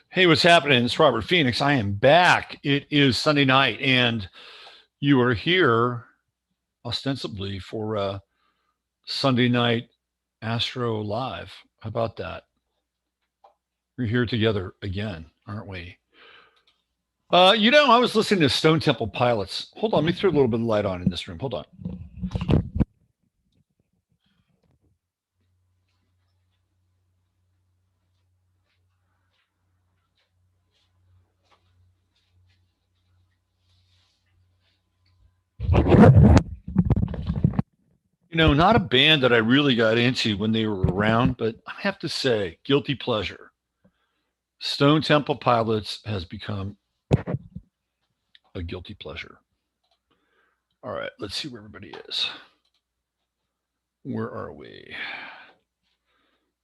Hey, what's happening? It's Robert Phoenix. I am back. It is Sunday night, and you are here ostensibly for Sunday Night AstroLive. How about that? We're here together again, aren't we? I was listening to Stone Temple Pilots. Hold on, let me throw a little bit of light on in this room. Hold on. Not a band that I really got into when they were around, but I have to say, guilty pleasure. Stone Temple Pilots has become a guilty pleasure. All right, let's see where everybody is. Where are we?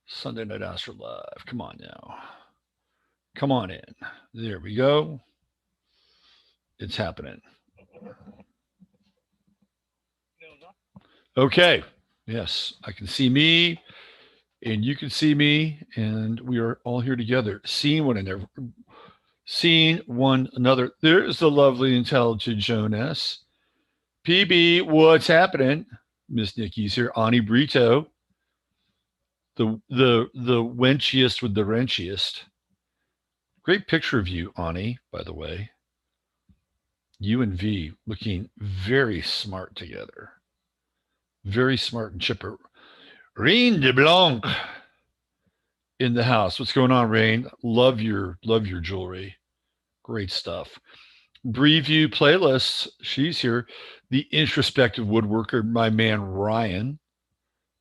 Sunday Night AstroLive. Come on now. Come on in. There we go. It's happening. Okay. Yes, I can see me and you can see me, and we are all here together, seeing one another. Seeing one another. There's the lovely, intelligent Jonas. PB, what's happening? Miss Nikki's here. Ani Brito, the wenchiest with the wrenchiest. Great picture of you, Ani, by the way. You and V looking very smart together. Very smart and chipper. Rain de Blanc in the house. What's going on, Rain? Love your jewelry. Great stuff. Breview playlists. She's here. The introspective woodworker, my man Ryan,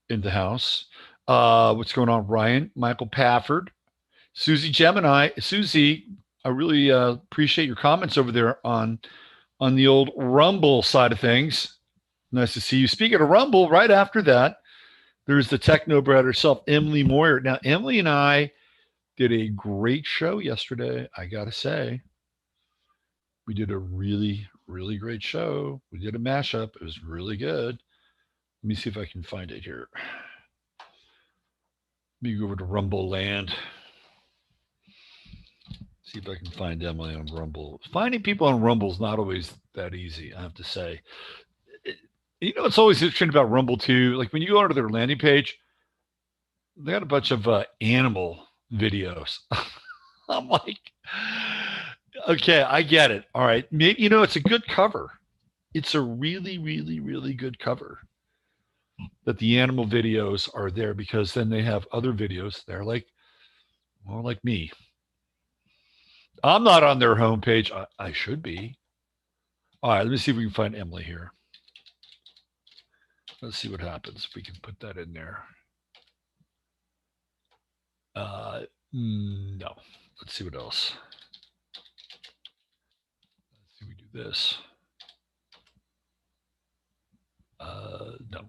in the house. What's going on, Ryan? Michael Pafford, Susie Gemini. Susie, I really appreciate your comments over there on the old Rumble side of things. Nice to see you. Speaking of Rumble, right after that, there's the techno brat herself, Emily Moyer. Now, Emily and I did a great show yesterday. I got to say, we did a really, really great show. We did a mashup. It was really good. Let me see if I can find it here. Let me go over to Rumble Land. See if I can find Emily on Rumble. Finding people on Rumble is not always that easy, I have to say. It's always interesting about Rumble too. Like when you go onto their landing page, they got a bunch of animal videos. I'm like, okay, I get it. All right, maybe it's a good cover. It's a really, really, really good cover that the animal videos are there, because then they have other videos. They're like more like me. I'm not on their homepage. I should be. All right, let me see if we can find Emily here. Let's see what happens if we can put that in there. No. Let's see what else. Let's see. We do this. No.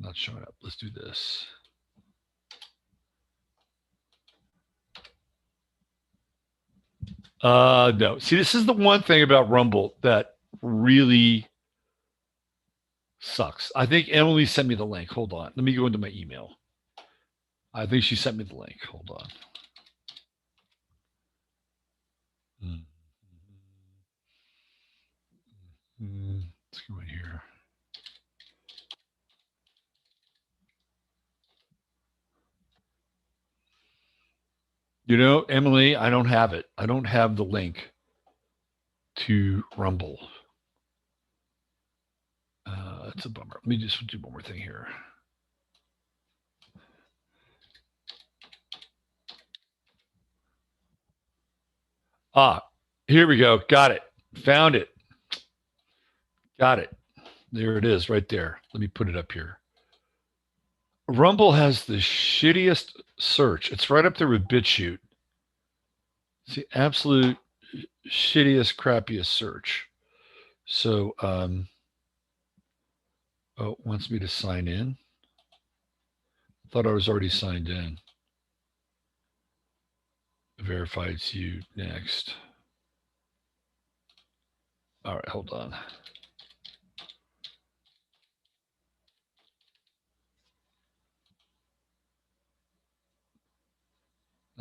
Not showing up. Let's do this. No. See, this is the one thing about Rumble that really sucks. I think Emily sent me the link. Hold on. Let me go into my email. I think she sent me the link. Hold on. Let's go in here. Emily, I don't have it. I don't have the link to Rumble. That's a bummer. Let me just do one more thing here. Here we go. Got it. Found it. Got it. There it is right there. Let me put it up here. Rumble has the shittiest search. It's right up there with BitChute. It's the absolute shittiest, crappiest search. So, it wants me to sign in. I thought I was already signed in. Verify it's you next. All right, hold on.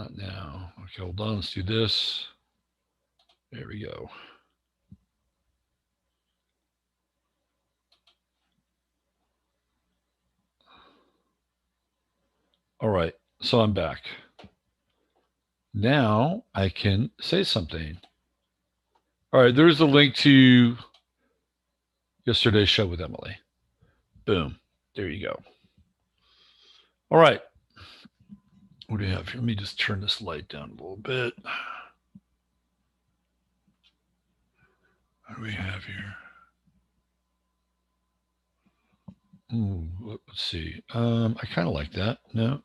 Not now. Okay, hold on. Let's do this. There we go. All right. So I'm back. Now I can say something. All right. There's the link to yesterday's show with Emily. Boom. There you go. All right. What do we have here? Let me just turn this light down a little bit. What do we have here? Ooh, let's see. I kind of like that. No.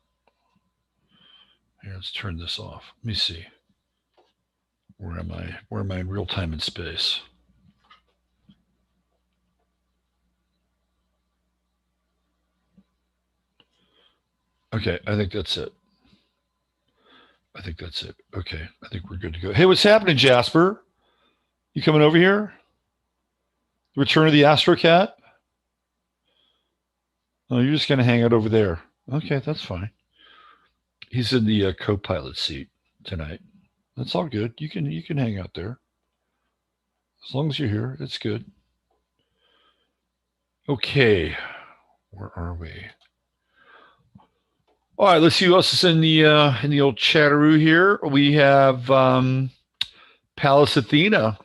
Here, let's turn this off. Let me see. Where am I? Where am I in real time and space? Okay, I think that's it. Okay, I think we're good to go. Hey, what's happening, Jasper? You coming over here? Return of the Astro Cat? Oh, you're just going to hang out over there. Okay, that's fine. He's in the co-pilot seat tonight. That's all good. You can hang out there. As long as you're here, it's good. Okay, where are we? All right, let's see who else is in the old chatteroo here. We have Pallas Athena.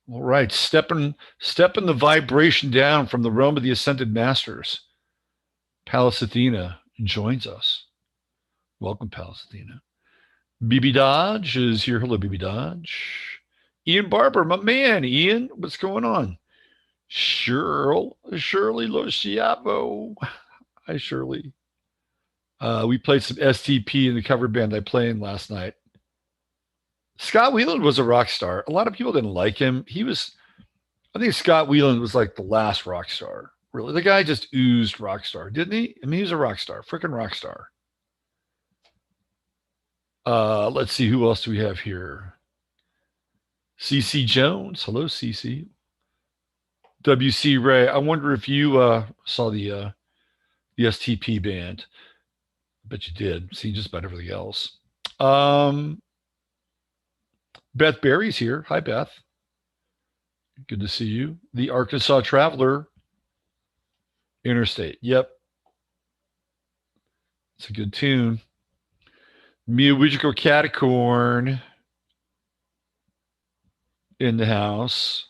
All right, stepping the vibration down from the realm of the ascended masters. Pallas Athena joins us. Welcome, Pallas Athena. BB Dodge is here. Hello, BB Dodge. Ian Barber, my man. Ian, what's going on? Shirley Lociavo. Hi, Shirley. We played some STP in the cover band I played in last night. Scott Weiland was a rock star. A lot of people didn't like him. I think Scott Weiland was like the last rock star. Really, the guy just oozed rock star, didn't he? I mean, he was a rock star, freaking rock star. Let's see, who else do we have here? CC Jones. Hello, CC. WC Ray. I wonder if you saw the STP band. I bet you did. See just about everything else. Beth Berry's here. Hi, Beth. Good to see you. The Arkansas Traveler. Interstate. Yep. It's a good tune. Miawijico Catacorn in the house.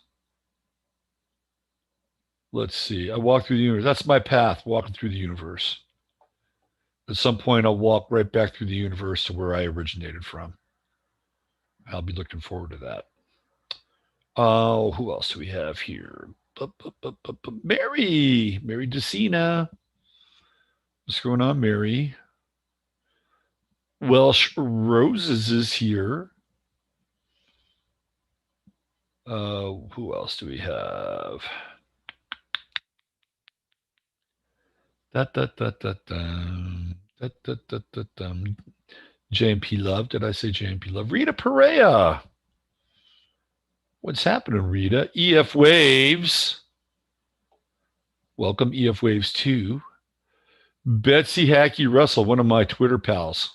Let's see. I walk through the universe. That's my path, walking through the universe. At some point, I'll walk right back through the universe to where I originated from. I'll be looking forward to that. Oh, who else do we have here? Mary Decina. What's going on, Mary? Welsh Roses is here. Who else do we have? JMP Love. Did I say JMP Love? Rita Perea. What's happening, Rita? EF Waves. Welcome, EF Waves 2. Betsy Hackey Russell, one of my Twitter pals.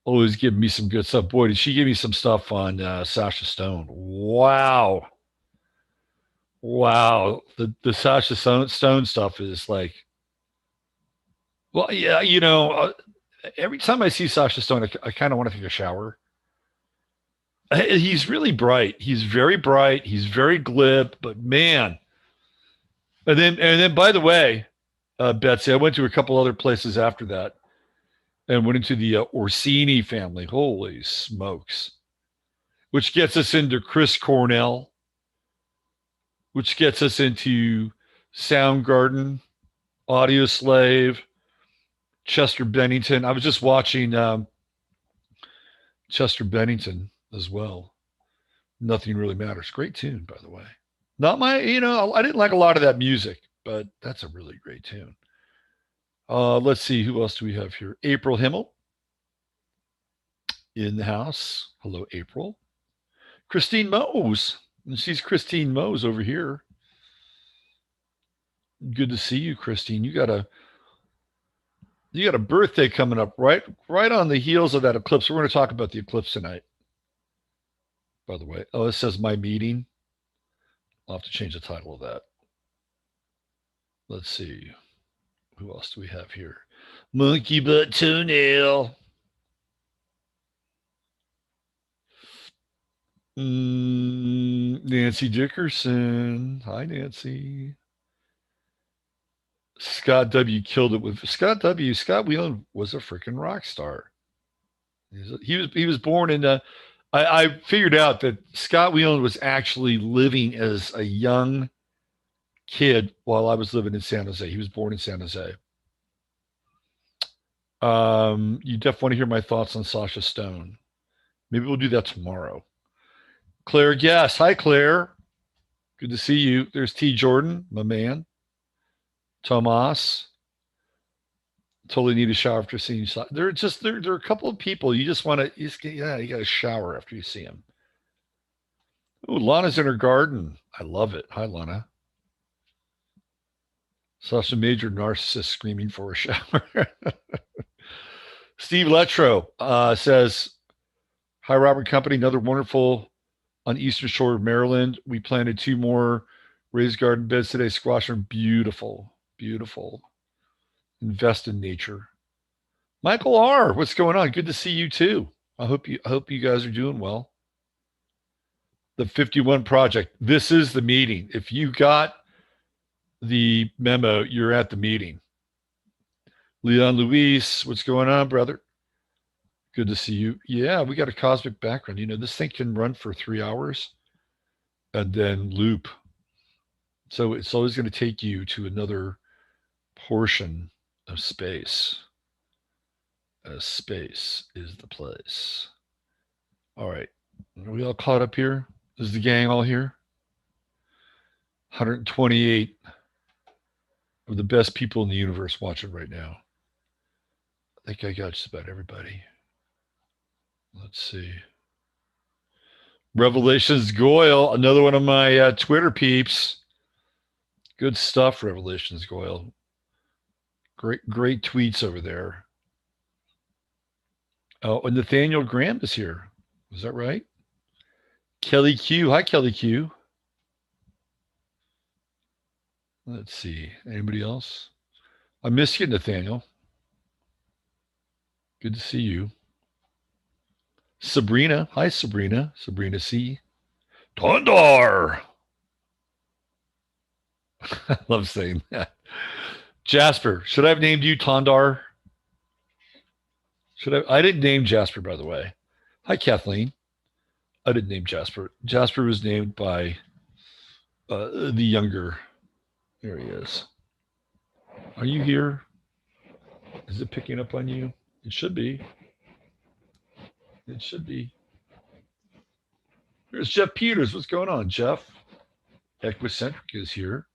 Always giving me some good stuff. Boy, did she give me some stuff on Sasha Stone. Wow. The Sasha Stone stuff is like, well, yeah, every time I see Sasha Stone, I kind of want to take a shower. He's really bright. He's very bright. He's very glib, but man. And then, by the way, Betsy, I went to a couple other places after that and went into the Orsini family. Holy smokes. Which gets us into Chris Cornell, which gets us into Soundgarden, Audio Slave, Chester Bennington. I was just watching Chester Bennington as well. Nothing Really Matters. Great tune, by the way. Not my, I didn't like a lot of that music, but that's a really great tune. Let's see, who else do we have here? April Himmel in the house. Hello, April. Christine Mose. And she's Christine Mose over here. Good to see you, Christine. You got You got a birthday coming up right on the heels of that eclipse. We're going to talk about the eclipse tonight, by the way. Oh, it says my meeting. I'll have to change the title of that. Let's see. Who else do we have here? Monkey butt toenail. Nancy Dickerson. Hi, Nancy. Scott W. killed it with Scott W. Scott Whelan was a freaking rock star. He was born in I figured out that Scott Whelan was actually living as a young kid while I was living in San Jose. He was born in San Jose. You definitely want to hear my thoughts on Sasha Stone. Maybe we'll do that tomorrow. Claire Guest. Hi, Claire. Good to see you. There's T. Jordan, my man. Tomas. Totally need a shower after seeing you. There are a couple of people you just want to, you got a shower after you see them. Oh, Lana's in her garden. I love it. Hi, Lana. Such a major narcissist screaming for a shower. Steve Letro says, hi, Robert Company. Another wonderful on Eastern Shore of Maryland. We planted 2 more raised garden beds today. Squash are beautiful, beautiful. Invest in nature. Michael R., what's going on? Good to see you too. I hope you guys are doing well. The 51 Project. This is the meeting. If you got the memo, you're at the meeting. Leon Luis, what's going on, brother? Good to see you. Yeah, we got a cosmic background. You know, this thing can run for 3 hours and then loop. So it's always going to take you to another portion of space. Space is the place. All right. Are we all caught up here? Is the gang all here? 128 of the best people in the universe watching right now. I think I got just about everybody. Let's see. Revelations Goyle, another one of my Twitter peeps. Good stuff, Revelations Goyle. Great tweets over there. Oh, and Nathaniel Graham is here. Is that right? Kelly Q. Hi, Kelly Q. Let's see. Anybody else? I miss you, Nathaniel. Good to see you. Sabrina. Hi, Sabrina. Sabrina C. Tondar. I love saying that. Jasper. Should I have named you Tondar? I didn't name Jasper, by the way. Hi, Kathleen. I didn't name Jasper. Jasper was named by the younger. There he is. Are you here? Is it picking up on you? It should be. It should be. There's Jeff Peters. What's going on, Jeff? Equicentric is here.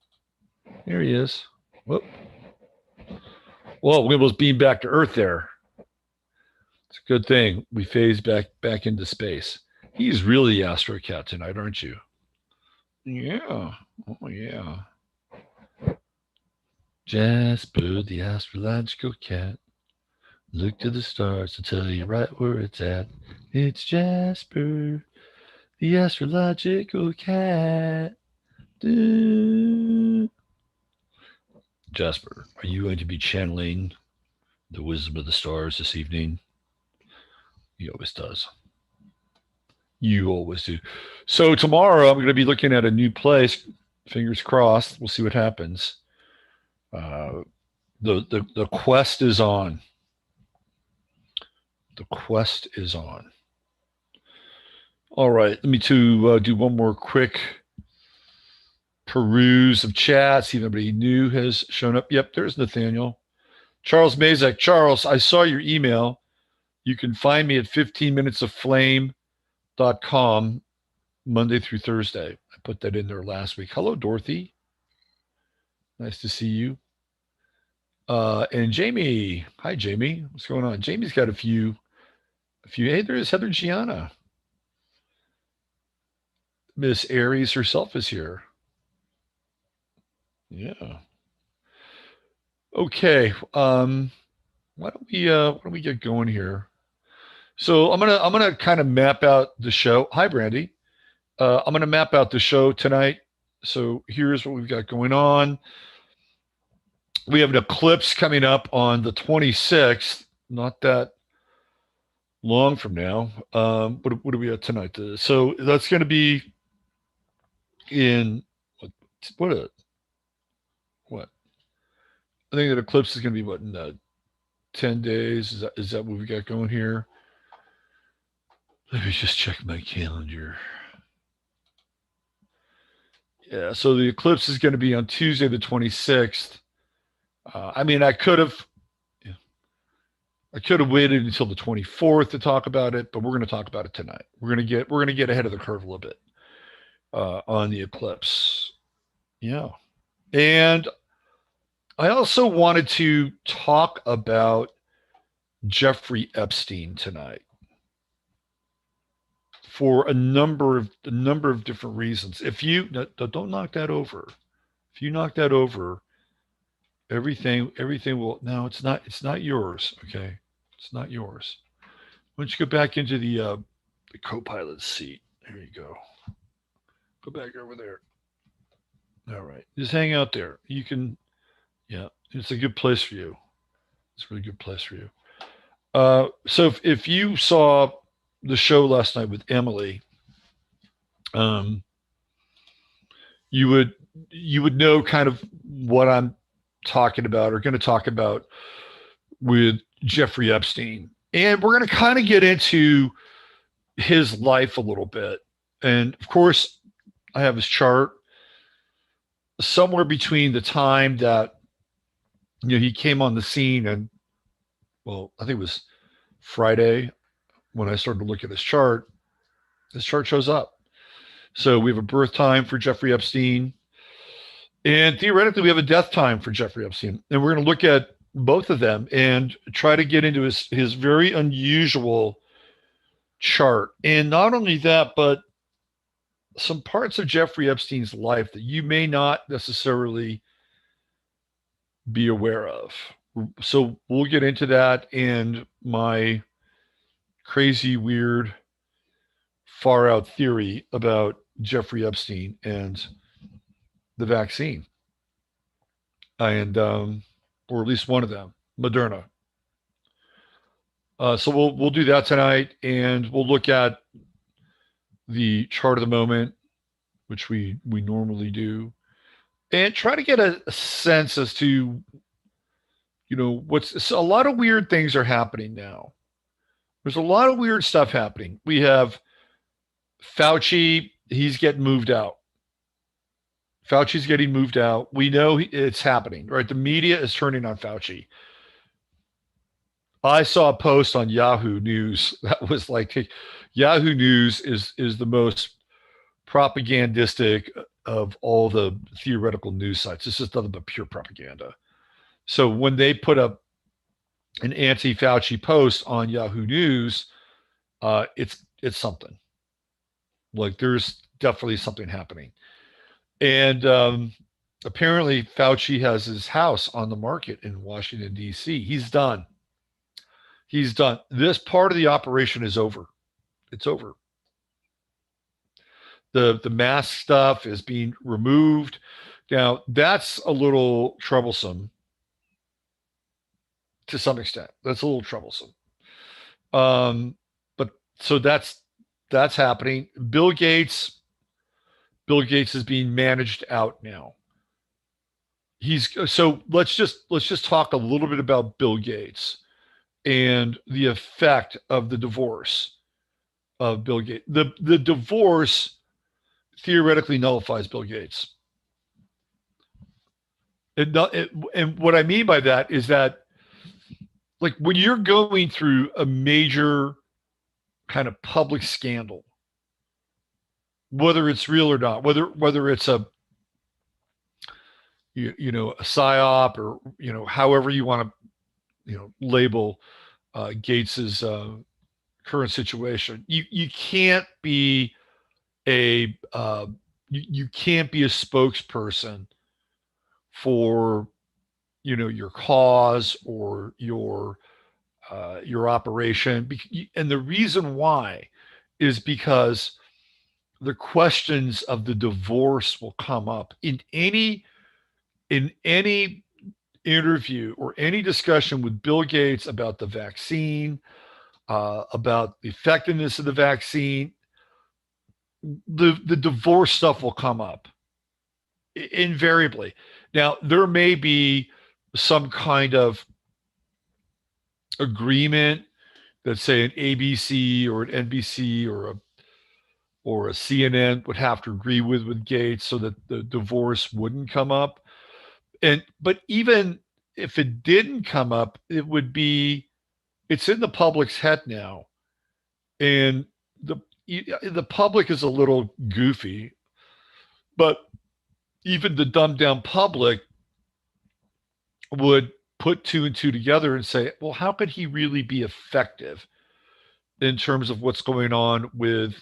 There he is. Whoop. Well, we almost beamed back to Earth there. It's a good thing we phased back into space. He's really Astro Cat tonight, aren't you? Yeah. Oh, yeah. Jasper, the astrological cat. Look to the stars to tell you right where it's at. It's Jasper, the astrological cat. Jasper, are you going to be channeling the wisdom of the stars this evening? He always does. You always do. So tomorrow I'm going to be looking at a new place. Fingers crossed. We'll see what happens. The quest is on. The quest is on. All right. Let me do one more quick peruse of chat. See if anybody new has shown up. Yep, there's Nathaniel. Charles Mazak. Charles, I saw your email. You can find me at 15minutesoflame.com Monday through Thursday. I put that in there last week. Hello, Dorothy. Nice to see you. And Jamie. Hi, Jamie. What's going on? Jamie's got a few. Hey, there's Heather Gianna. Miss Aries herself is here. Yeah. Okay. why don't we get going here? So I'm gonna kind of map out the show. Hi, Brandy. I'm gonna map out the show tonight. So here's what we've got going on. We have an eclipse coming up on the 26th. Not that long from now. What do we have tonight? So that's going to be in what a what I think that eclipse is going to be what in 10 days. Is that what we got going here? Let me just check my calendar. Yeah, so the eclipse is going to be on Tuesday the 26th. I mean, I could have waited until the 24th to talk about it, but we're going to talk about it tonight. We're going to get ahead of the curve a little bit on the eclipse. Yeah. And I also wanted to talk about Jeffrey Epstein tonight for a number of different reasons. If you don't knock that over, if you knock that over, everything will. No, it's not yours. Okay, it's not yours. Why don't you go back into the co-pilot seat? There you go. Go back over there. All right, just hang out there. You can. Yeah, it's a good place for you. It's a really good place for you. So if you saw the show last night with Emily, um, you would you would know kind of what I'm talking about or going to talk about with Jeffrey Epstein, and we're going to kind of get into his life a little bit. And of course, I have his chart somewhere between the time that he came on the scene and well, I think it was Friday when I started to look at his chart. This chart shows up. So we have a birth time for Jeffrey Epstein. And theoretically, we have a death time for Jeffrey Epstein. And we're going to look at both of them and try to get into his very unusual chart. And not only that, but some parts of Jeffrey Epstein's life that you may not necessarily be aware of. So we'll get into that and my crazy, weird, far out theory about Jeffrey Epstein and the vaccine, and or at least one of them, Moderna. So we'll do that tonight, and we'll look at the chart of the moment, which we normally do, and try to get a sense as to what's so a lot of weird things are happening now. There's a lot of weird stuff happening. We have Fauci, he's getting moved out. Fauci's getting moved out. We know it's happening, right? The media is turning on Fauci. I saw a post on Yahoo News that was like, hey, Yahoo News is the most propagandistic of all the theoretical news sites. This is nothing but pure propaganda. So when they put up an anti-Fauci post on Yahoo News, it's something. Like there's definitely something happening. And apparently Fauci has his house on the market in Washington, D.C. He's done. This part of the operation is over. It's over. The mask stuff is being removed. Now, that's a little troublesome to some extent. That's a little troublesome. But so that's happening. Bill Gates is being managed out now. So let's just talk a little bit about Bill Gates and the effect of the divorce of Bill Gates. The divorce theoretically nullifies Bill Gates. And what I mean by that is that, like, when you're going through a major kind of public scandal, whether it's real or not, whether it's a a psyop or however you want to label Gates's current situation, you can't be a you can't be a spokesperson for your cause or your operation. And the reason why is because the questions of the divorce will come up in any interview or any discussion with Bill Gates about the vaccine, about the effectiveness of the vaccine. The divorce stuff will come up invariably. Now, there may be some kind of agreement that, say, an ABC or an NBC or a CNN would have to agree with Gates so that the divorce wouldn't come up. But even if it didn't come up, it's in the public's head now, and the public is a little goofy, but even the dumbed down public would put two and two together and say, well, how could he really be effective in terms of what's going on with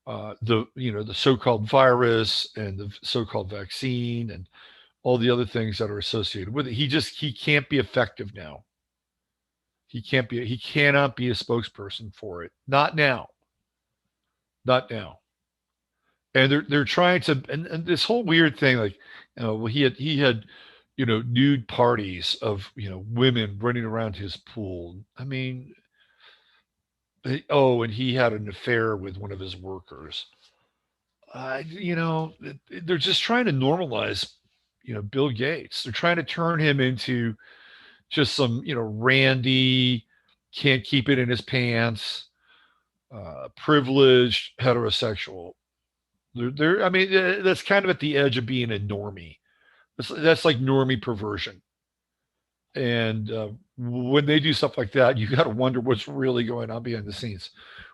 the so-called virus and the so-called vaccine and all the other things that are associated with it. He can't be effective now. He cannot be a spokesperson for it. Not now. Not now. And they're trying to, and this whole weird thing, like, well, he had nude parties of women running around his pool. I mean, and he had an affair with one of his workers. They're just trying to normalize, Bill Gates. They're trying to turn him into just some, randy, can't keep it in his pants, privileged heterosexual. I mean, that's kind of at the edge of being a normie. That's like normie perversion. And when they do stuff like that, you got to wonder what's really going on behind the scenes.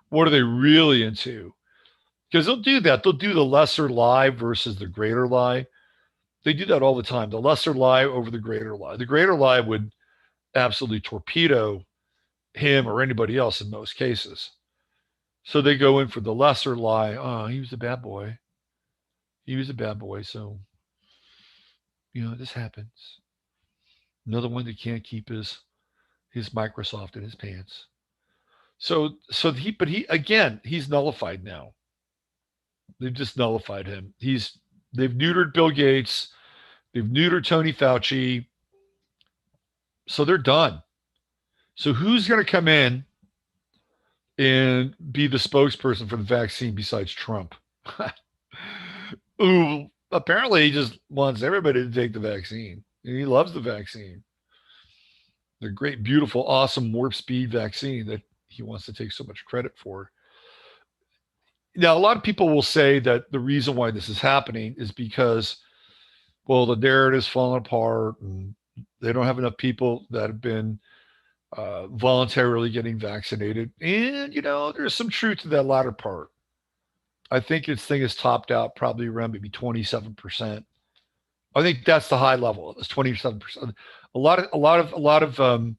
What are they really into? Because they'll do that. They'll do the lesser lie versus the greater lie. They do that all the time. The lesser lie over the greater lie. The greater lie would absolutely torpedo him or anybody else in most cases. So they go in for the lesser lie. Oh, he was a bad boy. He was a bad boy. So, this happens. Another one that can't keep his Microsoft in his pants. But he's nullified now. They've just nullified him. They've neutered Bill Gates. They've neutered Tony Fauci. So they're done. So who's going to come in and be the spokesperson for the vaccine besides Trump? Who apparently he just wants everybody to take the vaccine. And he loves the vaccine. The great, beautiful, awesome warp speed vaccine that he wants to take so much credit for. Now, a lot of people will say that the reason why this is happening is because, well, the narrative's falling apart and they don't have enough people that have been voluntarily getting vaccinated. And, there's some truth to that latter part. I think this thing is topped out probably around maybe 27%. I think that's the high level. It's 27%. A lot of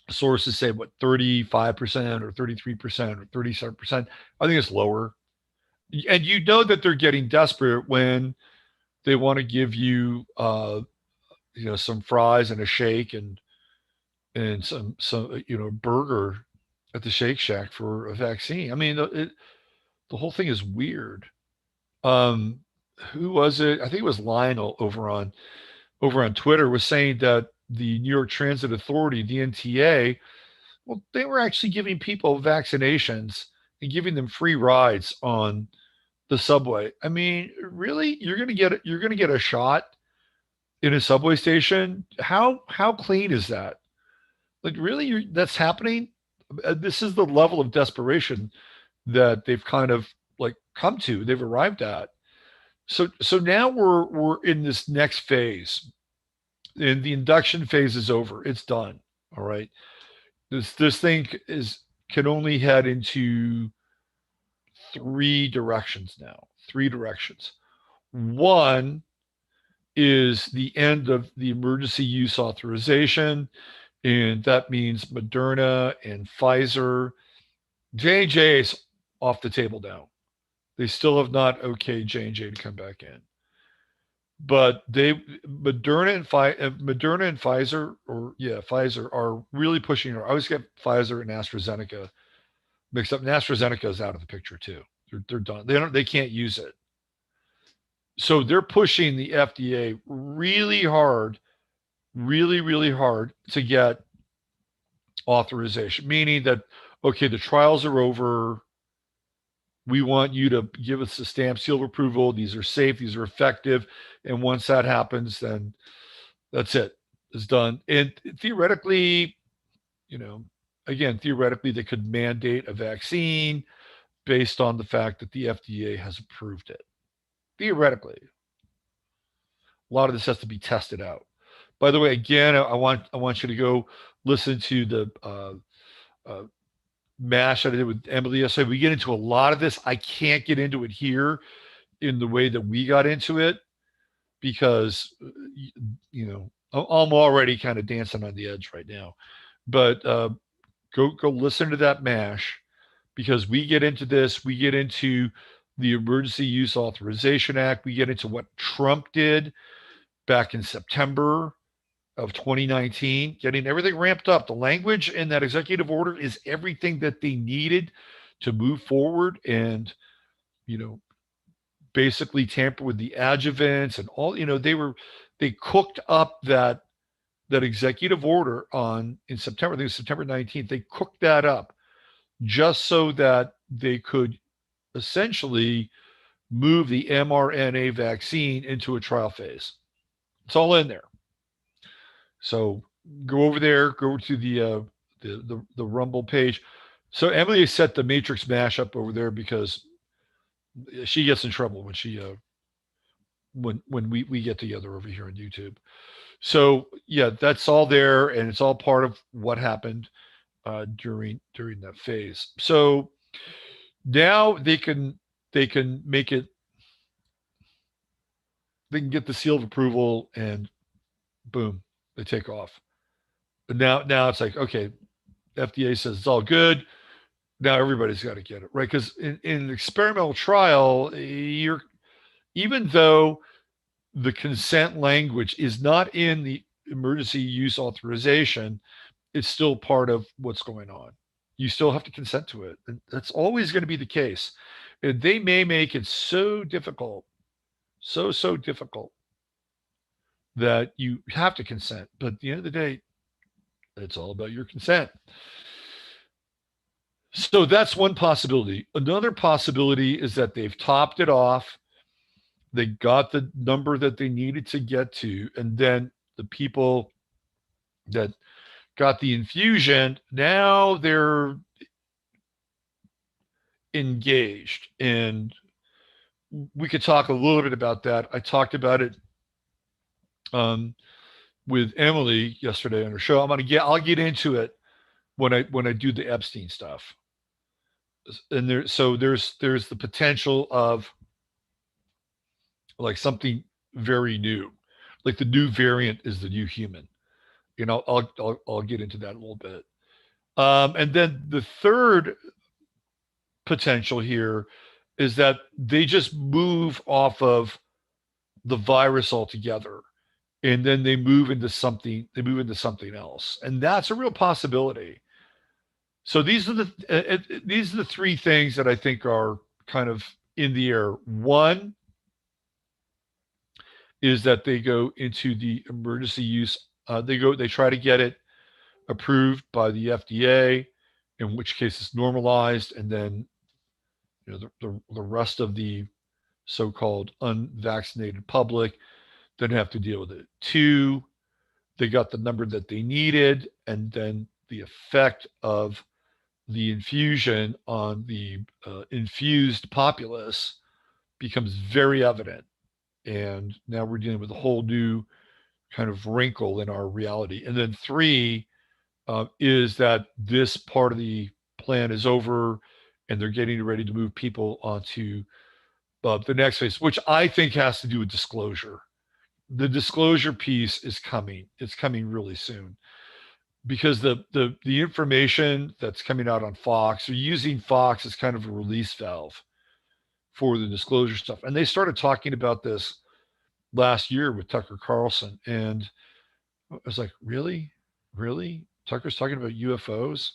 sources say 35% or 33% or 37%. I think it's lower. And that they're getting desperate when they want to give you some fries and a shake and some burger at the Shake Shack for a vaccine. I mean, the whole thing is weird. Who was it? I think it was Lionel over on Twitter was saying that the New York Transit Authority, the NTA, well, they were actually giving people vaccinations and giving them free rides on the subway. I mean, really, you're going to get a shot in a subway station? How clean is that? Like, really, that's happening? This is the level of desperation that they've kind of like come to. They've arrived at. So now we're in this next phase, and the induction phase is over. It's done. All right. This thing can only head into three directions now. Three directions. One is the end of the emergency use authorization, and that means Moderna and Pfizer. J&J is off the table now. They still have not okayed J&J to come back in. but Moderna and Pfizer, Pfizer are really pushing. I always get Pfizer and AstraZeneca mixed up. And AstraZeneca is out of the picture too. They're done. They can't use it. So they're pushing the FDA really hard, really hard to get authorization, meaning that, okay, the trials are over. We want you to give us the stamp seal of approval. These are safe, these are effective. And once that happens, then that's it. It's done. And theoretically, again, theoretically, they could mandate a vaccine based on the fact that the FDA has approved it. Theoretically, a lot of this has to be tested out. By the way, again, I want you to go listen to the MASH that I did with Emily yesterday. We get into a lot of this. I can't get into it here in the way that we got into it because, I'm already kind of dancing on the edge right now. But go listen to that MASH because we get into this. We get into the Emergency Use Authorization Act. We get into what Trump did back in September of 2019, getting everything ramped up. The language in that executive order is everything that they needed to move forward and, basically tamper with the adjuvants and all, they cooked up that executive order in September. I think it was September 19th. They cooked that up just so that they could essentially move the mRNA vaccine into a trial phase. It's all in there. So go over there, go to the Rumble page. So Emily set the Matrix mash up over there because she gets in trouble when she when we get together over here on YouTube. So yeah, that's all there, and it's all part of what happened during that phase. So now they can make it. They can get the seal of approval, and boom, they take off. But now it's like, okay, FDA says it's all good. Now everybody's got to get it, right? Because in an experimental trial, even though the consent language is not in the emergency use authorization, it's still part of what's going on. You still have to consent to it. And that's always going to be the case. And they may make it so difficult, so difficult that you have to consent. But at the end of the day, it's all about your consent. So that's one possibility. Another possibility is that they've topped it off. They got the number that they needed to get to. And then the people that got the infusion, now they're engaged. And we could talk a little bit about that. I talked about it with Emily yesterday on her show. I'll get into it when I do the Epstein stuff. And there's the potential of like something very new, like the new variant is the new human. I'll get into that a little bit. And then the third potential here is that they just move off of the virus altogether, and then they move into something else, and that's a real possibility. So these are the three things that I think are kind of in the air. One is that they go into the emergency use. They try to get it approved by the FDA, in which case it's normalized, and then the rest of the so-called unvaccinated public then have to deal with it. Two, they got the number that they needed, and then the effect of the infusion on the infused populace becomes very evident. And now we're dealing with a whole new kind of wrinkle in our reality. And then three is that this part of the plan is over and they're getting ready to move people onto the next phase, which I think has to do with disclosure. The disclosure piece is coming. It's coming really soon because the information that's coming out on Fox, they're using Fox as kind of a release valve for the disclosure stuff. And they started talking about this last year with Tucker Carlson. And I was like, really? Really? Tucker's talking about UFOs?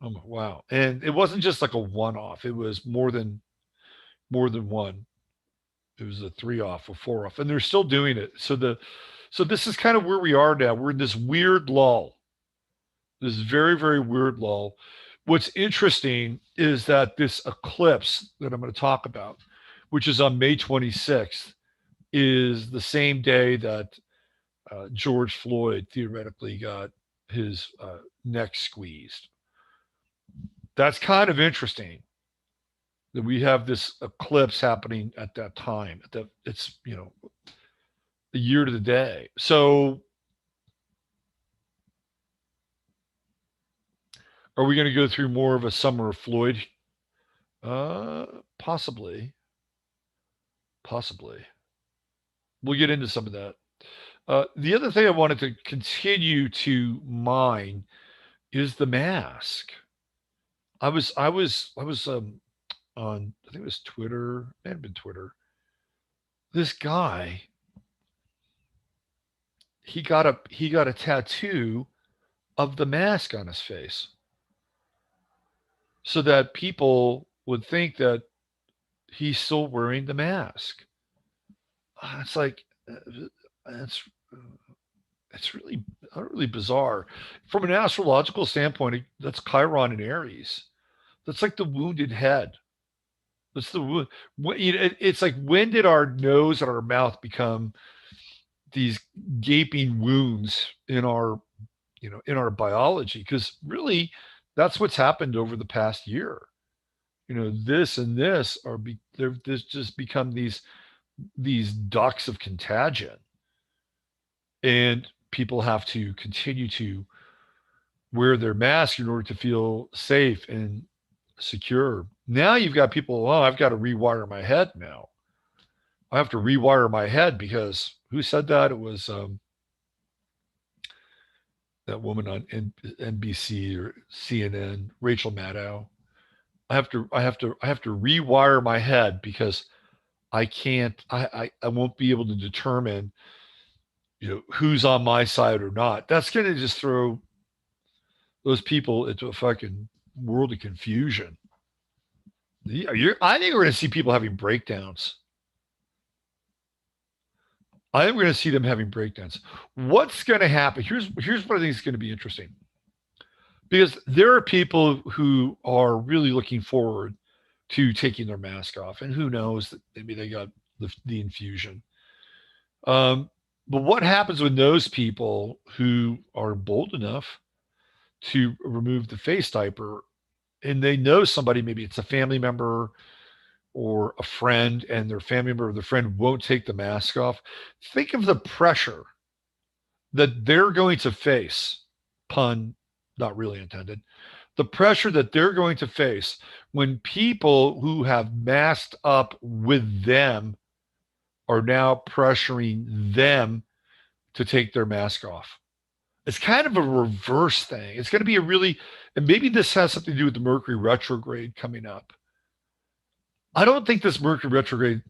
Oh, wow. And it wasn't just like a one off, it was more than one. It was a three off, a four off, and they're still doing it. So this is kind of where we are now. We're in this weird lull, this very, very weird lull. What's interesting is that this eclipse that I'm going to talk about, which is on May 26th, is the same day that George Floyd theoretically got his neck squeezed. That's kind of interesting that we have this eclipse happening at that time. It's a year to the day. So are we going to go through more of a summer of Floyd? Possibly. Possibly. We'll get into some of that. The other thing I wanted to continue to mine is the mask. I was on, I think it was Twitter, it may have been Twitter. This guy, he got a tattoo of the mask on his face, so that people would think that he's still wearing the mask. It's like it's it's really bizarre. From an astrological standpoint, that's Chiron in Aries. That's like the wounded head. That's the wound. It's like, when did our nose and our mouth become these gaping wounds in our in our biology? Because really, that's what's happened over the past year. This and this there's just become these ducts of contagion, and people have to continue to wear their mask in order to feel safe and secure. Now you've got people, oh, I've got to rewire my head now. I have to rewire my head because who said that? It was that woman on NBC or CNN, Rachel Maddow. I have to rewire my head because I can't I won't be able to determine who's on my side or not. That's going to just throw those people into a fucking world of confusion. I think we're going to see people having breakdowns. I think we're going to see them having breakdowns. What's going to happen? Here's what I think is going to be interesting, because there are people who are really looking forward to taking their mask off, and who knows that maybe they got the infusion. But what happens when those people who are bold enough to remove the face diaper, and they know somebody, maybe it's a family member or a friend, and their family member or their friend won't take the mask off? Think of the pressure that they're going to face, pun not really intended, the pressure that they're going to face when people who have masked up with them are now pressuring them to take their mask off. It's kind of a reverse thing. It's going to be and maybe this has something to do with the Mercury retrograde coming up. I don't think this Mercury retrograde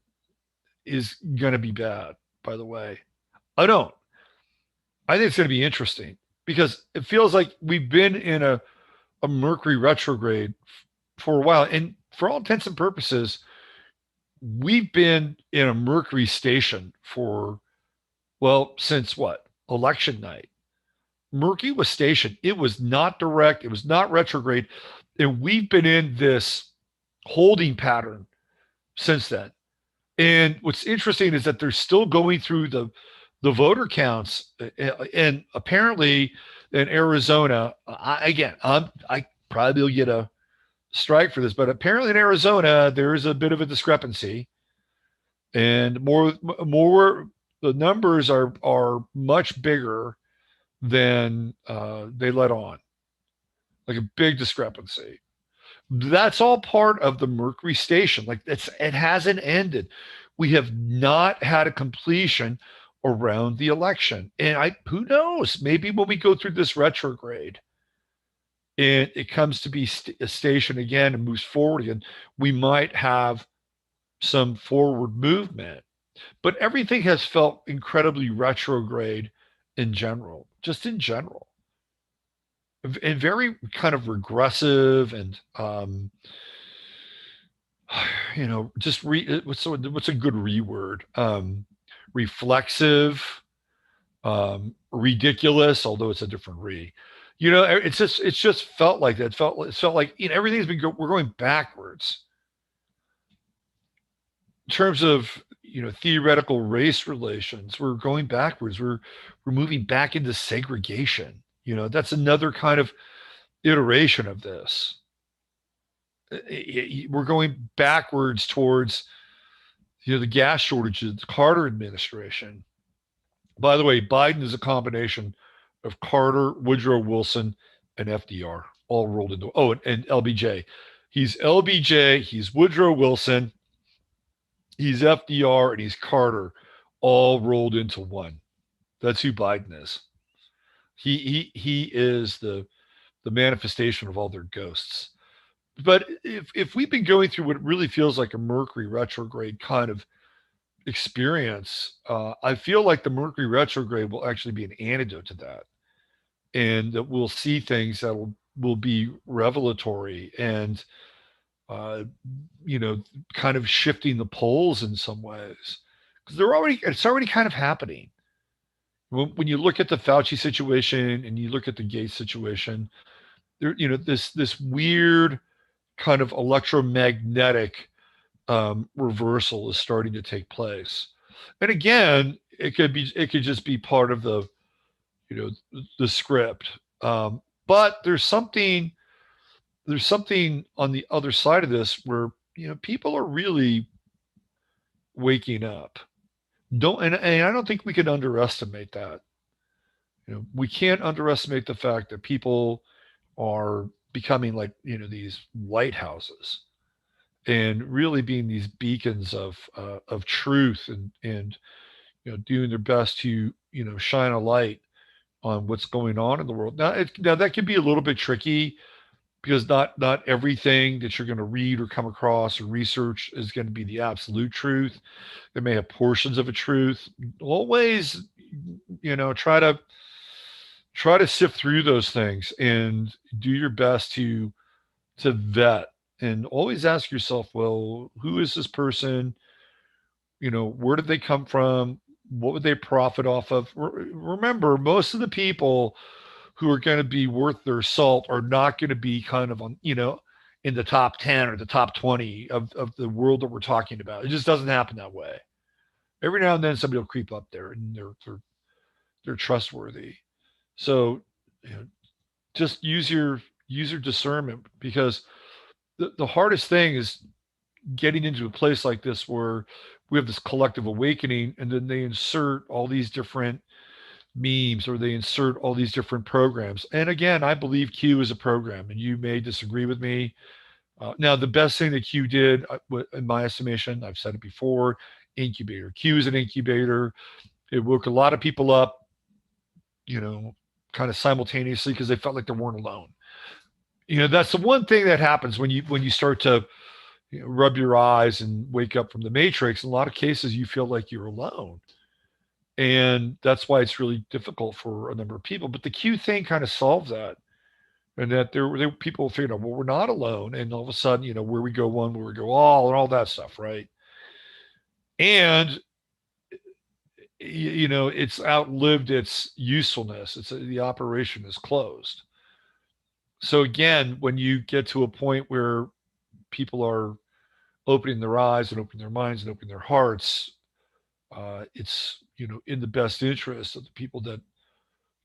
is going to be bad, by the way. I don't. I think it's going to be interesting because it feels like we've been in a Mercury retrograde for a while. And for all intents and purposes, we've been in a Mercury station for, well, since what? Election night. Mercury was stationed. It was not direct. It was not retrograde. And we've been in this holding pattern since then. And what's interesting is that they're still going through the voter counts. And apparently in Arizona, I probably will get a strike for this, but apparently in Arizona, there is a bit of a discrepancy. And the numbers are much bigger than they let on, like a big discrepancy. That's all part of the Mercury station. Like, it hasn't ended. We have not had a completion around the election. And who knows, maybe when we go through this retrograde and it comes to be a station again and moves forward again, we might have some forward movement. But everything has felt incredibly retrograde in general, just in general, and very kind of regressive and just what's a good reword? Reflexive, ridiculous, although it's a different re. It's just felt like that. It felt like everything's we're going backwards in terms of theoretical race relations. We're going backwards. We're moving back into segregation. That's another kind of iteration of this. We're going backwards towards the gas shortages, the Carter administration. By the way, Biden is a combination of Carter, Woodrow Wilson, and FDR, all rolled into. Oh, and LBJ. He's LBJ. He's Woodrow Wilson. He's FDR, and he's Carter, all rolled into one. That's who Biden is. He is the manifestation of all their ghosts. But if we've been going through what really feels like a Mercury retrograde kind of experience, I feel like the Mercury retrograde will actually be an antidote to that, and that we'll see things that will be revelatory and uh, kind of shifting the poles in some ways, because it's already kind of happening. When you look at the Fauci situation and you look at the Gates situation, there this weird kind of electromagnetic reversal is starting to take place. And again, it could just be part of the script. But there's something on the other side of this where people are really waking up. And I don't think we can underestimate that. We can't underestimate the fact that people are becoming like these lighthouses and really being these beacons of truth and doing their best to shine a light on what's going on in the world. Now that can be a little bit tricky because not everything that you're going to read or come across or research is going to be the absolute truth. They may have portions of a truth. Always, try to sift through those things and do your best to vet, and always ask yourself, well, who is this person? Where did they come from? What would they profit off of? Remember, most of the people who are going to be worth their salt are not going to be kind of on, in the top 10 or the top 20 of the world that we're talking about. It just doesn't happen that way. Every now and then somebody will creep up there and they're trustworthy. So, just use your discernment, because the hardest thing is getting into a place like this where we have this collective awakening, and then they insert all these different memes or they insert all these different programs. And again, I believe Q is a program, and you may disagree with me. Now, the best thing that Q did, in my estimation, I've said it before, incubator. Q is an incubator. It woke a lot of people up, kind of simultaneously, because they felt like they weren't alone. That's the one thing that happens when you start to rub your eyes and wake up from the matrix. In a lot of cases, you feel like you're alone. And that's why it's really difficult for a number of people. But the Q thing kind of solves that. And that there were people figured out, well, we're not alone. And all of a sudden, where we go one, where we go all, and all that stuff, right? And it's outlived its usefulness. The operation is closed. So again, when you get to a point where people are opening their eyes and opening their minds and opening their hearts, it's in the best interest of the people that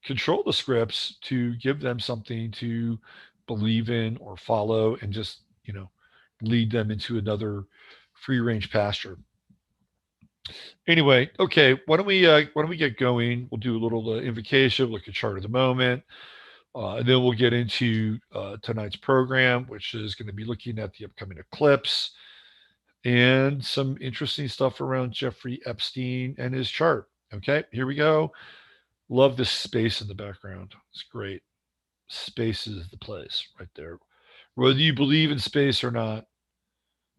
control the scripts to give them something to believe in or follow, and just lead them into another free range pasture. Anyway, okay, why don't we get going? We'll do a little invocation, look at chart of the moment, and then we'll get into tonight's program, which is going to be looking at the upcoming eclipse and some interesting stuff around Jeffrey Epstein and his chart. Okay, here we go. Love this space in the background. It's great. Space is the place right there. Whether you believe in space or not,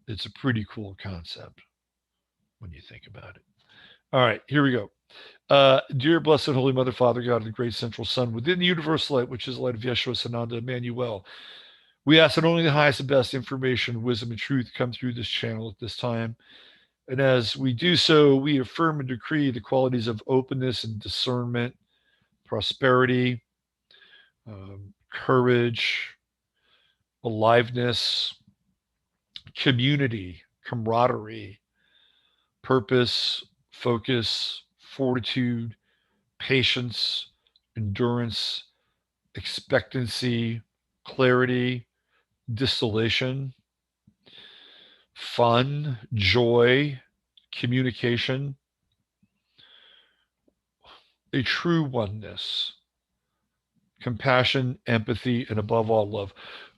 it's a pretty cool concept when you think about it. All right, here we go. Dear blessed Holy Mother, Father God, the great central Sun, within the universal light, which is the light of Yeshua, Sananda, Emmanuel, we ask that only the highest and best information, wisdom, and truth come through this channel at this time. And as we do so, we affirm and decree the qualities of openness and discernment, prosperity, courage, aliveness, community, camaraderie, purpose, focus, fortitude, patience, endurance, expectancy, clarity, distillation, fun, joy, communication, a true oneness, compassion, empathy, and above all, love.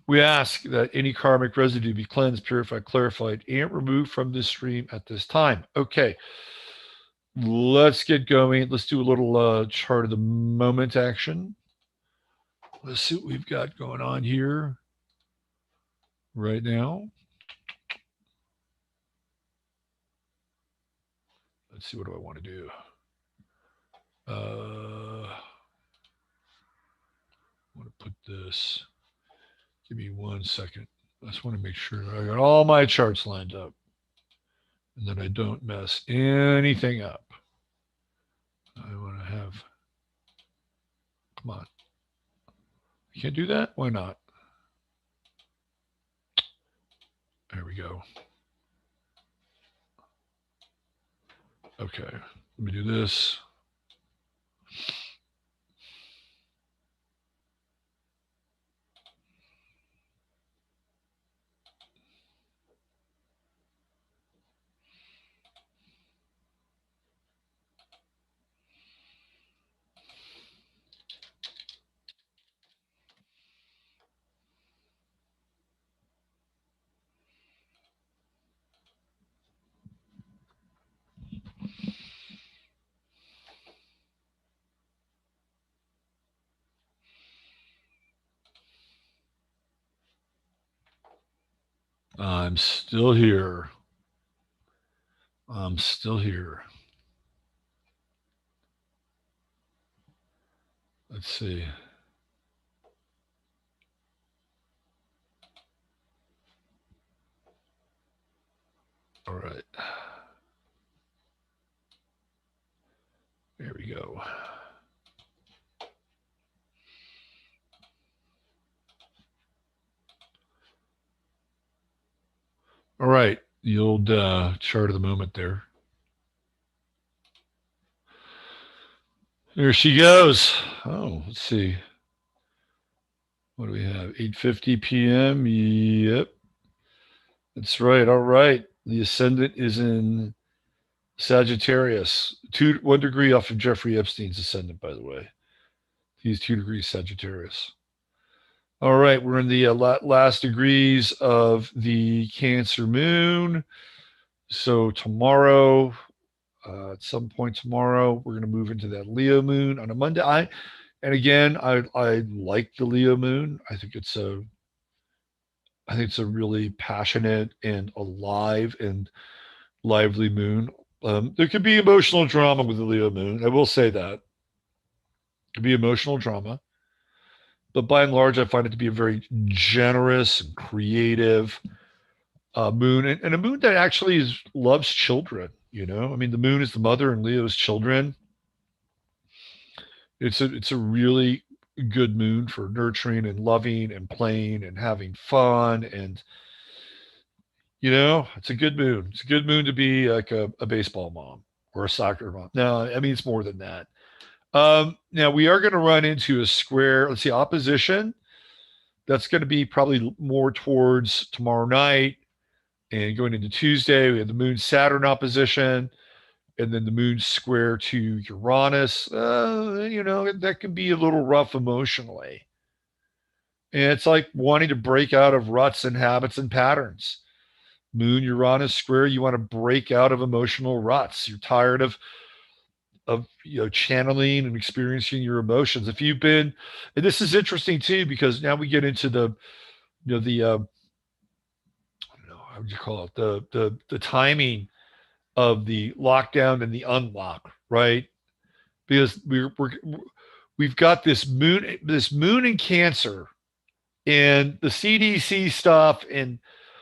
We ask that any karmic residue be cleansed, purified, clarified, and removed from this stream at this time. Okay, let's get going. Let's do a little chart of the moment action. Let's see what we've got going on here right now. Let's see, what do I want to do? I want to put this. Give me 1 second. I just want to make sure I got all my charts lined up and that I don't mess anything up. I want to have, come on. I can't do that? Why not? There we go. Okay, let me do this. I'm still here. I'm still here. Let's see. All right. There we go. All right. The old chart of the moment there. There she goes. Oh, let's see. What do we have? 8:50 p.m. Yep. That's right. All right. The ascendant is in Sagittarius. 1 degree off of Jeffrey Epstein's ascendant, by the way. He's 2 degrees Sagittarius. All right. We're in the last degrees of the Cancer moon. So tomorrow, at some point tomorrow, we're going to move into that Leo moon on a Monday. I like the Leo moon. I think it's a really passionate and alive and lively moon. There could be emotional drama with the Leo moon. I will say that. Could be emotional drama. But by and large, I find it to be a very generous and creative moon, and a moon that actually loves children. You know, I mean, the moon is the mother and Leo's children. It's a really good moon for nurturing and loving and playing and having fun, and it's a good moon. It's a good moon to be like a baseball mom or a soccer mom. No, I mean it's more than that. Now we are going to run into a square. Let's see, opposition. That's going to be probably more towards tomorrow night and going into Tuesday. We have the Moon Saturn opposition, and then the Moon square to Uranus. That can be a little rough emotionally. And it's like wanting to break out of ruts and habits and patterns. Moon Uranus square, you want to break out of emotional ruts. You're tired of channeling and experiencing your emotions. If you've been, and this is interesting too, because now we get into the I don't know, how would you call it, the timing of the lockdown and the unlock, right? Because we've got this moon in Cancer, and the CDC stuff, and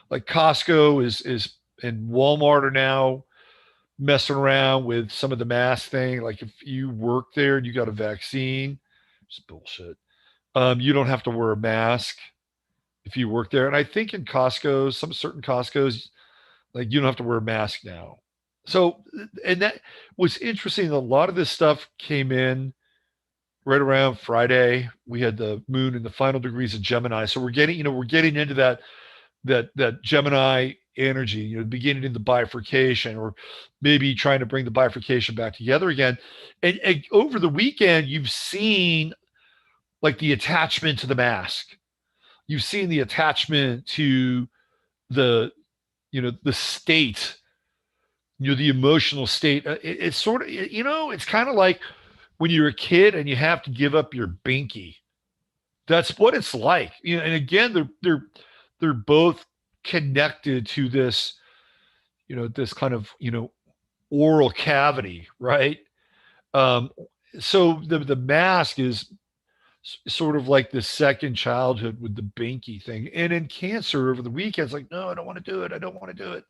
like Costco is and Walmart are now messing around with some of the mask thing. Like if you work there and you got a vaccine, it's bullshit. You don't have to wear a mask if you work there. And I think in Costco's, some certain Costco's, like you don't have to wear a mask now. So, and that was interesting. A lot of this stuff came in right around Friday. We had the moon in the final degrees of Gemini. So we're getting into that Gemini energy, beginning in the bifurcation, or maybe trying to bring the bifurcation back together again. And over the weekend, you've seen like the attachment to the mask. You've seen the attachment to the, the state, the emotional state. It's sort of, it's kind of like when you're a kid and you have to give up your binky. That's what it's like. And again, they're both connected to this, this kind of, oral cavity, right? Um, so the mask is sort of like the second childhood with the binky thing. And in Cancer over the weekend, it's like, no, I don't want to do it. I don't want to do it.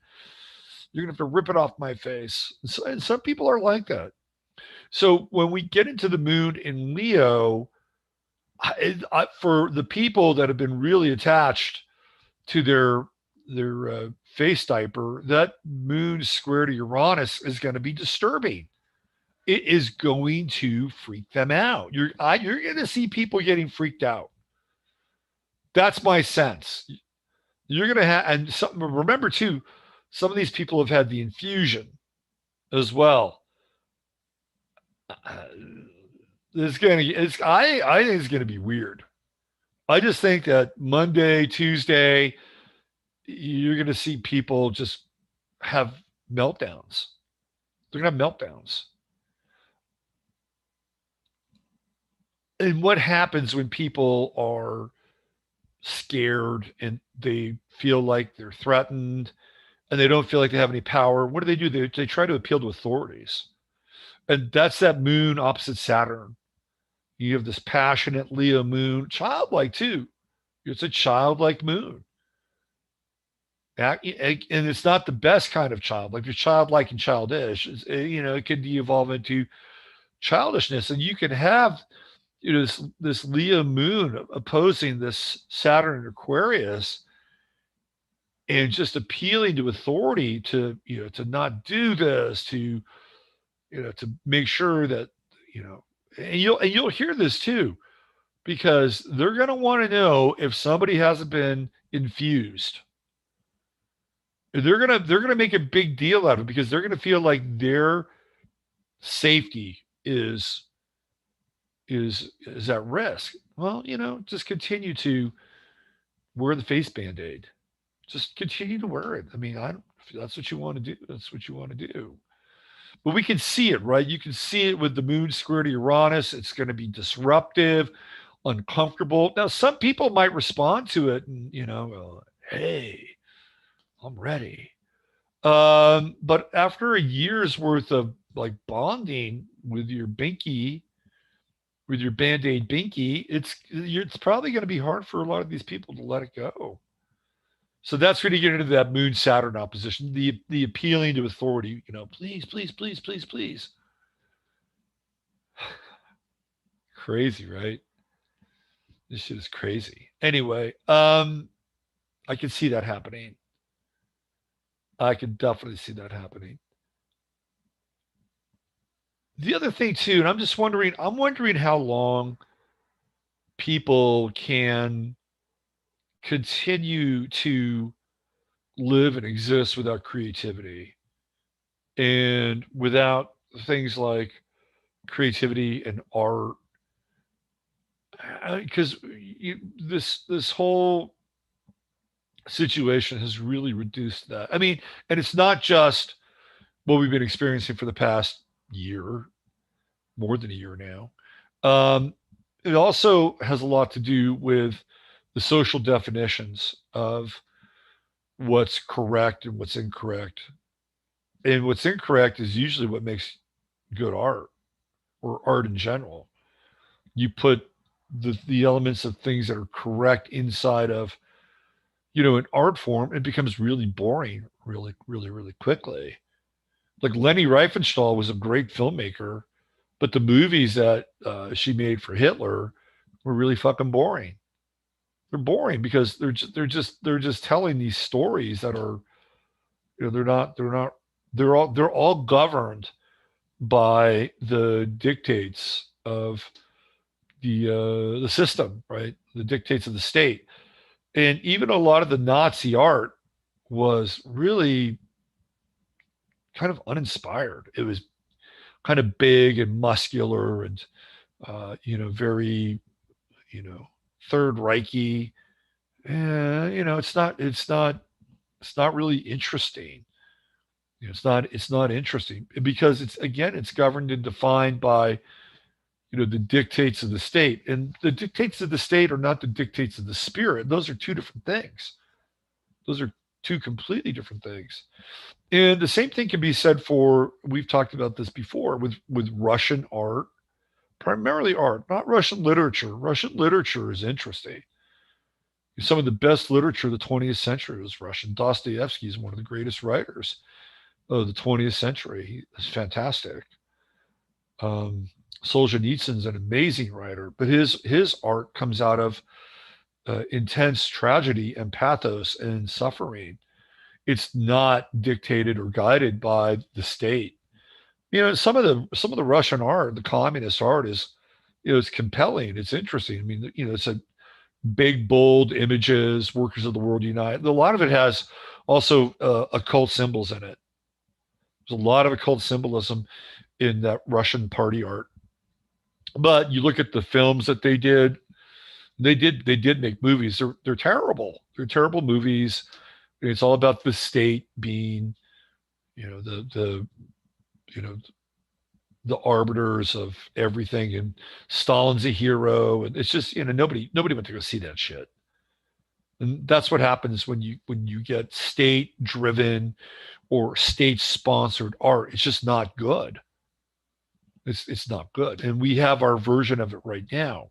You're gonna have to rip it off my face. And some people are like that. So when we get into the moon in Leo, for the people that have been really attached to their face diaper, that moon square to Uranus is going to be disturbing. It is going to freak them out. You're going to see people getting freaked out. That's my sense. You're going to have, and remember too, some of these people have had the infusion as well. It's going to, I think it's going to be weird. I just think that Monday, Tuesday, you're going to see people just have meltdowns. They're going to have meltdowns. And what happens when people are scared and they feel like they're threatened and they don't feel like they have any power? What do? They try to appeal to authorities. And that's that moon opposite Saturn. You have this passionate Leo moon, childlike too. It's a childlike moon. And it's not the best kind of child. Like you're childlike and childish, it could evolve into childishness. And you can have, this Leo moon opposing this Saturn in Aquarius and just appealing to authority to not do this, to make sure that, and you'll hear this too, because they're going to want to know if somebody hasn't been infused. They're gonna make a big deal out of it because they're gonna feel like their safety is at risk. Well, just continue to wear the face band-aid. Just continue to wear it. I mean, if that's what you want to do, that's what you want to do. But we can see it, right? You can see it with the moon square to Uranus. It's going to be disruptive, uncomfortable. Now, some people might respond to it and, well, hey, I'm ready. But after a year's worth of like bonding with your binky, with your band-aid binky, it's probably going to be hard for a lot of these people to let it go. So that's where you get into that moon Saturn opposition, the appealing to authority, please, please, please, please, please. Crazy, right? This shit is crazy. Anyway, I can see that happening. I can definitely see that happening. The other thing too, and I'm wondering how long people can continue to live and exist without creativity and without things like creativity and art. Because this whole situation has really reduced that. I mean, and it's not just what we've been experiencing for the past year, more than a year now. It also has a lot to do with the social definitions of what's correct and what's incorrect. And what's incorrect is usually what makes good art or art in general. You put the elements of things that are correct inside of, an art form, it becomes really boring really, really, really quickly. Like Leni Riefenstahl was a great filmmaker, but the movies that she made for Hitler were really fucking boring. They're boring because they're just telling these stories that are, they're all governed by the dictates of the system, right? The dictates of the state. And even a lot of the Nazi art was really kind of uninspired. It was kind of big and muscular and very, you know, Third Reichy. It's not really interesting. It's not interesting because it's governed and defined by, the dictates of the state. And the dictates of the state are not the dictates of the spirit. Those are two different things. Those are two completely different things. And the same thing can be said for, we've talked about this before, with Russian art, primarily art, not Russian literature. Russian literature is interesting. Some of the best literature of the 20th century was Russian. Dostoevsky is one of the greatest writers of the 20th century. He's fantastic. Um, Solzhenitsyn's an amazing writer, but his art comes out of intense tragedy and pathos and suffering. It's not dictated or guided by the state. Some of the Russian art, the communist art, is compelling. It's interesting. I mean, it's a big, bold images, workers of the world unite. A lot of it has also occult symbols in it. There's a lot of occult symbolism in that Russian party art. But you look at the films that they did. They did make movies. They're terrible. They're terrible movies. It's all about the state being, the you know the arbiters of everything, and Stalin's a hero, and it's just, nobody went to go see that shit. And that's what happens when you get state driven or state sponsored art. It's just not good. It's not good, and we have our version of it right now.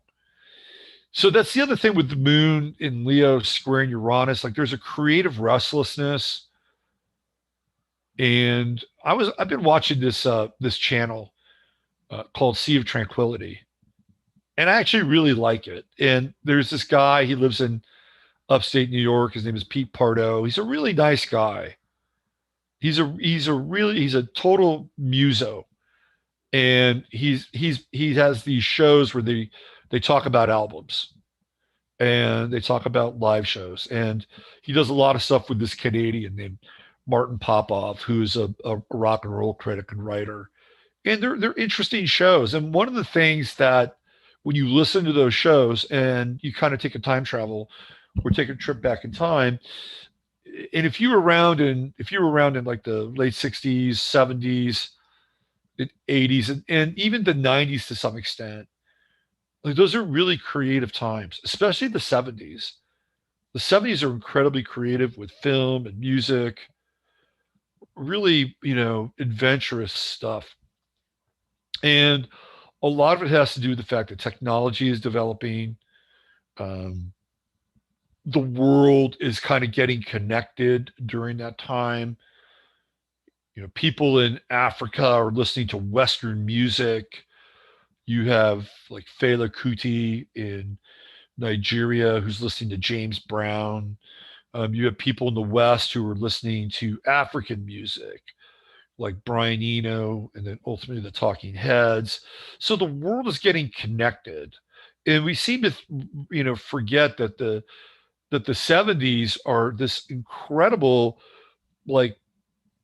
So that's the other thing with the moon in Leo squaring Uranus. Like, there's a creative restlessness. And I've been watching this channel called Sea of Tranquility, and I actually really like it. And there's this guy, he lives in upstate New York. His name is Pete Pardo. He's a really nice guy. He's a total muso, and he has these shows where they talk about albums and they talk about live shows, and he does a lot of stuff with this Canadian named Martin Popoff, who's a rock and roll critic and writer. And they're interesting shows. And one of the things that, when you listen to those shows and you kind of take a time travel or take a trip back in time, and if you were around in like the late 60s, 70s, 80s, and even the 90s to some extent, like, those are really creative times, especially the 70s. The 70s are incredibly creative with film and music, really, adventurous stuff. And a lot of it has to do with the fact that technology is developing. Um, the world is kind of getting connected during that time. People in Africa are listening to Western music. You have like Fela Kuti in Nigeria who's listening to James Brown. You have people in the West who are listening to African music, like Brian Eno, and then ultimately the Talking Heads. So the world is getting connected, and we seem to, forget that the 70s are this incredible, like,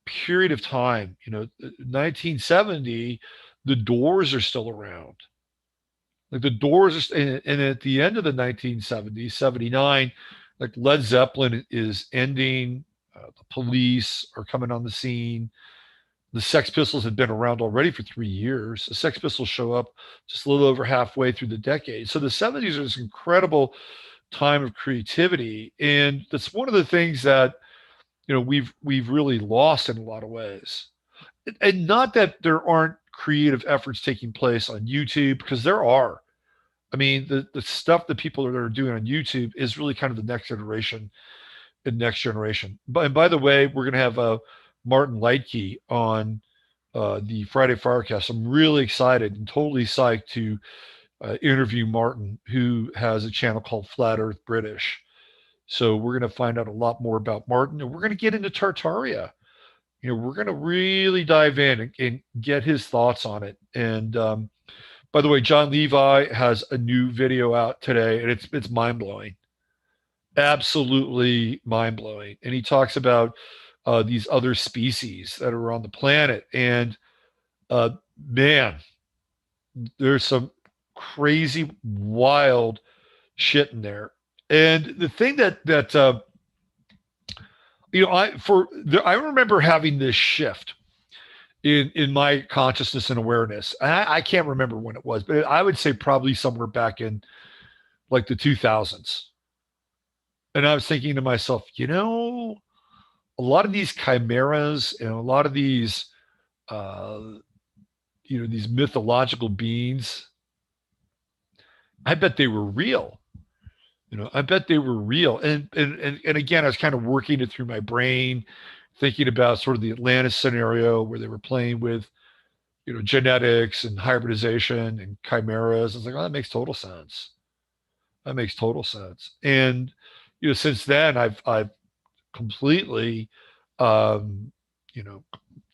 period of time. 1970, the Doors are still around. Like, the Doors are, and at the end of the 1970s, 79, like, Led Zeppelin is ending. The Police are coming on the scene. The Sex Pistols had been around already for 3 years. The Sex Pistols show up just a little over halfway through the decade. So the 70s are this incredible time of creativity, and that's one of the things that we've really lost in a lot of ways. And not that there aren't creative efforts taking place on YouTube, because there are. I mean, the stuff that people are doing on YouTube is really kind of the next iteration and next generation. And by the way, we're going to have Martin Lightkey on the Friday Firecast. I'm really excited and totally psyched to interview Martin, who has a channel called Flat Earth British. So we're going to find out a lot more about Martin, and we're going to get into Tartaria. We're going to really dive in and get his thoughts on it. And by the way, John Levi has a new video out today, and it's mind blowing, absolutely mind blowing. And he talks about these other species that are on the planet, and man, there's some crazy, wild shit in there. And the thing that I remember having this shift in my consciousness and awareness. I can't remember when it was, but I would say probably somewhere back in like the 2000s. And I was thinking to myself, a lot of these chimeras and a lot of these, these mythological beings, I bet they were real. I bet they were real. And again, I was kind of working it through my brain, thinking about sort of the Atlantis scenario where they were playing with, genetics and hybridization and chimeras. I was like, oh, that makes total sense. That makes total sense. And, since then I've completely,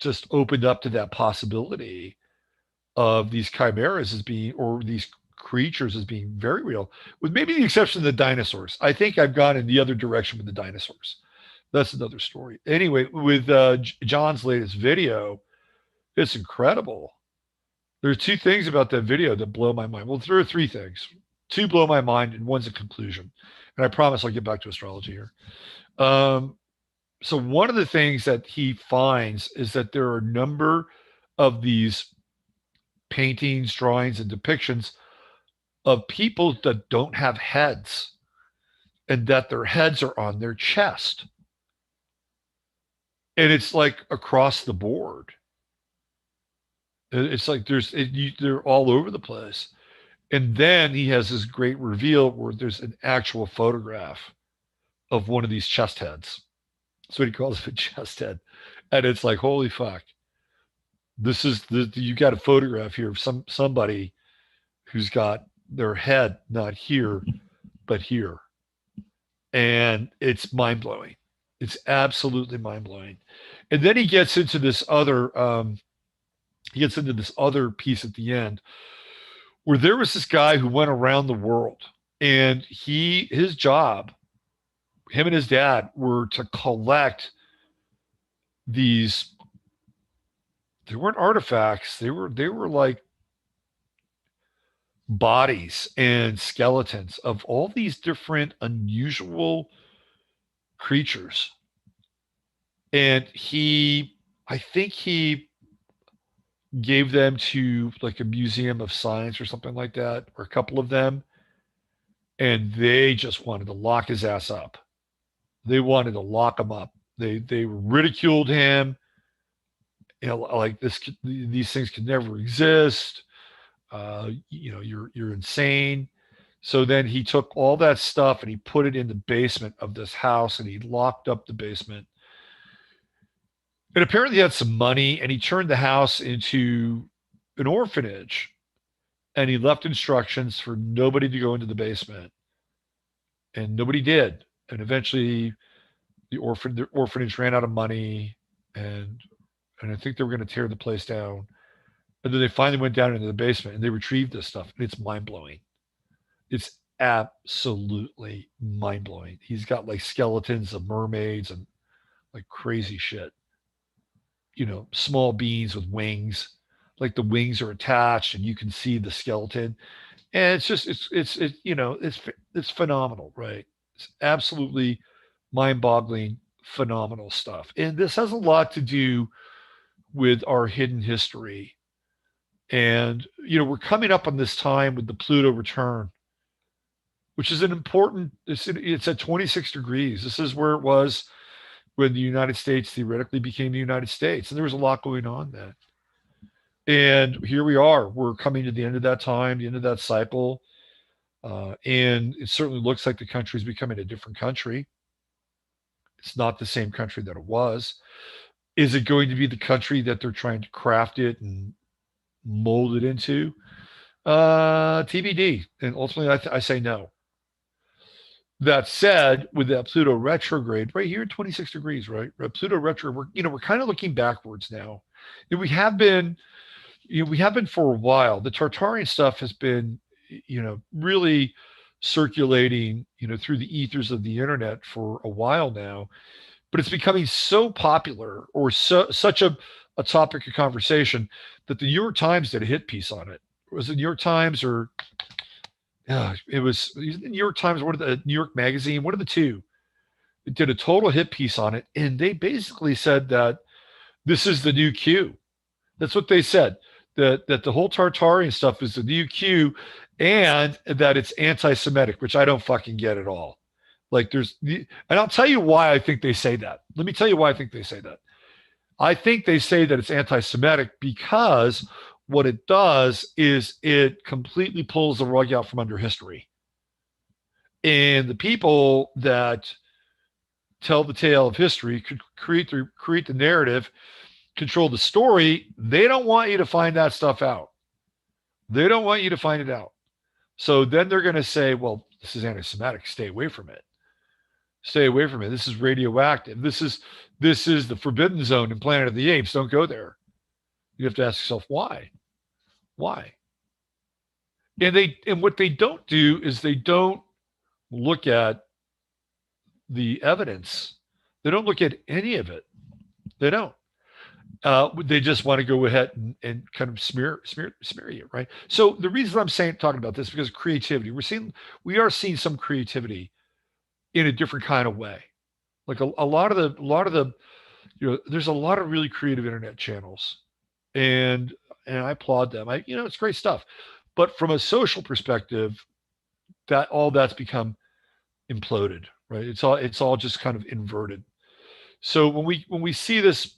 just opened up to that possibility of these chimeras as being, or these creatures as being very real, with maybe the exception of the dinosaurs. I think I've gone in the other direction with the dinosaurs. That's another story. Anyway, with John's latest video, it's incredible. There's two things about that video that blow my mind. Well, there are three things. Two blow my mind, and one's a conclusion. And I promise I'll get back to astrology here. So one of the things that he finds is that there are a number of these paintings, drawings, and depictions of people that don't have heads, and that their heads are on their chest. And it's like across the board. It's like they're all over the place. And then he has this great reveal where there's an actual photograph of one of these chest heads. That's what he calls it, a chest head. And it's like, holy fuck. This is you got a photograph here of somebody who's got their head not here, but here. And it's mind-blowing. It's absolutely mind-blowing. And then he gets into this other piece at the end, where there was this guy who went around the world, and his job, him and his dad, were to collect these. They weren't artifacts. They were like bodies and skeletons of all these different unusual creatures. And I think he gave them to like a museum of science or something like that, or a couple of them. And they just wanted to lock his ass up. They wanted to lock him up. They ridiculed him. Like these things can never exist. You're insane. So then he took all that stuff and he put it in the basement of this house, and he locked up the basement. And apparently he had some money, and he turned the house into an orphanage, and he left instructions for nobody to go into the basement, and nobody did. And eventually the orphanage ran out of money, and I think they were going to tear the place down. And then they finally went down into the basement and they retrieved this stuff. And it's mind-blowing. It's absolutely mind-blowing. He's got like skeletons of mermaids and like crazy shit. Small beings with wings. Like the wings are attached and you can see the skeleton. And it's just, it's phenomenal, right? It's absolutely mind-boggling, phenomenal stuff. And this has a lot to do with our hidden history. And, we're coming up on this time with the Pluto return, which is an important, it's at 26 degrees. This is where it was when the United States theoretically became the United States. And there was a lot going on then. And here we are. We're coming to the end of that time, the end of that cycle. And it certainly looks like the country is becoming a different country. It's not the same country that it was. Is it going to be the country that they're trying to craft it and mold it into? TBD. And ultimately, I say no. That said, with that Pluto retrograde right here, 26 degrees, right? Pluto retrograde, we're kind of looking backwards now. And we have been for a while. The Tartarian stuff has been, really circulating, through the ethers of the internet for a while now. But it's becoming so popular, or such a topic of conversation, that the New York Times did a hit piece on it. Was it New York Times or it was the New York Times, one of the New York Magazine, one of the two? It did a total hit piece on it, and they basically said that this is the new Q. That's what they said. That the whole Tartarian stuff is the new Q, and that it's anti-Semitic, which I don't fucking get at all. Like and I'll tell you why I think they say that. Let me tell you why I think they say that. I think they say that it's anti-Semitic because what it does is it completely pulls the rug out from under history. And the people that tell the tale of history, could create the narrative, control the story, they don't want you to find that stuff out. They don't want you to find it out. So then they're going to say, well, this is anti-Semitic. Stay away from it. Stay away from it. This is radioactive. This is the forbidden zone in Planet of the Apes. Don't go there. You have to ask yourself, why? Why? And what they don't do is they don't look at the evidence. They don't look at any of it. They don't. They just want to go ahead and kind of smear you, right? So the reason I'm talking about this, because creativity, we are seeing some creativity in a different kind of way. Like a lot of the, there's a lot of really creative internet channels, and I applaud them. It's great stuff. But from a social perspective, that's become imploded, right? It's all just kind of inverted. So when we see this,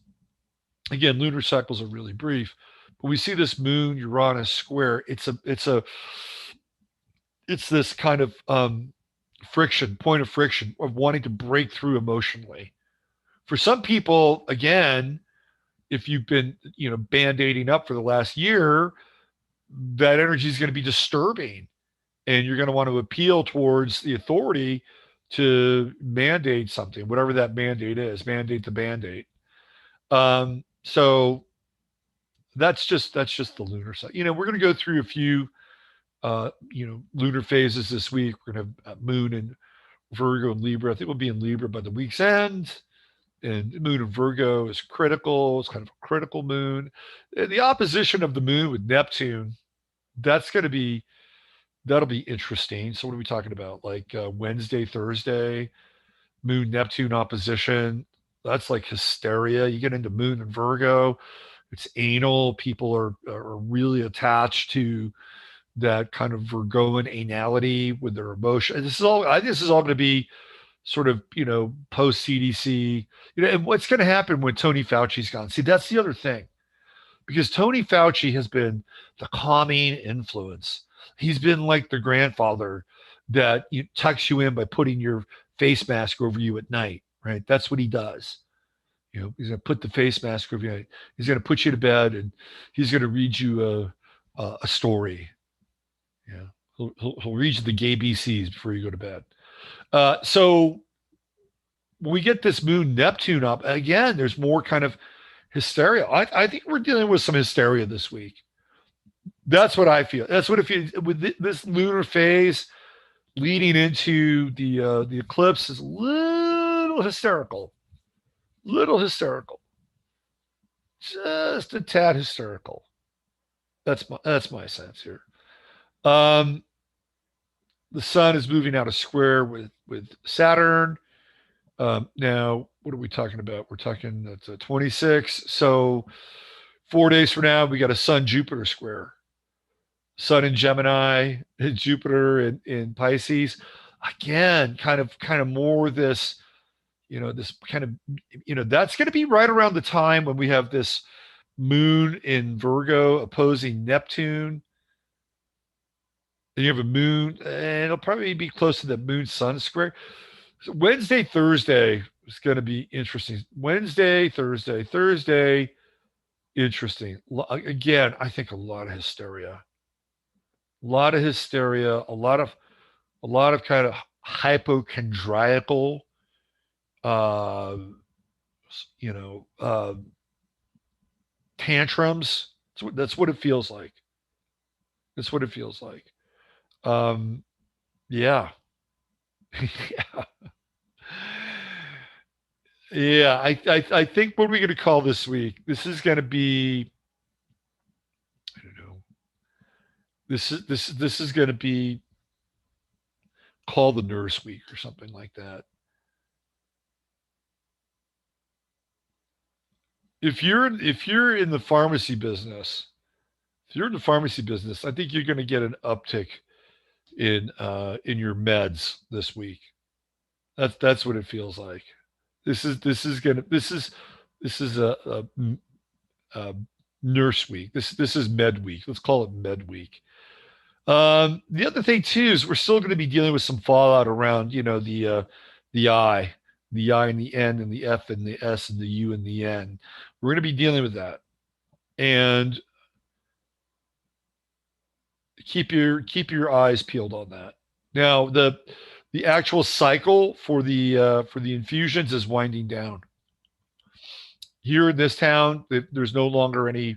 again, lunar cycles are really brief, but we see this Moon Uranus square. It's this kind of point of friction of wanting to break through emotionally. For some people, again, if you've been band-aiding up for the last year, that energy is going to be disturbing, and you're going to want to appeal towards the authority to mandate something, whatever that mandate is. Mandate the band-aid. So that's just the lunar side. We're going to go through a few lunar phases this week. We're going to have Moon in Virgo and Libra. I think we'll be in Libra by the week's end. And Moon in Virgo is critical. It's kind of a critical moon. And the opposition of the Moon with Neptune, that'll be interesting. So what are we talking about? Like Wednesday, Thursday, Moon Neptune opposition. That's like hysteria. You get into Moon and Virgo, it's anal. People are really attached to that kind of Virgoan anality with their emotion. This is all going to be sort of, post CDC, and what's going to happen when Tony Fauci's gone. See, that's the other thing, because Tony Fauci has been the calming influence. He's been like the grandfather that tucks you in by putting your face mask over you at night, right? That's what he does. He's going to put the face mask over you. He's going to put you to bed, and he's going to read you a story. Yeah, he'll read you the gay BCs before you go to bed. So when we get this Moon Neptune up again, there's more kind of hysteria. I think we're dealing with some hysteria this week. That's what I feel. That's what it feels with this lunar phase leading into the eclipse. Is a little hysterical. Just a tad hysterical. That's my sense here. The sun is moving out of square with Saturn. Now, what are we talking about? We're talking that's 26. So 4 days from now, we got a Sun-Jupiter square. Sun in Gemini, Jupiter in Pisces. Again, kind of more this, this kind of, that's going to be right around the time when we have this moon in Virgo opposing Neptune. Then you have a moon, and it'll probably be close to the moon sun square. So Wednesday, Thursday is going to be interesting. Wednesday, Thursday, interesting. Again, I think a lot of hysteria, a lot of kind of hypochondriacal, uh, you know, uh, tantrums. That's what it feels like. That's what it feels like. Um, yeah, yeah, yeah. I think what are we going to call this week? This is going to be, I don't know. This is going to be called the Nurse Week or something like that. If you're in the pharmacy business, if you're in the pharmacy business, I think you're going to get an uptick in your meds this week. That's what it feels like. This is a nurse week. This is med week. Let's call it med week. The other thing too is we're still going to be dealing with some fallout around the I, the I and the N and the F and the S and the U and the N. We're going to be dealing with that, and keep your eyes peeled on that. Now the actual cycle for the infusions is winding down here in this town. There's no longer any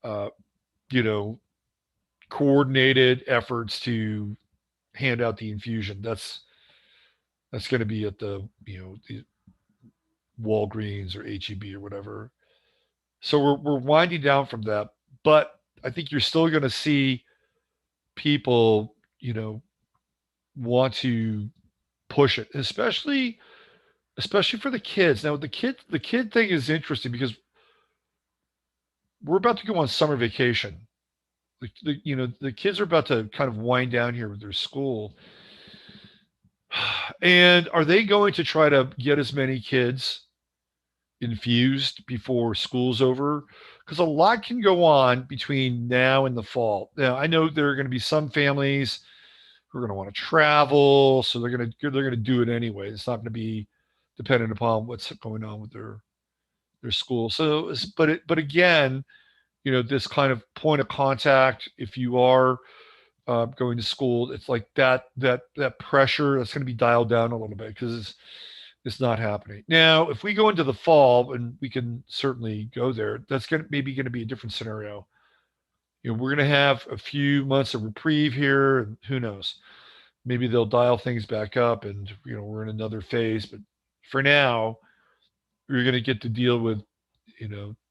uh, you know coordinated efforts to hand out the infusion. That's going to be at the Walgreens or HEB or whatever. So we're winding down from that, but I think you're still going to see people want to push it, especially for the kids. Now the kid thing is interesting because we're about to go on summer vacation. The kids are about to kind of wind down here with their school. And are they going to try to get as many kids infused before school's over? Because a lot can go on between now and the fall. Now, I know there are going to be some families who are going to want to travel, so they're going to do it anyway. It's not going to be dependent upon what's going on with their school. So, but again, this kind of point of contact, if you are going to school, it's like that pressure that's going to be dialed down a little bit because it's not happening now. If we go into the fall, and we can certainly go there, that's maybe going to be a different scenario. We're going to have a few months of reprieve here, and who knows, maybe they'll dial things back up, and we're in another phase. But for now, you're going to get to deal with,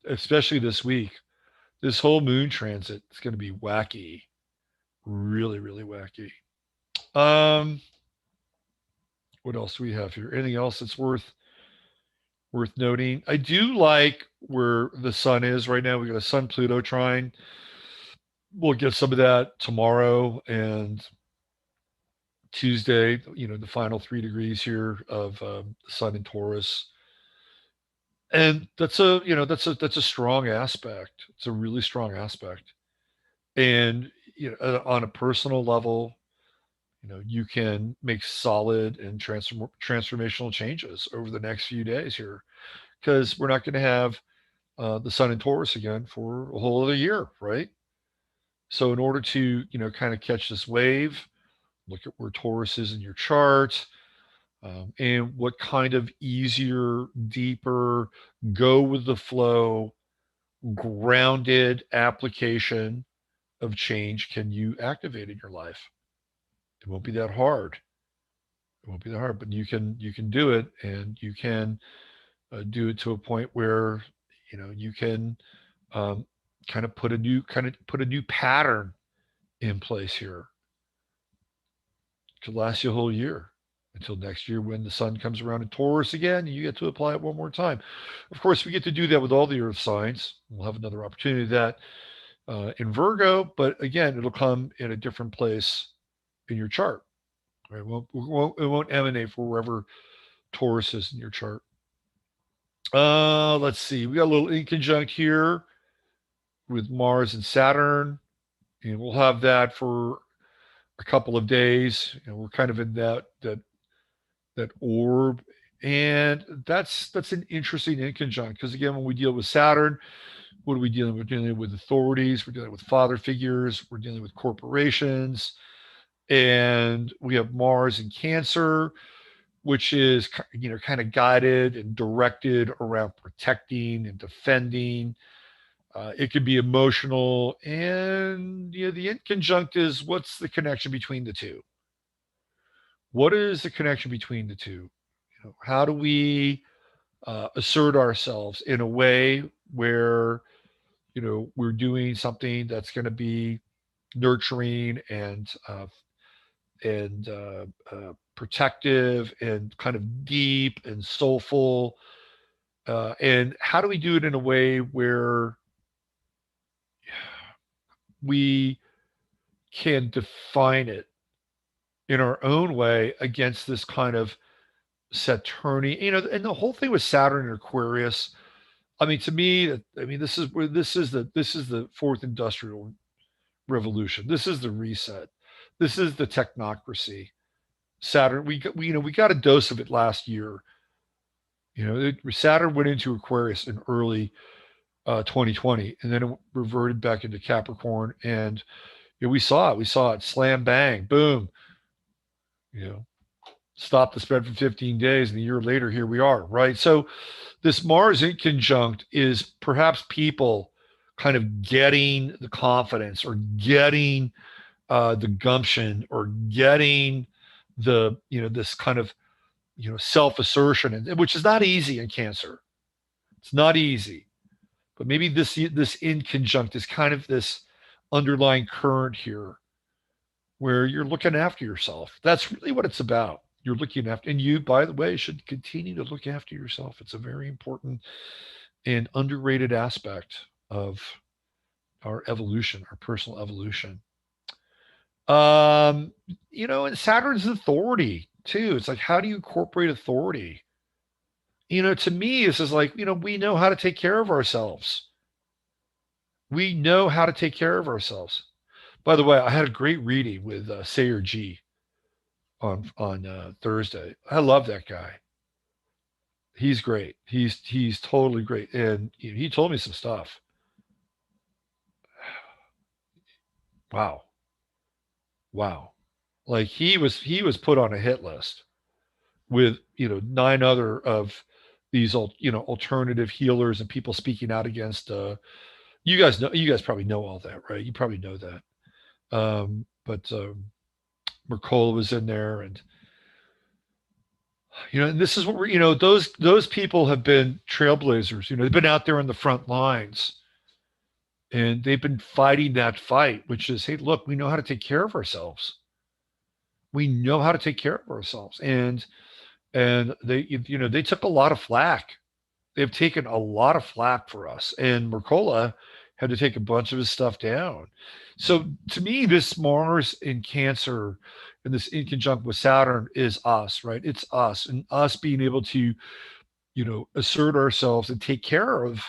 especially this week, this whole moon transit is going to be wacky, really, really wacky. Um, what else do we have here? Anything else that's worth noting? I do like where the sun is right now. We got a sun Pluto trine. We'll get some of that tomorrow and Tuesday. The final 3 degrees here of sun in Taurus, and that's a strong aspect. It's a really strong aspect, and on a personal level, you can make solid and transformational changes over the next few days here, because we're not going to have the sun in Taurus again for a whole other year, right? So in order to kind of catch this wave, look at where Taurus is in your chart, and what kind of easier, deeper, go with the flow, grounded application of change can you activate in your life. It won't be that hard. It won't be that hard, but you can do it, and you can do it to a point where you can um, kind of put a new pattern in place here to last you a whole year, until next year when the sun comes around in Taurus again, and you get to apply it one more time. Of course, we get to do that with all the Earth signs. We'll have another opportunity to that in Virgo, but again, it'll come in a different place in your chart. Right? It won't emanate from wherever Taurus is in your chart. Let's see. We got a little inconjunct here with Mars and Saturn, and we'll have that for a couple of days. We're kind of in that orb, and that's an interesting inconjunct because again, when we deal with Saturn, what are we dealing with? We're dealing with authorities. We're dealing with father figures. We're dealing with corporations, and we have Mars in Cancer, which is kind of guided and directed around protecting and defending. It could be emotional, and the inconjunct is what's the connection between the two? What is the connection between the two? How do we assert ourselves in a way where we're doing something that's going to be nurturing and protective and kind of deep and soulful, and how do we do it in a way where we can define it in our own way against this kind of Saturnian, and the whole thing with Saturn and Aquarius. I mean, to me, this is the fourth industrial revolution. This is the reset. This is the technocracy. Saturn, we got a dose of it last year. Saturn went into Aquarius in early 2020, and then it reverted back into Capricorn, and we saw it. We saw it slam bang, boom. Stop the spread for 15 days, and a year later, here we are, right? So this Mars inconjunct is perhaps people kind of getting the confidence or getting the gumption or getting the this kind of self-assertion, which is not easy in Cancer. It's not easy, but maybe this inconjunct is kind of this underlying current here where you're looking after yourself. That's really what it's about. You're looking after, and you, by the way, should continue to look after yourself. It's a very important and underrated aspect of our evolution, our personal evolution. And Saturn's authority too. It's like, how do you incorporate authority? To me, this is like, we know how to take care of ourselves. We know how to take care of ourselves. By the way, I had a great reading with Sayer G on Thursday. I love that guy. He's great. He's totally great, and he told me some stuff. Wow, wow. Like he was put on a hit list with 9 other of these alternative healers and people speaking out against. You guys probably know all that, right? You probably know that. But Mercola was in there, and and this is what we're those people have been trailblazers. They've been out there in the front lines, and they've been fighting that fight, which is, hey, look, we know how to take care of ourselves. We know how to take care of ourselves, and they took a lot of flack. They've taken a lot of flack for us, and Mercola had to take a bunch of his stuff down. So to me, this Mars in Cancer and this in conjunct with Saturn is us, right? It's us, and us being able to, assert ourselves and take care of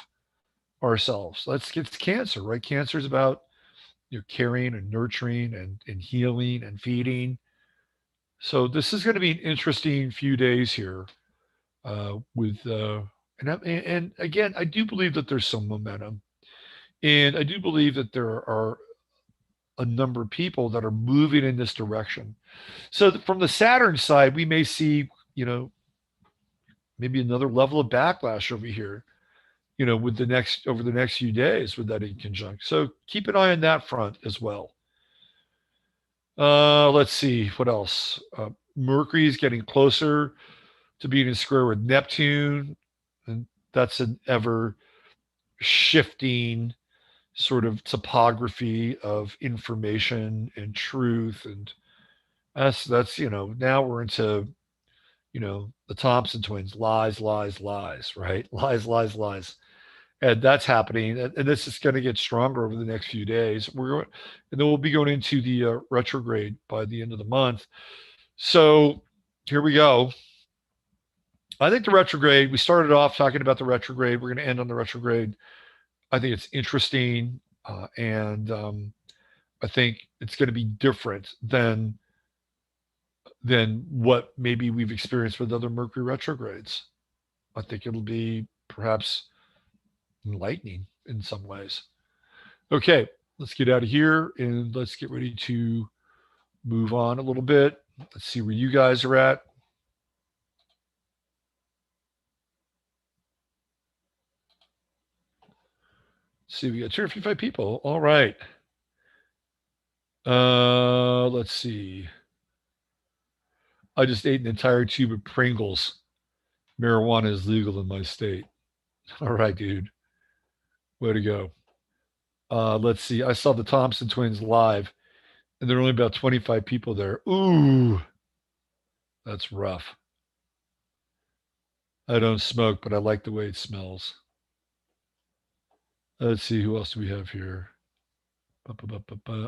ourselves. Let's get to Cancer, right? Cancer is about caring and nurturing and healing and feeding. So this is going to be an interesting few days here with and again, I do believe that there's some momentum, and I do believe that there are a number of people that are moving in this direction. So from the Saturn side, we may see, maybe another level of backlash over here, with over the next few days with that in conjunct. So keep an eye on that front as well. Let's see what else. Mercury is getting closer to being in square with Neptune, and that's an ever shifting sort of topography of information and truth, and that's now we're into the Thompson twins, lies, right? Lies, and that's happening, and this is going to get stronger over the next few days. And then we'll be going into the retrograde by the end of the month. So here we go. I think the retrograde, we started off talking about the retrograde. We're going to end on the retrograde. I think it's interesting. And I think it's going to be different than what maybe we've experienced with other Mercury retrogrades. I think it'll be perhaps enlightening in some ways. Okay, let's get out of here and let's get ready to move on a little bit. Let's see where you guys are at. Let's see, we got 255 people. All right. Let's see. I just ate an entire tube of Pringles. Marijuana is legal in my state. All right, dude. Way to go. Let's see. I saw the Thompson twins live, and there are only about 25 people there. Ooh, that's rough. I don't smoke, but I like the way it smells. Let's see. Who else do we have here?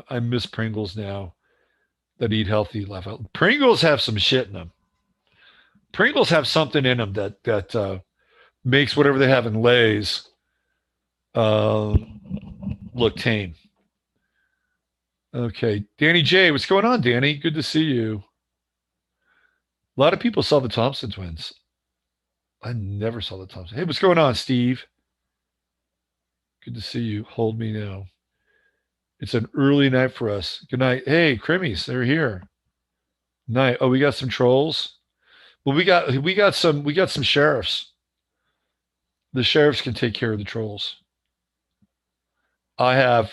I miss Pringles now that eat healthy. Laugh out. Pringles have some shit in them. Pringles have something in them that makes whatever they have in Lay's look tame. Okay, Danny J, what's going on, Danny? Good to see you. A lot of people saw the Thompson twins. I never saw the Thompson. Hey, what's going on, Steve? Good to see you. Hold me now. It's an early night for us. Good night. Hey, Crimmies, they're here. Night. Oh, we got some trolls. Well, we got some sheriffs. The sheriffs can take care of the trolls. I have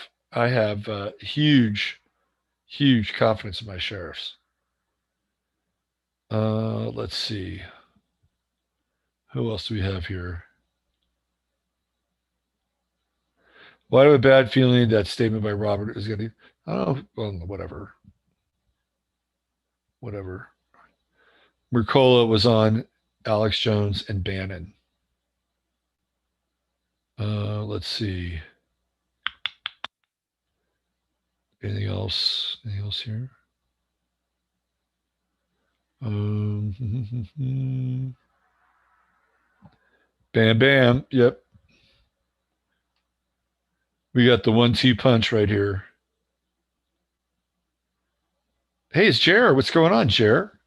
huge confidence in my sheriffs. Let's see. Who else do we have here? Why do I have a bad feeling that statement by Robert is going to? Oh, well, whatever. Whatever. Mercola was on Alex Jones and Bannon. Let's see. Anything else? Anything else here? Bam, bam. Yep. We got the 1-2 punch right here. Hey, it's Jer. What's going on, Jer?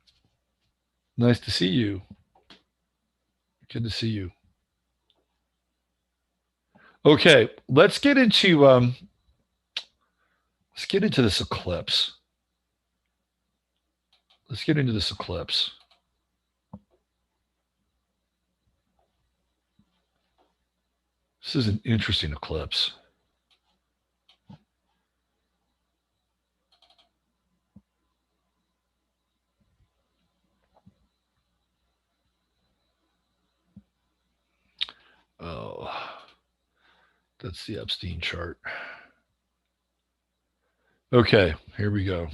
Nice to see you. Good to see you. Okay, let's get into this eclipse. Let's get into this eclipse. This is an interesting eclipse. Oh, that's the Epstein chart. Okay, here we go.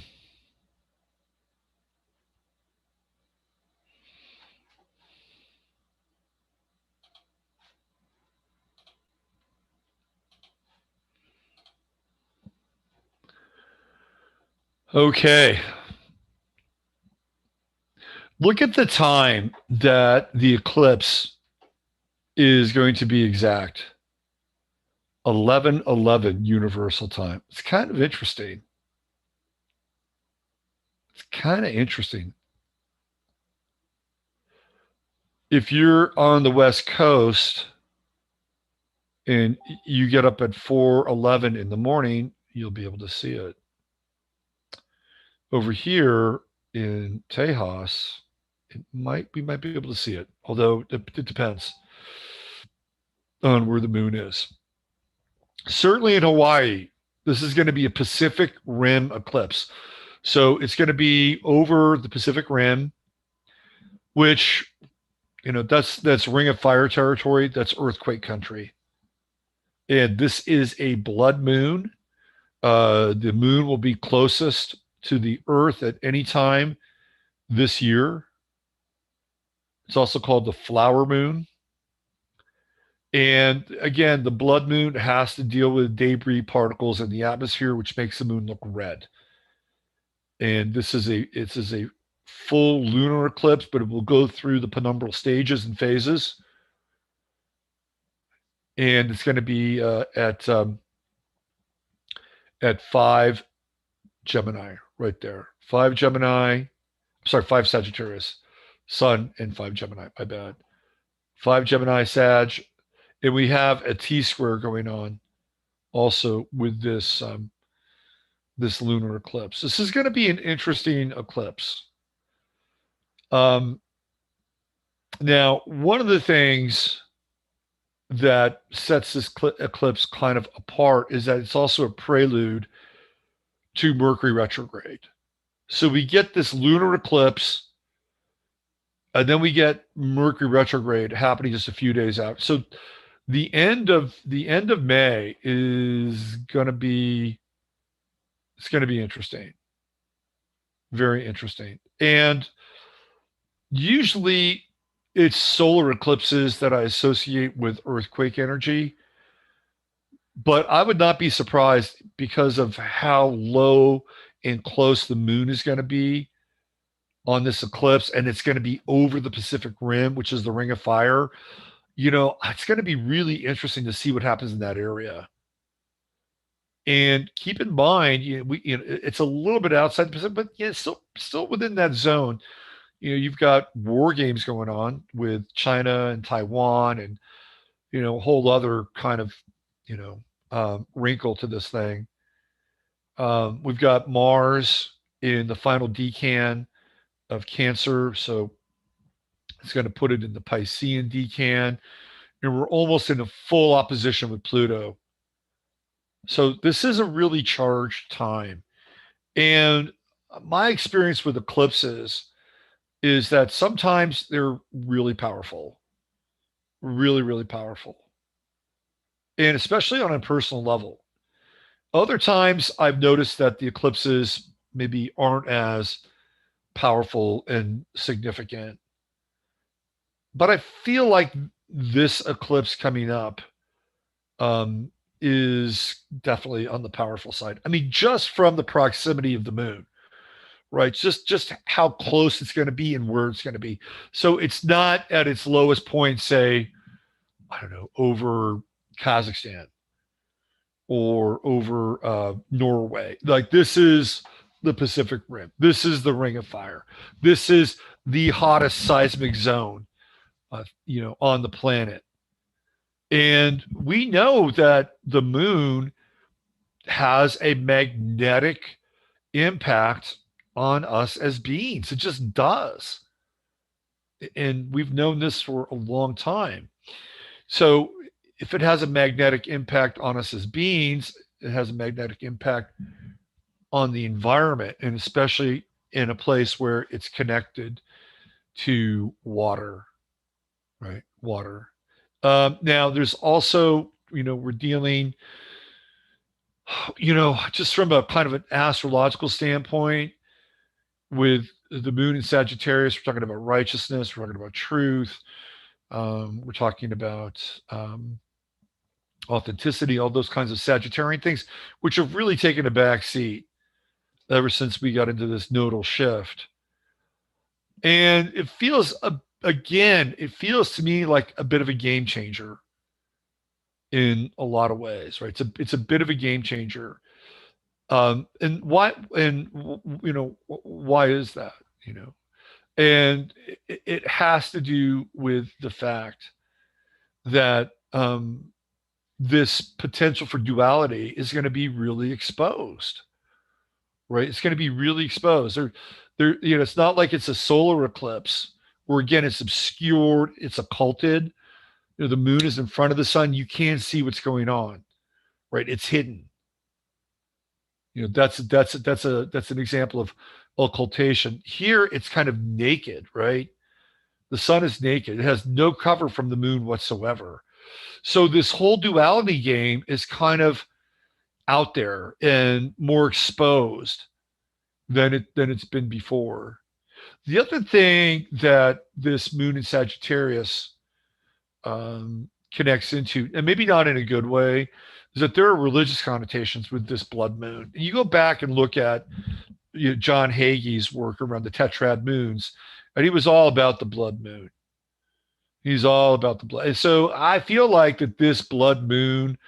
Okay. Look at the time that the eclipse is going to be exact. 11:11 universal time. It's kind of interesting. It's kind of interesting. If you're on the West Coast and you get up at 4:11 in the morning, you'll be able to see it. Over here in Tejas, we might be able to see it, although it depends on where the moon is. Certainly in Hawaii, this is going to be a Pacific Rim eclipse. So it's going to be over the Pacific Rim, which, that's Ring of Fire territory. That's earthquake country. And this is a blood moon. The moon will be closest to the Earth at any time this year. It's also called the flower moon. And again, the blood moon has to deal with debris particles in the atmosphere, which makes the moon look red. And this is a full lunar eclipse, but it will go through the penumbral stages and phases. And it's going to be at 5 Gemini right there. 5 Gemini, sorry, 5 Sagittarius, Sun, and 5 Gemini, my bad. 5 Gemini Sag. And we have a T square going on also with this this lunar eclipse. This is going to be an interesting eclipse. Now, one of the things that sets this eclipse kind of apart is that it's also a prelude to Mercury retrograde. So we get this lunar eclipse, and then we get Mercury retrograde happening just a few days out. So the end of May is going to be, it's going to be interesting. Very interesting. And usually it's solar eclipses that I associate with earthquake energy. But I would not be surprised because of how low and close the moon is going to be on this eclipse. And it's going to be over the Pacific Rim, which is the Ring of Fire. It's going to be really interesting to see what happens in that area. And keep in mind, it's a little bit outside the Pacific, but it's still within that zone. You've got war games going on with China and Taiwan, and a whole other kind of wrinkle to this thing. We've got Mars in the final decan of Cancer, so it's going to put it in the Piscean decan, and we're almost in a full opposition with Pluto. So this is a really charged time. And my experience with eclipses is that sometimes they're really powerful, really, really powerful. And especially on a personal level. Other times I've noticed that the eclipses maybe aren't as powerful and significant. But I feel like this eclipse coming up is definitely on the powerful side. I mean, just from the proximity of the moon, right? Just how close it's going to be and where it's going to be. So it's not at its lowest point, say, I don't know, over Kazakhstan or over Norway. Like, this is the Pacific Rim. This is the Ring of Fire. This is the hottest seismic zone, on the planet. And we know that the moon has a magnetic impact on us as beings. It just does. And we've known this for a long time. So if it has a magnetic impact on us as beings, it has a magnetic impact on the environment, and especially in a place where it's connected to water, right? Water. Now, there's also, we're dealing, just from a kind of an astrological standpoint with the moon in Sagittarius. We're talking about righteousness. We're talking about truth. We're talking about authenticity, all those kinds of Sagittarian things, which have really taken a back seat ever since we got into this nodal shift. And it feels, it feels to me like a bit of a game changer in a lot of ways, right? It's a bit of a game changer. And why is that? And it has to do with the fact that this potential for duality is going to be really exposed, right? It's going to be really exposed. It's not like it's a solar eclipse where, again, it's obscured, it's occulted. The moon is in front of the sun. You can't see what's going on, right? It's hidden. That's an example of occultation. Here, it's kind of naked, right? The sun is naked. It has no cover from the moon whatsoever. So this whole duality game is kind of out there and more exposed than it's been before. The other thing that this moon in Sagittarius connects into, and maybe not in a good way, is that there are religious connotations with this blood moon. And you go back and look at John Hagee's work around the tetrad moons, and he was all about the blood moon. He's all about the blood. And so I feel like that this blood moon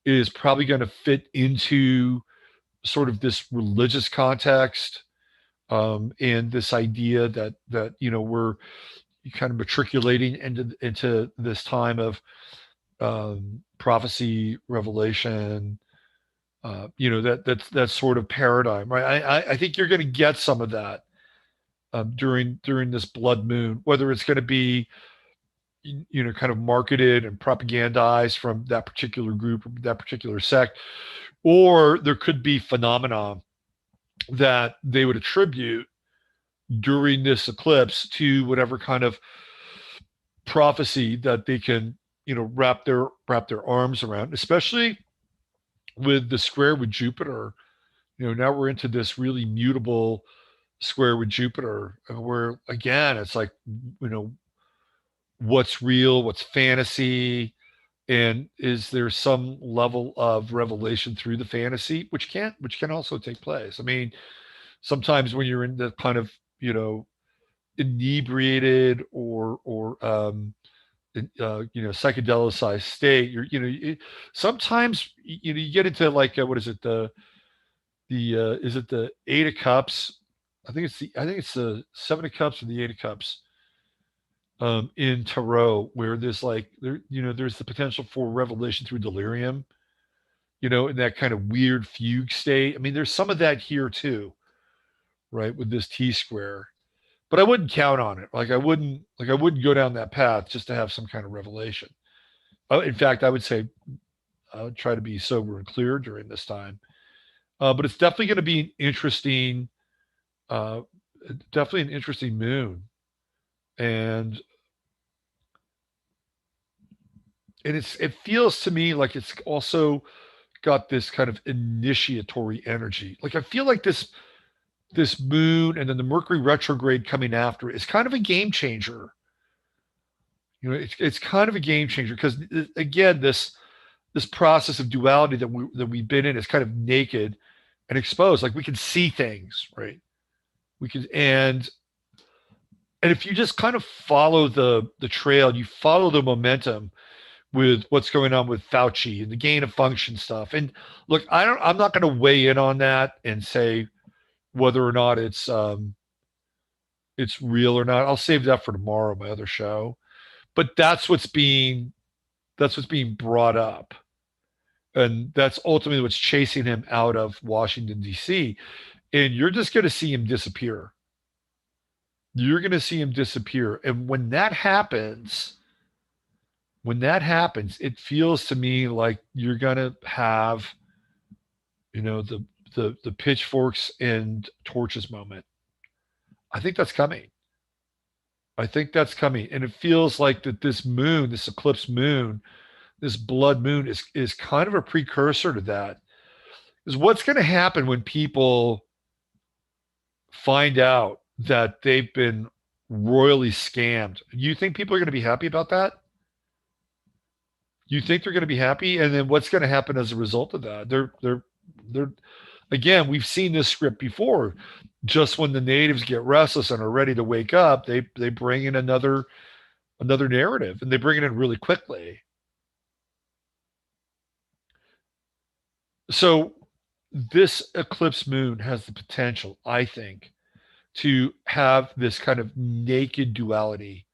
is probably going to fit into sort of this religious context, and this idea that we're kind of matriculating into this time of prophecy, revelation, that sort of paradigm, right? I think you're going to get some of that during this blood moon, whether it's going to be kind of marketed and propagandized from that particular group or that particular sect, or there could be phenomena that they would attribute during this eclipse to whatever kind of prophecy that they can wrap their arms around, especially with the square with Jupiter. Now we're into this really mutable square with Jupiter, where again it's like, what's real, what's fantasy, and is there some level of revelation through the fantasy, which can also take place. I mean, sometimes when you're in the kind of inebriated or psychedelicized state, sometimes you get into like what is it, the is it the Eight of Cups? I think it's the Seven of Cups or the Eight of Cups, in tarot, where there's like there's the potential for revelation through delirium, in that kind of weird fugue state. I mean, there's some of that here too, right, with this T square. But I wouldn't count on it. Like I wouldn't go down that path just to have some kind of revelation. In fact, I would say I would try to be sober and clear during this time. But it's definitely going to be an interesting, uh, definitely an interesting moon, and it feels to me like it's also got this kind of initiatory energy. Like I feel like this moon and then the Mercury retrograde coming after it is kind of a game changer. It's kind of a game changer because again, this process of duality that we've been in is kind of naked and exposed. Like we can see things, right? We can, and if you just kind of follow the trail, you follow the momentum with what's going on with Fauci and the gain of function stuff. And look, I'm not going to weigh in on that and say whether or not it's real or not. I'll save that for tomorrow, my other show. But that's what's being brought up, and that's ultimately what's chasing him out of Washington D.C. And you're just going to see him disappear. You're going to see him disappear, and when that happens, it feels to me like you're going to have, the pitchforks and torches moment. I think that's coming. I think that's coming. And it feels like that this moon, this eclipse moon, this blood moon is kind of a precursor to that. Is what's going to happen when people find out that they've been royally scammed. You think people are going to be happy about that? You think they're going to be happy? And then what's going to happen as a result of that? They're again, we've seen this script before. Just when the natives get restless and are ready to wake up, they bring in another narrative, and they bring it in really quickly. So this eclipse moon has the potential, I think, to have this kind of naked duality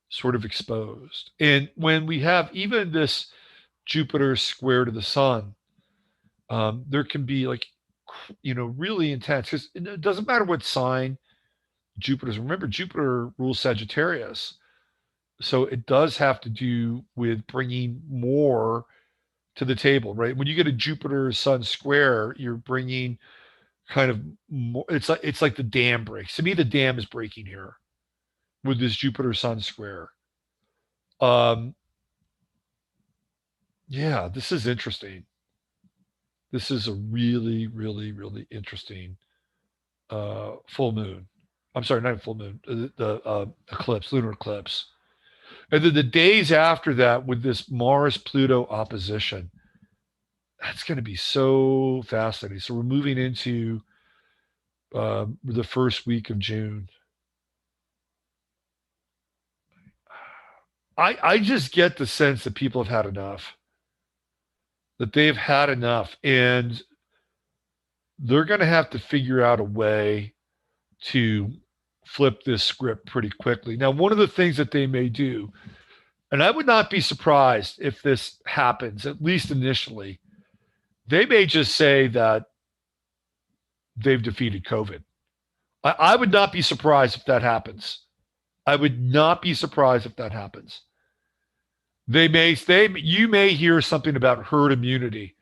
sort of exposed. And when we have even this Jupiter square to the sun, there can be like, really intense, because it doesn't matter what sign Jupiter's. Remember, Jupiter rules Sagittarius. So it does have to do with bringing more to the table, right? When you get a Jupiter Sun square, you're bringing kind of more. It's like the dam breaks. To me, the dam is breaking here with this Jupiter Sun square. Um, yeah, this is interesting. This is a really, really, really interesting full moon. I'm sorry, not a full moon. The eclipse, lunar eclipse, and then the days after that with this Mars Pluto opposition. That's going to be so fascinating. So we're moving into the first week of June. I just get the sense that people have had enough, that they've had enough, and they're going to have to figure out a way to flip this script pretty quickly. Now, one of the things that they may do, and I would not be surprised if this happens, at least initially, they may just say that they've defeated COVID. I would not be surprised if that happens. I would not be surprised if that happens. You may hear something about herd immunity,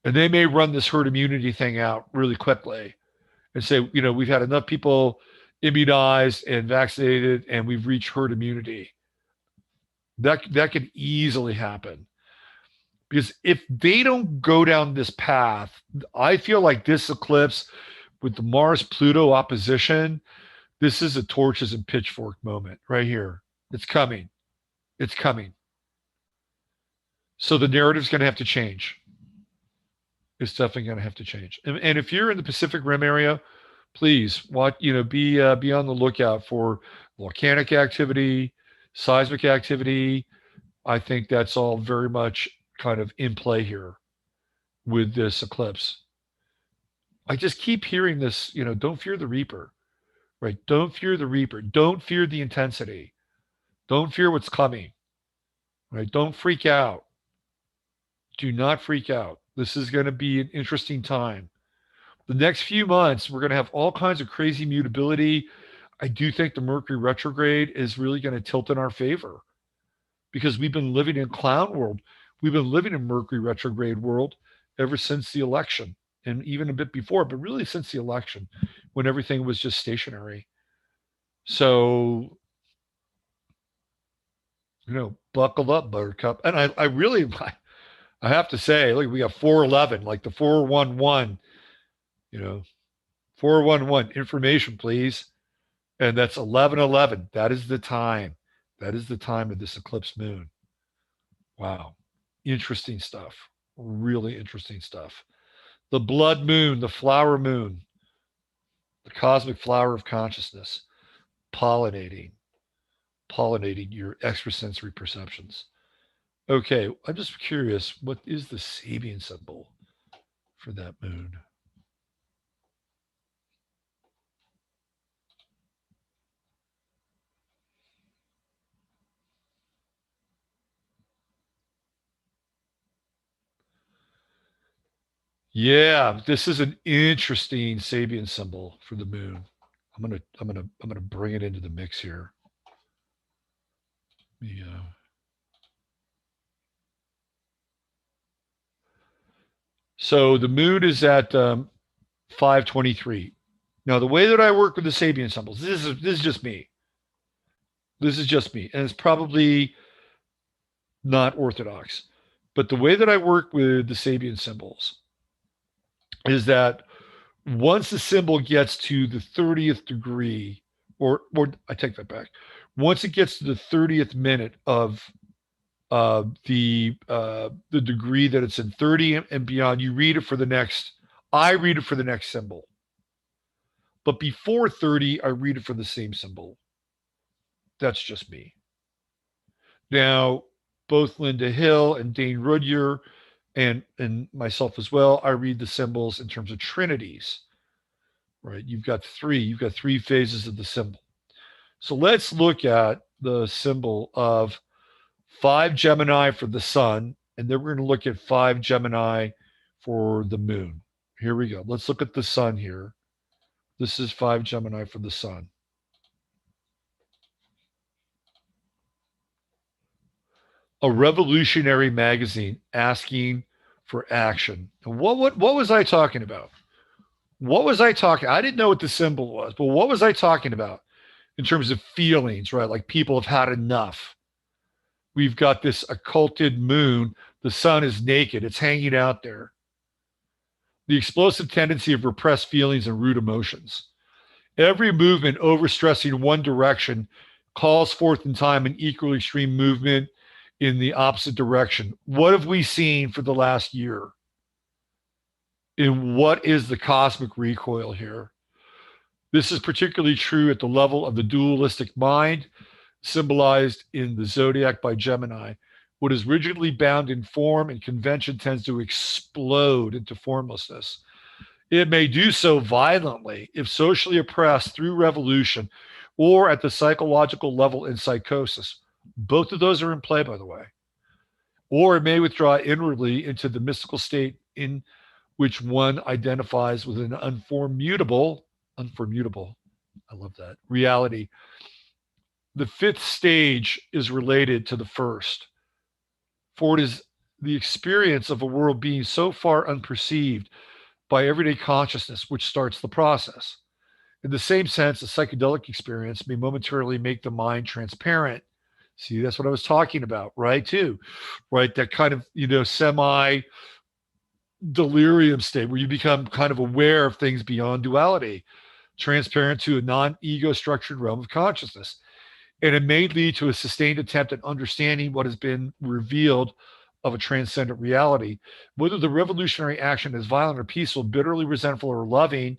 and they may run this herd immunity thing out really quickly and say, we've had enough people immunized and vaccinated, and we've reached herd immunity. That could easily happen. Because if they don't go down this path, I feel like this eclipse with the Mars-Pluto opposition, this is a torches and pitchfork moment right here. It's coming. It's coming. So the narrative's going to have to change. It's definitely going to have to change. And if you're in the Pacific Rim area, please be on the lookout for volcanic activity, seismic activity. I think that's all very much kind of in play here with this eclipse. I just keep hearing this, don't fear the Reaper, right? Don't fear the Reaper. Don't fear the intensity. Don't fear what's coming, right? Don't freak out. Do not freak out. This is going to be an interesting time. The next few months, we're going to have all kinds of crazy mutability. I do think the Mercury retrograde is really going to tilt in our favor because we've been living in clown world. We've been living in Mercury retrograde world ever since the election and even a bit before, but really since the election when everything was just stationary. So, buckle up, Buttercup. And I have to say, look, we got 411, like the 411, 411 information, please. And that's 1111. That is the time. That is the time of this eclipse moon. Wow. Interesting stuff. Really interesting stuff. The blood moon, the flower moon, the cosmic flower of consciousness, pollinating your extrasensory perceptions. Okay, I'm just curious, what is the Sabian symbol for that moon? Yeah, this is an interesting Sabian symbol for the moon. I'm gonna bring it into the mix here. Yeah. So the moon is at 523. Now, the way that I work with the Sabian symbols, this is just me. This is just me, and it's probably not orthodox. But the way that I work with the Sabian symbols is that once the symbol gets to the 30th degree, or I take that back, once it gets to the 30th minute of the degree that it's in 30 and beyond, you read it for the next. I read it for the next symbol. But before 30, I read it for the same symbol. That's just me. Now, both Linda Hill and Dane Rudyer and myself as well, I read the symbols in terms of trinities, right? You've got three phases of the symbol. So let's look at the symbol of 5 Gemini for the sun, and then we're going to look at 5 Gemini for the moon. Here we go. Let's look at the sun here. This is 5 Gemini for the sun. A revolutionary magazine asking for action. And what was I talking about? What was I talking? I didn't know what the symbol was, but what was I talking about in terms of feelings, right? Like people have had enough. We've got this occulted moon. The sun is naked. It's hanging out there. The explosive tendency of repressed feelings and root emotions. Every movement overstressing one direction calls forth in time an equally extreme movement in the opposite direction. What have we seen for the last year? in what is the cosmic recoil here. This is particularly true at the level of the dualistic mind, symbolized in the zodiac by Gemini. What is rigidly bound in form and convention tends to explode into formlessness. It may do so violently if socially oppressed through revolution or at the psychological level in psychosis. Both of those are in play, by the way. Or it may withdraw inwardly into the mystical state in which one identifies with an unformutable, I love that, reality. The fifth stage is related to the first, for it is the experience of a world being so far unperceived by everyday consciousness which starts the process. In the same sense, a psychedelic experience may momentarily make the mind transparent. See, that's what I was talking about, right? Too, right? That kind of, semi delirium state where you become kind of aware of things beyond duality, transparent to a non ego structured realm of consciousness. And it may lead to a sustained attempt at understanding what has been revealed of a transcendent reality. Whether the revolutionary action is violent or peaceful, bitterly resentful or loving,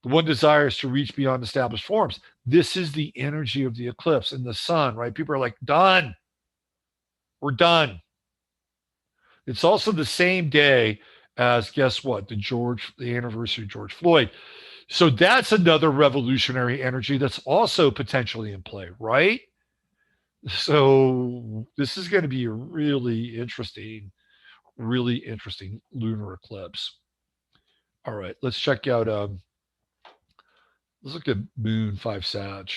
the one desires to reach beyond established forms. This is the energy of the eclipse and the sun, right? People are like, done. We're done. It's also the same day as, guess what? The anniversary of George Floyd. So that's another revolutionary energy that's also potentially in play, right? So this is going to be a really interesting lunar eclipse. All right, let's check out. Let's look at Moon 5 Sag.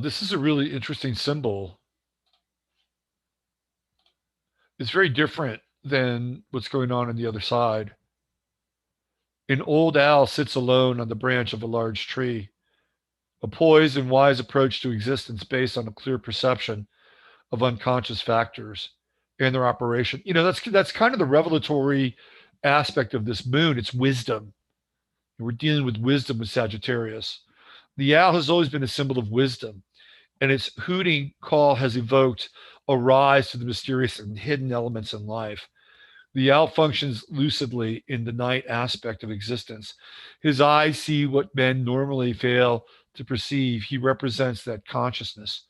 This is a really interesting symbol. It's very different than what's going on the other side. An old owl sits alone on the branch of a large tree, a poised and wise approach to existence based on a clear perception of unconscious factors and their operation. That's kind of the revelatory aspect of this moon. It's wisdom. We're dealing with wisdom with Sagittarius. The owl has always been a symbol of wisdom, and its hooting call has evoked a rise to the mysterious and hidden elements in life. The owl functions lucidly in the night aspect of existence. His eyes see what men normally fail to perceive. He represents that consciousness,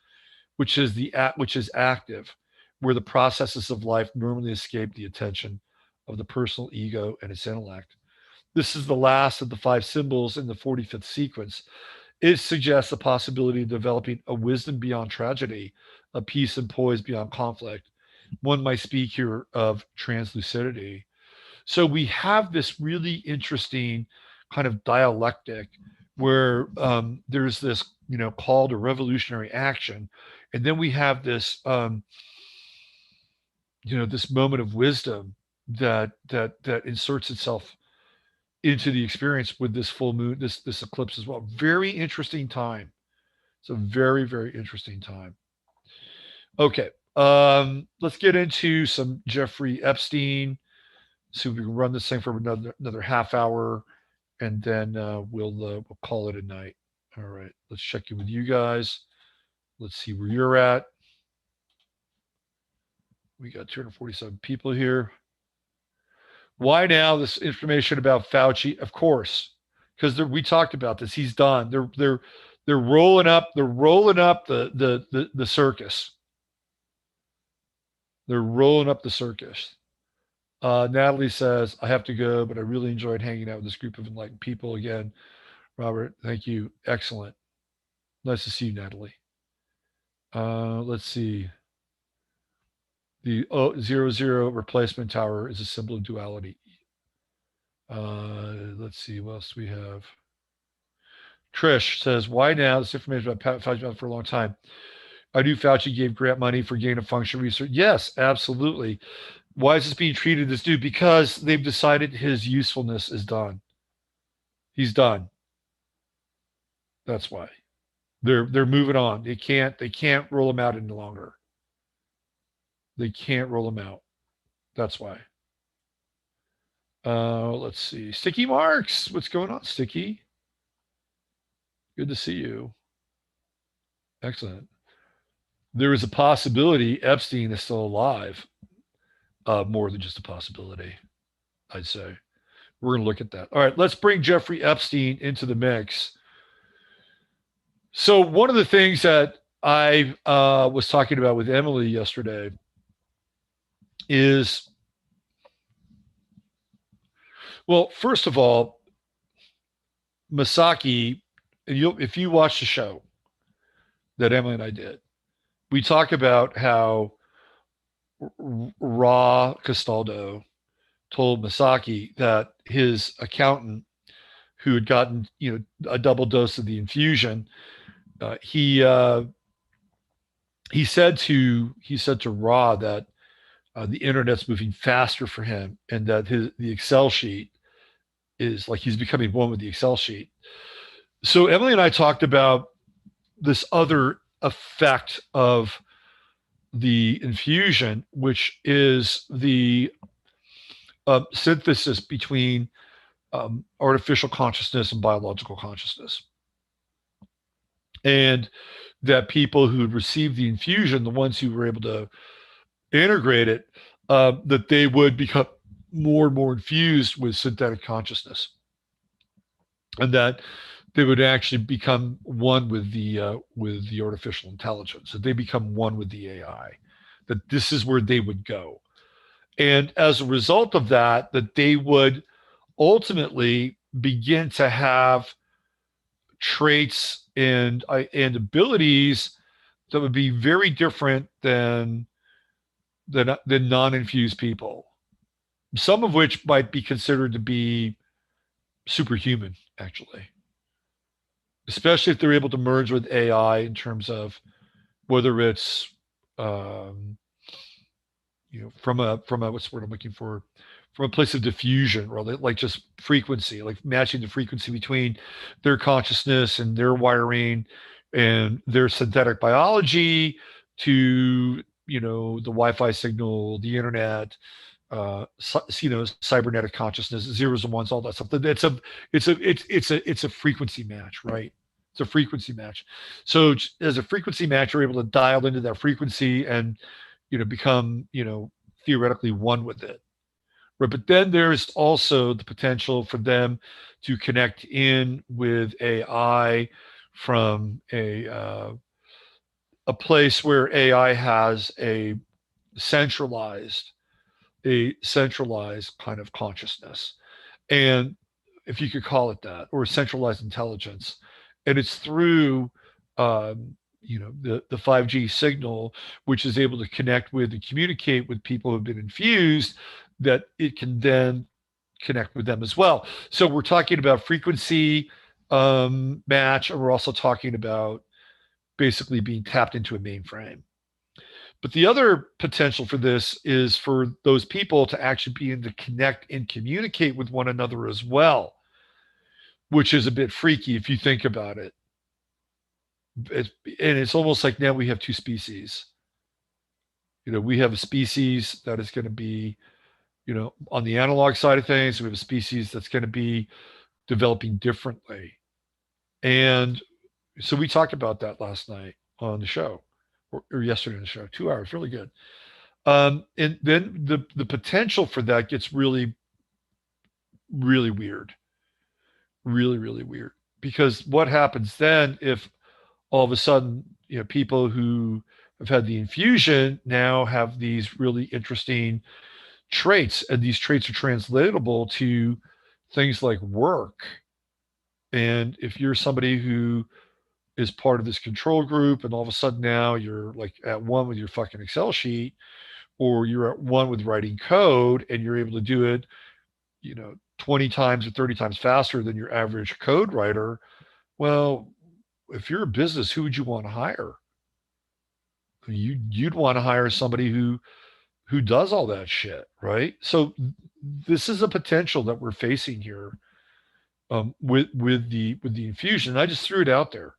which is active, where the processes of life normally escape the attention of the personal ego and its intellect. This is the last of the five symbols in the 45th sequence. It suggests the possibility of developing a wisdom beyond tragedy, a peace and poise beyond conflict. One might speak here of translucidity. So we have this really interesting kind of dialectic where there's this, call to revolutionary action, and then we have this, this moment of wisdom that inserts itself into the experience with this full moon, this eclipse as well. Very interesting time. It's a very, very interesting time. Okay, let's get into some Jeffrey Epstein. See if we can run this thing for another half hour, and then we'll call it a night. All right, let's check in with you guys. Let's see where you're at. We got 247 people here. Why now this information about Fauci? Of course, because we talked about this. He's done. They're rolling up. They're rolling up the circus. They're rolling up the circus. Natalie says, I have to go, but I really enjoyed hanging out with this group of enlightened people again. Robert, thank you. Excellent. Nice to see you, Natalie. Let's see. The 00 replacement tower is a symbol of duality. Let's see. What else do we have? Trish says, why now? This information about Fauci for a long time. I knew Fauci gave grant money for gain of function research. Yes, absolutely. Why is this being treated as due? Because they've decided his usefulness is done. He's done. That's why. They're moving on. They can't roll him out any longer. They can't roll him out. That's why. Let's see. Sticky Marks. What's going on, Sticky? Good to see you. Excellent. there is a possibility Epstein is still alive. More than just a possibility, I'd say. We're going to look at that. All right, let's bring Jeffrey Epstein into the mix. So one of the things that I was talking about with Emily yesterday is, well, first of all, Masaki, if you watch the show that Emily and I did, we talk about how Ra Castaldo told Masaki that his accountant, who had gotten a double dose of the infusion, he said to Ra that the internet's moving faster for him, and that the Excel sheet is like he's becoming one with the Excel sheet. So Emily and I talked about this other effect of the infusion, which is the synthesis between artificial consciousness and biological consciousness. And that people who received the infusion, the ones who were able to integrate it, that they would become more and more infused with synthetic consciousness, and that they would actually become one with the artificial intelligence, that they become one with the AI, that this is where they would go. And as a result of that, that they would ultimately begin to have traits and abilities that would be very different than non-infused people. Some of which might be considered to be superhuman, actually, especially if they're able to merge with AI in terms of whether it's from a what's the word I'm looking for, from a place of diffusion, or like just frequency, like matching the frequency between their consciousness and their wiring and their synthetic biology to the Wi-Fi signal, the internet, cybernetic consciousness, zeros and ones, all that stuff. It's a frequency match, right? It's a frequency match. So as a frequency match, you're able to dial into that frequency and become theoretically one with it. Right. But then there's also the potential for them to connect in with AI from a place where AI has a centralized kind of consciousness, and if you could call it that, or centralized intelligence, and it's through the 5G signal, which is able to connect with and communicate with people who've been infused, that it can then connect with them as well. So we're talking about frequency match, and we're also talking about basically being tapped into a mainframe. But the other potential for this is for those people to actually be able to connect and communicate with one another as well, which is a bit freaky if you think about it. And it's almost like now we have two species. We have a species that is going to be, on the analog side of things. We have a species that's going to be developing differently. And so we talked about that last night on the show, or yesterday on the show, 2 hours, really good. And then the potential for that gets really, really weird, really, really weird. Because what happens then if all of a sudden, people who have had the infusion now have these really interesting traits, and these traits are translatable to things like work. And if you're somebody who is part of this control group, and all of a sudden now you're like at one with your fucking Excel sheet, or you're at one with writing code, and you're able to do it, 20 times or 30 times faster than your average code writer. Well, if you're a business, who would you want to hire? You'd want to hire somebody who does all that shit, right? So this is a potential that we're facing here, with the infusion. I just threw it out there.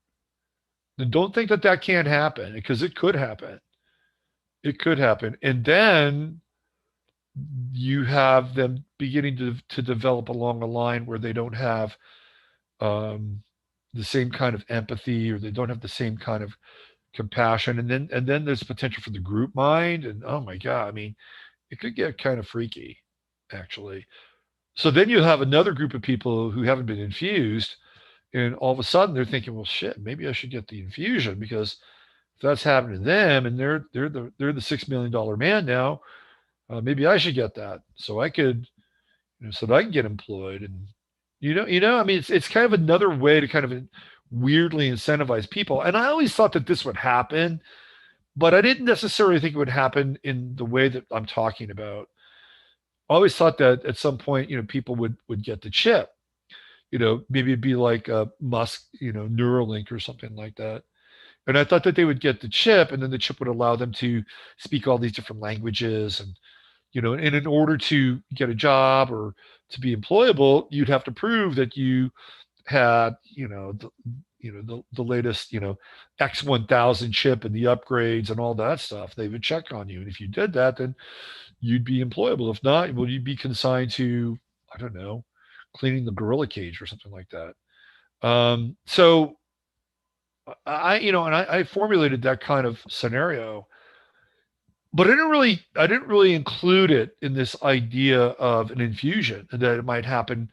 And don't think that can't happen, because it could happen. It could happen. And then you have them beginning to develop along a line where they don't have the same kind of empathy, or they don't have the same kind of compassion, and then there's potential for the group mind, and oh my god, I mean, it could get kind of freaky, actually. So then you have another group of people who haven't been infused, and all of a sudden they're thinking, well, shit, maybe I should get the infusion because if that's happening to them, and they're the $6 million man now, maybe I should get that so I could, so that I can get employed, and I mean, it's kind of another way to kind of weirdly incentivize people. And I always thought that this would happen, but I didn't necessarily think it would happen in the way that I'm talking about. I always thought that at some point, people would get the chip. Maybe it'd be like Musk, Neuralink or something like that. And I thought that they would get the chip, and then the chip would allow them to speak all these different languages, and and in order to get a job or to be employable, you'd have to prove that you had, the latest, X1000 chip and the upgrades and all that stuff. They would check on you, and if you did that, then you'd be employable. If not, well, you'd be consigned to, I don't know, cleaning the gorilla cage or something like that. So I formulated that kind of scenario, but I didn't really include it in this idea of an infusion and that it might happen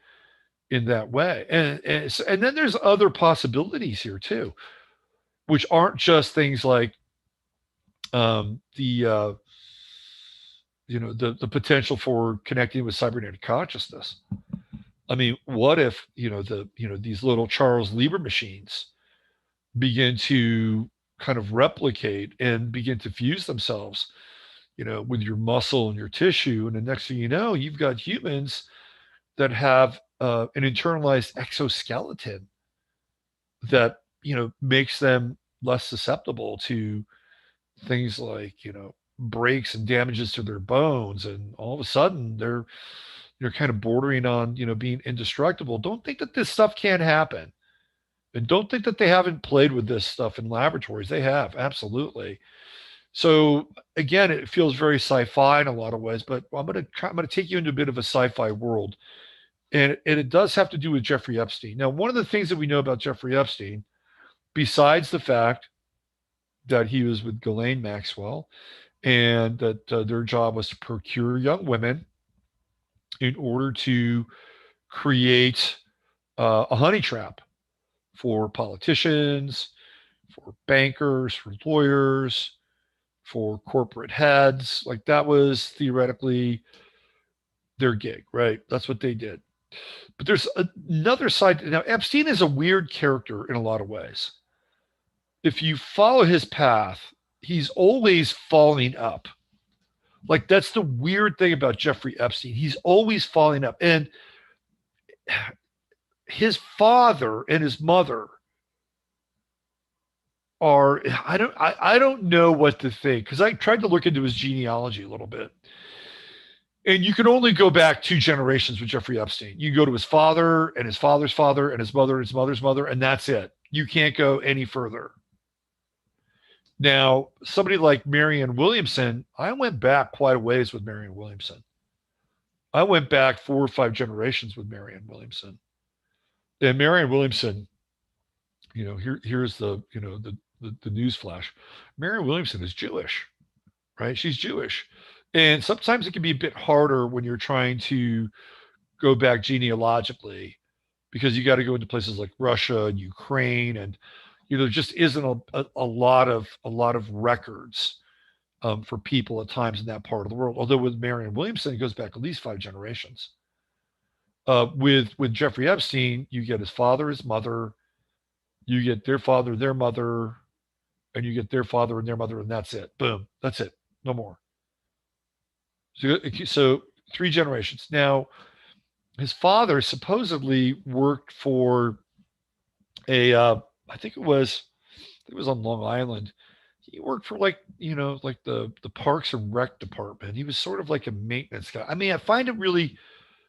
in that way. And then there's other possibilities here too, which aren't just things like the potential for connecting with cybernetic consciousness. I mean, what if these little Charles Lieber machines begin to kind of replicate and begin to fuse themselves, with your muscle and your tissue, and the next thing you know, you've got humans that have an internalized exoskeleton that makes them less susceptible to things like breaks and damages to their bones, and all of a sudden they're kind of bordering on being indestructible. Don't think that this stuff can't happen, and don't think that they haven't played with this stuff in laboratories. They have, absolutely. So again, it feels very sci-fi in a lot of ways, but I'm going to take you into a bit of a sci-fi world, and it does have to do with Jeffrey Epstein. Now, one of the things that we know about Jeffrey Epstein, besides the fact that he was with Ghislaine Maxwell, and that their job was to procure young women in order to create a honey trap for politicians, for bankers, for lawyers, for corporate heads. Like, that was theoretically their gig, right? That's what they did. But there's another side. Now, Epstein is a weird character in a lot of ways. If you follow his path, he's always falling up. Like, that's the weird thing about Jeffrey Epstein. He's always falling up. And his father and his mother are, I don't know what to think, because I tried to look into his genealogy a little bit. And you can only go back 2 generations with Jeffrey Epstein. You go to his father and his father's father and his mother and his mother's mother, and that's it. You can't go any further. Now, somebody like Marianne Williamson, I went back quite a ways with Marianne Williamson. I went back 4 or 5 generations with Marianne Williamson. And Marianne Williamson, here's the news flash. Marianne Williamson is Jewish, right? She's Jewish. And sometimes it can be a bit harder when you're trying to go back genealogically, because you got to go into places like Russia and Ukraine, and there just isn't a lot of records for people at times in that part of the world. Although with Marianne Williamson, it goes back at least 5 generations. With Jeffrey Epstein, you get his father, his mother, you get their father, their mother, and you get their father and their mother, and that's it. Boom, that's it. No more. So 3 generations. Now, his father supposedly worked for I think it was on Long Island. He worked for like the Parks and Rec department. He was sort of like a maintenance guy. I mean, I find it really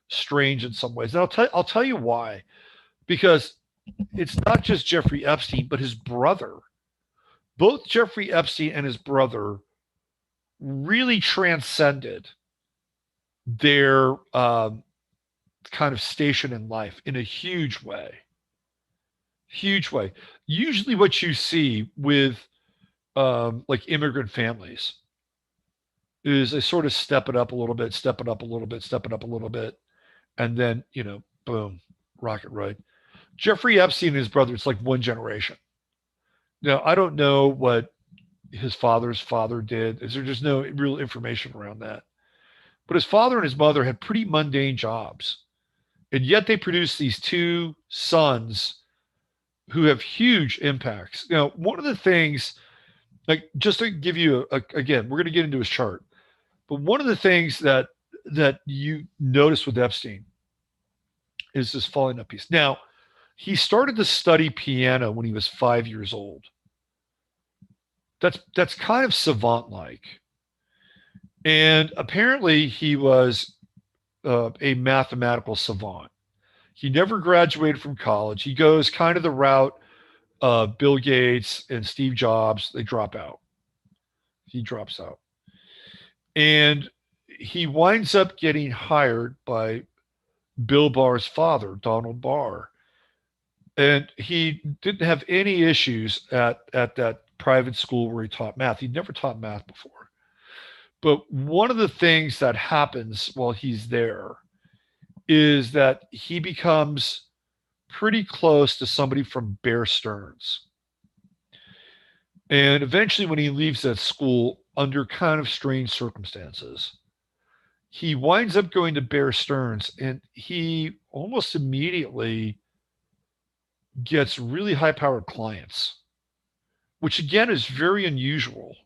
strange in some ways. And I'll tell you why. Because it's not just Jeffrey Epstein, but his brother. Both Jeffrey Epstein and his brother really transcended their kind of station in life in a huge way. Huge way. Usually what you see with like immigrant families, is they sort of step it up a little bit, step it up a little bit, step it up a little bit, and then, boom, rocket right. Jeffrey Epstein and his brother, it's like one generation. Now, I don't know what his father's father did. Is there just no real information around that? But his father and his mother had pretty mundane jobs. And yet they produced these two sons who have huge impacts. Now, one of the things, like just to give you again, we're going to get into his chart, but one of the things that you notice with Epstein is this falling up piece. Now, he started to study piano when he was 5 years old. That's kind of savant like, and apparently he was a mathematical savant. He never graduated from college. He goes kind of the route of Bill Gates and Steve Jobs. They drop out. He drops out. And he winds up getting hired by Bill Barr's father, Donald Barr. And he didn't have any issues at that private school where he taught math. He'd never taught math before. But one of the things that happens while he's there is that he becomes pretty close to somebody from Bear Stearns. And eventually, when he leaves that school under kind of strange circumstances, he winds up going to Bear Stearns, and he almost immediately gets really high powered clients, which again is very unusual.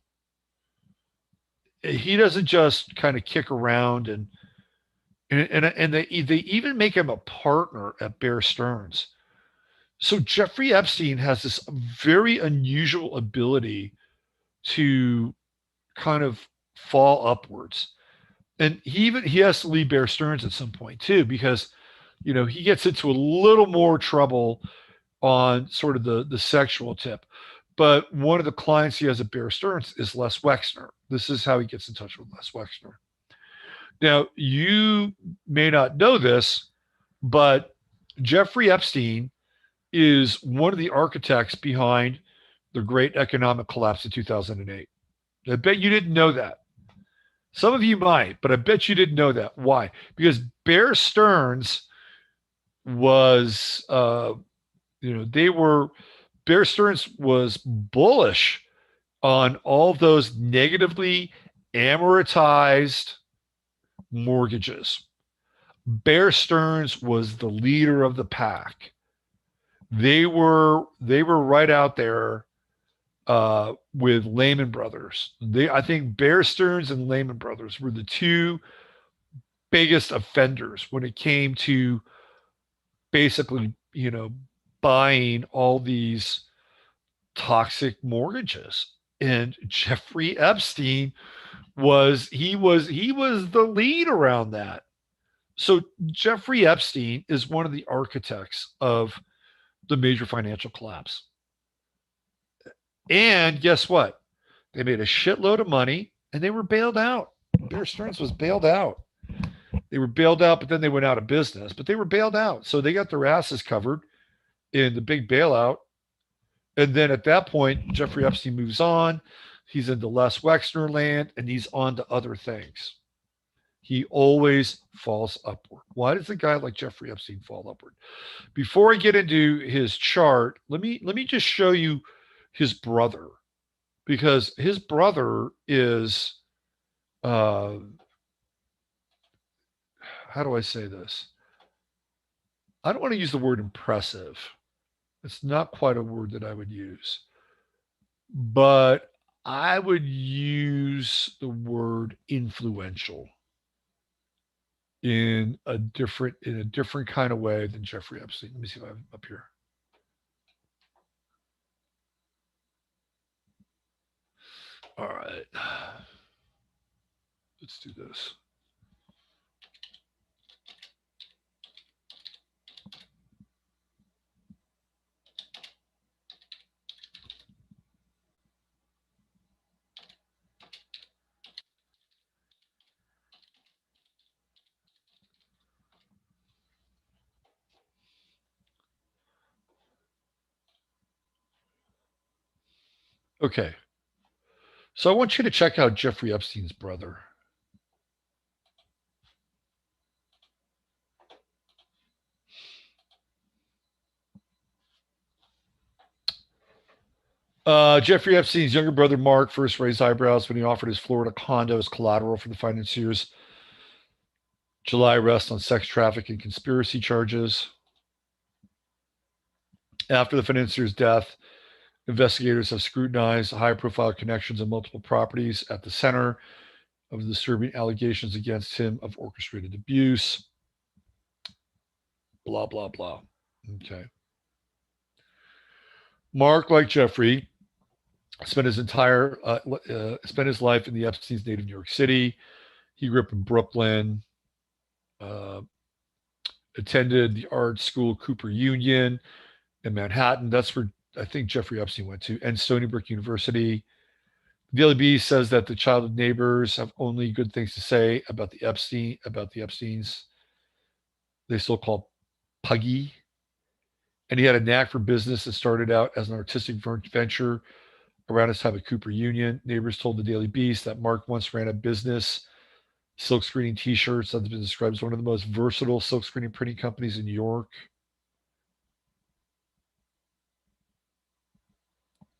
He doesn't just kind of kick around and they even make him a partner at Bear Stearns. So Jeffrey Epstein has this very unusual ability to kind of fall upwards. And he has to leave Bear Stearns at some point too, because he gets into a little more trouble on sort of the sexual tip. But one of the clients he has at Bear Stearns is Les Wexner. This is how he gets in touch with Les Wexner. Now, you may not know this, but Jeffrey Epstein is one of the architects behind the great economic collapse of 2008. I bet you didn't know that. Some of you might, but I bet you didn't know that. Why? Because Bear Stearns was, Bear Stearns was bullish on all those negatively amortized mortgages. Bear Stearns was the leader of the pack. They were right out there with Lehman Brothers. I think Bear Stearns and Lehman Brothers were the two biggest offenders when it came to basically, buying all these toxic mortgages. And Jeffrey Epstein was the lead around that. So Jeffrey Epstein is one of the architects of the major financial collapse. And guess what? They made a shitload of money and they were bailed out. Bear Stearns was bailed out. They were bailed out, but then they went out of business, but they were bailed out. So they got their asses covered in the big bailout. And then at that point, Jeffrey Epstein moves on. He's into Les Wexner land and he's on to other things. He always falls upward. Why does a guy like Jeffrey Epstein fall upward? Before I get into his chart, let me just show you his brother, because his brother is how do I say this? I don't want to use the word impressive. It's not quite a word that I would use, but I would use the word influential in a different kind of way than Jeffrey Epstein. Let me see if I'm up here. All right. Let's do this. Okay. So I want you to check out Jeffrey Epstein's brother. Jeffrey Epstein's younger brother, Mark, first raised eyebrows when he offered his Florida condo as collateral for the financier's July arrest on sex trafficking and conspiracy charges. After the financier's death, investigators have scrutinized high-profile connections of multiple properties at the center of the disturbing allegations against him of orchestrated abuse. Blah, blah, blah. Okay. Mark, like Jeffrey, spent his life in the Epstein's native New York City. He grew up in Brooklyn, attended the art school Cooper Union in Manhattan. That's where I think Jeffrey Epstein went to, and Stony Brook University. The Daily Beast says that the childhood neighbors have only good things to say about the Epsteins. They still call Puggy. And he had a knack for business that started out as an artistic venture around his time at Cooper Union. Neighbors told the Daily Beast that Mark once ran a business, silk screening t-shirts, that's been described as one of the most versatile silk screening printing companies in New York.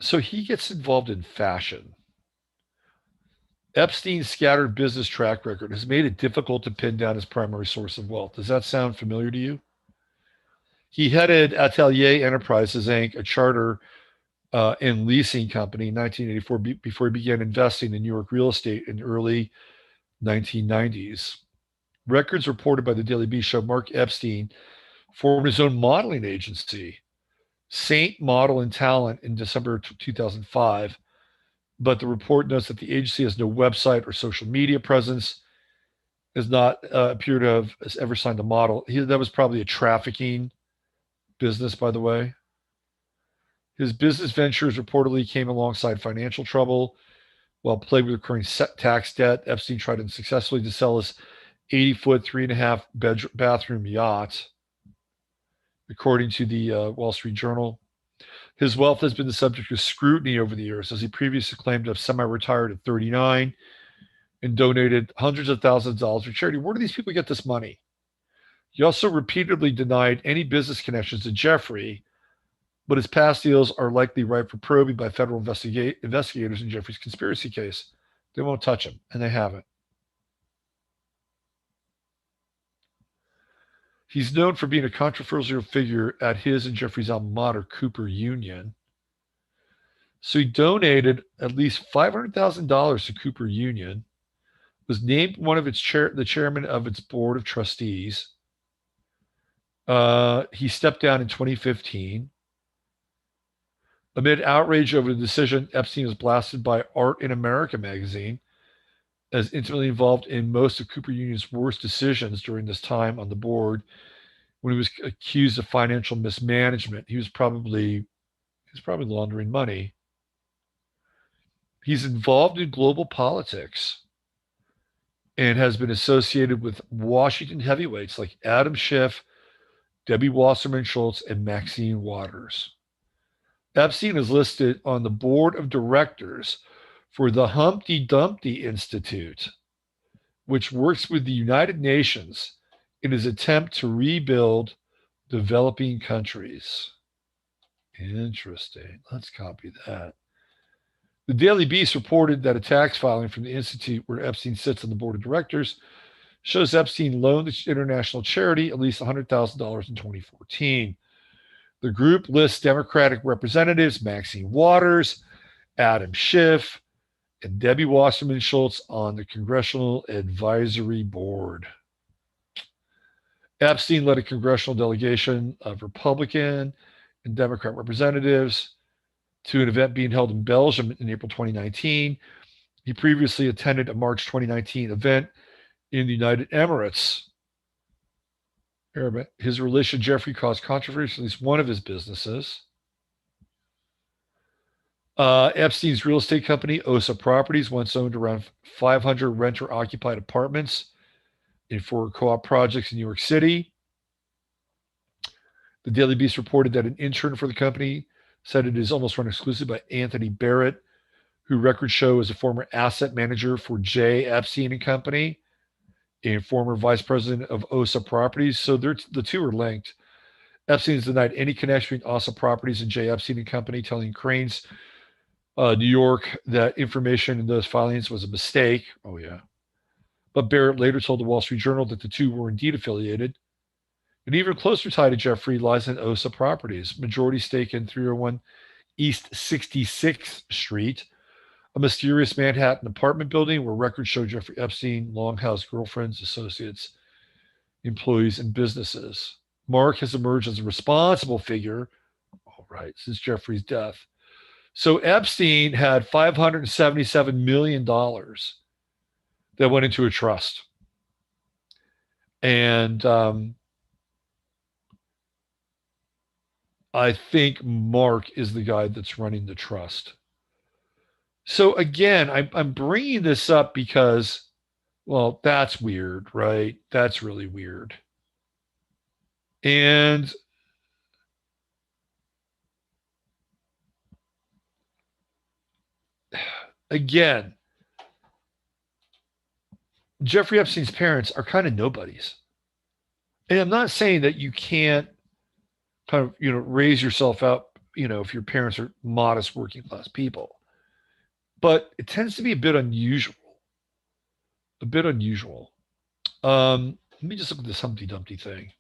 So he gets involved in fashion. Epstein's scattered business track record has made it difficult to pin down his primary source of wealth. Does that sound familiar to you? He headed Atelier Enterprises, Inc., a charter and leasing company in 1984 before he began investing in New York real estate in the early 1990s. Records reported by the Daily Beast show Mark Epstein formed his own modeling agency, Saint Model and Talent, in December 2005. But the report notes that the agency has no website or social media presence, does not appear to have ever signed a model. That was probably a trafficking business, by the way. His business ventures reportedly came alongside financial trouble. While plagued with recurring tax debt, Epstein tried unsuccessfully to sell his 80-foot, 3.5 bathroom yacht, according to the Wall Street Journal. His wealth has been the subject of scrutiny over the years, as he previously claimed to have semi-retired at 39 and donated hundreds of thousands of dollars for charity. Where do these people get this money? He also repeatedly denied any business connections to Jeffrey, but his past deals are likely ripe for probing by federal investigators in Jeffrey's conspiracy case. They won't touch him, and they haven't. He's known for being a controversial figure at his and Jeffrey's alma mater, Cooper Union. So he donated at least $500,000 to Cooper Union, was named one of the chairman of its board of trustees. He stepped down in 2015. Amid outrage over the decision, Epstein was blasted by Art in America magazine as intimately involved in most of Cooper Union's worst decisions during this time on the board. When he was accused of financial mismanagement, he was probably laundering money. He's involved in global politics and has been associated with Washington heavyweights like Adam Schiff, Debbie Wasserman Schultz, and Maxine Waters. Epstein is listed on the board of directors for the Humpty Dumpty Institute, which works with the United Nations in his attempt to rebuild developing countries. Interesting. Let's copy that. The Daily Beast reported that a tax filing from the institute where Epstein sits on the board of directors shows Epstein loaned the international charity at least $100,000 in 2014. The group lists Democratic representatives Maxine Waters, Adam Schiff, and Debbie Wasserman Schultz on the Congressional Advisory Board. Epstein led a congressional delegation of Republican and Democrat representatives to an event being held in Belgium in April 2019. He previously attended a March 2019 event in the United Emirates. His relation to Jeffrey caused controversy, at least one of his businesses. Epstein's real estate company, Osa Properties, once owned around 500 renter-occupied apartments in 4 co-op projects in New York City. The Daily Beast reported that an intern for the company said it is almost run exclusively by Anthony Barrett, who records show is a former asset manager for J. Epstein and Company and former vice president of OSA Properties. So the two are linked. Epstein has denied any connection between OSA Properties and J. Epstein and Company, telling Crain's New York that information in those filings was a mistake. Oh, yeah. But Barrett later told the Wall Street Journal that the two were indeed affiliated. An even closer tie to Jeffrey lies in OSA Properties, majority stake in 301 East 66th Street, a mysterious Manhattan apartment building where records show Jeffrey Epstein long housed girlfriends, associates, employees, and businesses. Mark has emerged as a responsible figure, all right, since Jeffrey's death. So Epstein had $577 million that went into a trust. And I think Mark is the guy that's running the trust. So again, I'm bringing this up because, well, that's weird, right? That's really weird. And again, Jeffrey Epstein's parents are kind of nobodies. And I'm not saying that you can't kind of, raise yourself up, if your parents are modest working class people. But it tends to be a bit unusual. A bit unusual. Let me just look at this Humpty Dumpty thing.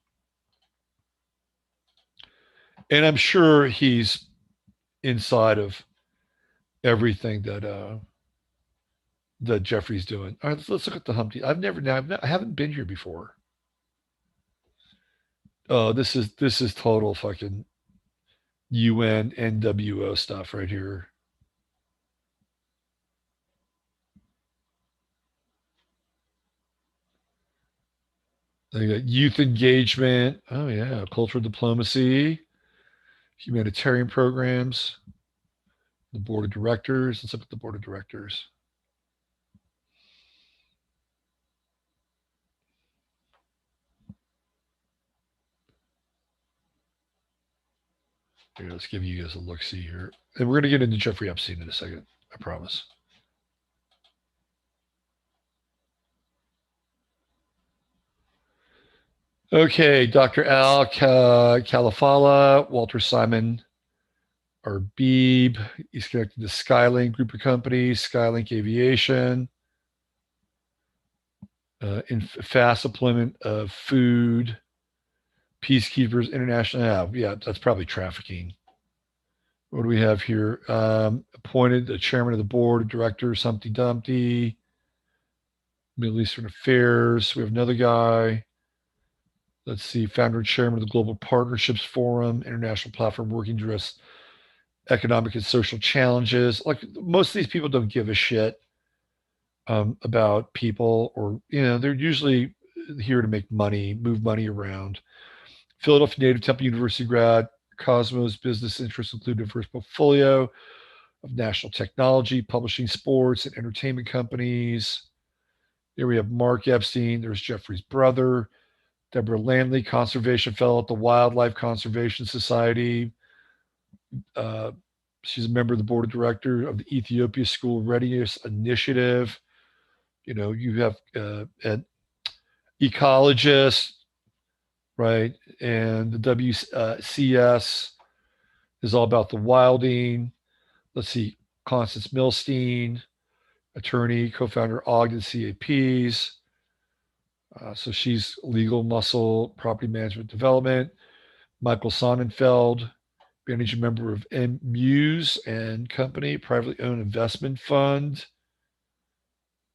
And I'm sure he's inside of everything that Jeffrey's doing. All right, let's look at the Humpty. I haven't been here before. Oh, this is total fucking UN NWO stuff right here. They got youth engagement. Oh yeah, cultural diplomacy, humanitarian programs, the board of directors. Let's look at the board of directors. Here, let's give you guys a look-see here. And we're going to get into Jeffrey Epstein in a second, I promise. Okay, Dr. Al Califala, Walter Simon Arbib. He's connected to Skylink Group of Companies, Skylink Aviation, in fast deployment of food, Peacekeepers International. Yeah, that's probably trafficking. What do we have here? Appointed the chairman of the board of directors, Humpty Dumpty, Middle Eastern Affairs. We have another guy. Let's see, founder and chairman of the Global Partnerships Forum, international platform working to address economic and social challenges. Like most of these people don't give a shit about people, or they're usually here to make money, move money around. Philadelphia native, Temple University grad. Cosmos business interests include a diverse portfolio of national technology, publishing, sports, and entertainment companies. Here we have Mark Epstein. There's Jeffrey's brother, Deborah Landley, conservation fellow at the Wildlife Conservation Society. She's a member of the board of directors of the Ethiopia School Readiness Initiative. You have an ecologist, right? And the WCS is all about the wilding. Let's see, Constance Milstein, attorney, co-founder Ogden CAPs. So she's legal muscle, property management development. Michael Sonnenfeld, managing member of Muse and Company, privately owned investment fund.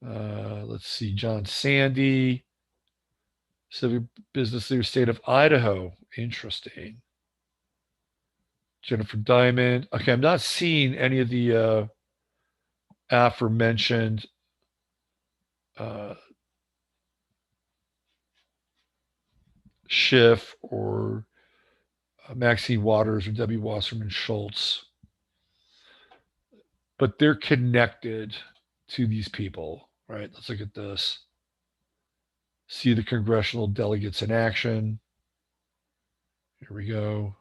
Let's see, John Sandy, civic business leader, state of Idaho. Interesting. Jennifer Diamond. Okay, I'm not seeing any of the aforementioned Schiff or Maxine Waters or Debbie Wasserman Schultz. But they're connected to these people, right? Let's look at this. See the congressional delegates in action. Here we go.